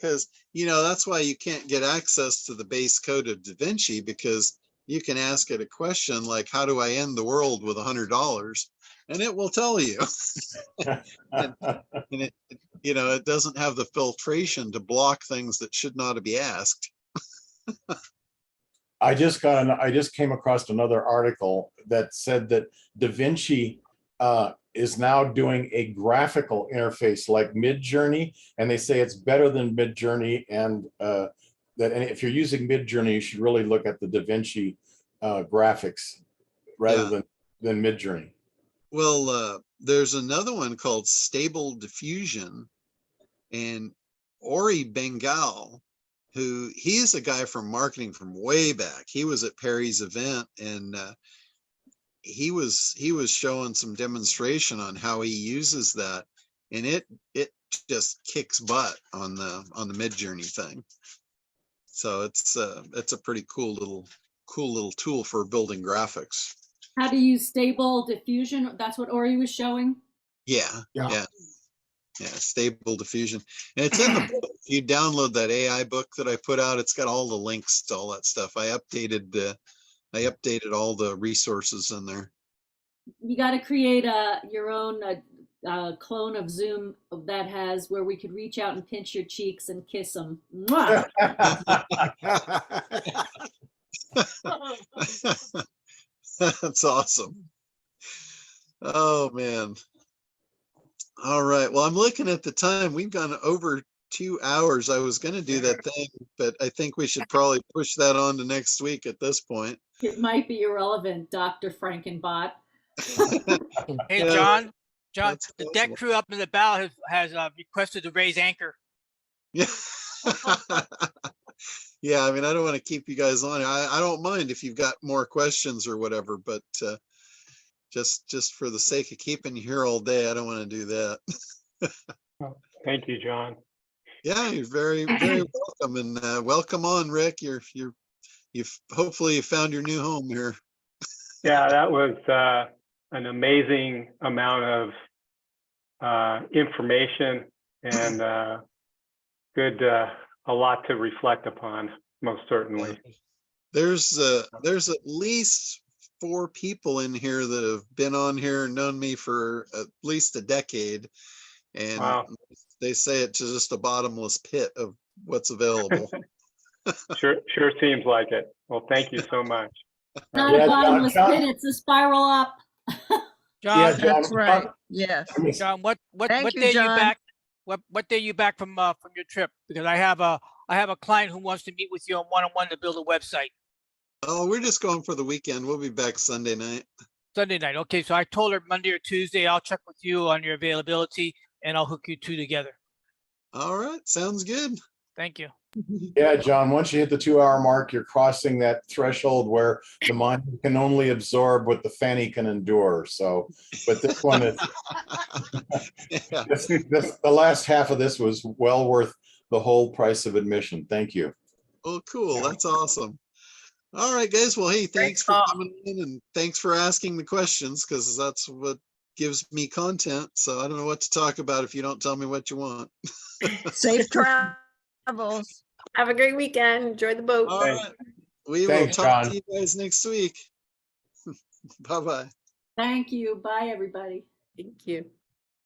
S1: because, you know, that's why you can't get access to the base code of DaVinci, because you can ask it a question like, how do I end the world with $100? And it will tell you. and it, you know, it doesn't have the filtration to block things that should not be asked.
S11: I just came across another article that said that DaVinci is now doing a graphical interface like Midjourney, and they say it's better than Midjourney, and if you're using Midjourney, you should really look at the DaVinci graphics rather than Midjourney.
S1: Well, there's another one called Stable Diffusion, and Ori Bengal, who he's a guy from marketing from way back. He was at Perry's event, and he was showing some demonstration on how he uses that, and it just kicks butt on the Midjourney thing. So it's a pretty cool little tool for building graphics.
S6: How to use Stable Diffusion? That's what Ori was showing.
S1: Yeah. Stable Diffusion, and it's in the book. If you download that AI book that I put out, it's got all the links to all that stuff. I updated all the resources in there.
S6: You got to create your own clone of Zoom that has where we could reach out and pinch your cheeks and kiss them. Mwah!
S1: That's awesome. Oh man. All right. Well, I'm looking at the time. We've gone over 2 hours. I was going to do that thing, but I think we should probably push that on to next week at this point.
S6: It might be irrelevant, Dr. Frankenbot.
S4: Hey,
S1: Yeah,
S4: John, the deck crew up in the bow has requested to raise anchor.
S1: Yeah. Yeah, I mean, I don't want to keep you guys on. I don't mind if you've got more questions or whatever, but just for the sake of keeping you here all day, I don't want to do that.
S5: Thank you, John.
S1: Yeah, you're very, very welcome, and welcome on, Rick. You've hopefully you found your new home here.
S5: Yeah, that was an amazing amount of information and a lot to reflect upon, most certainly.
S1: There's at least 4 people in here that have been on here and known me for at least a decade, and
S5: wow.
S1: They say it's just a bottomless pit of what's available.
S5: Sure seems like it. Well, thank you so much.
S6: Not a bottomless pit, it's a spiral up.
S4: John,
S2: That's right. Yes.
S4: John, what
S2: Thank
S4: day
S2: you,
S4: are you
S2: John.
S4: back? What day are you back from your trip? Because I have a client who wants to meet with you on one-on-one to build a website.
S1: Oh, we're just going for the weekend. We'll be back Sunday night.
S4: Sunday night. Okay, so I told her Monday or Tuesday. I'll check with you on your availability, and I'll hook you two together.
S1: All right, sounds good.
S4: Thank you.
S11: Yeah, John, once you hit the 2-hour mark, you're crossing that threshold where the mind can only absorb what the fanny can endure. So, but this one is,
S1: Yeah.
S11: the last half of this was well worth the whole price of admission. Thank you.
S1: Well, cool. That's awesome. All right, guys. Well, hey, thanks for coming in, and thanks for asking the questions, because that's what gives me content. So I don't know what to talk about if you don't tell me what you want.
S2: Safe travels.
S12: Have a great weekend. Enjoy the boat.
S1: All right. We
S11: Thanks,
S1: will talk
S11: John.
S1: to you guys next week. Bye-bye.
S6: Thank you. Bye, everybody.
S12: Thank you.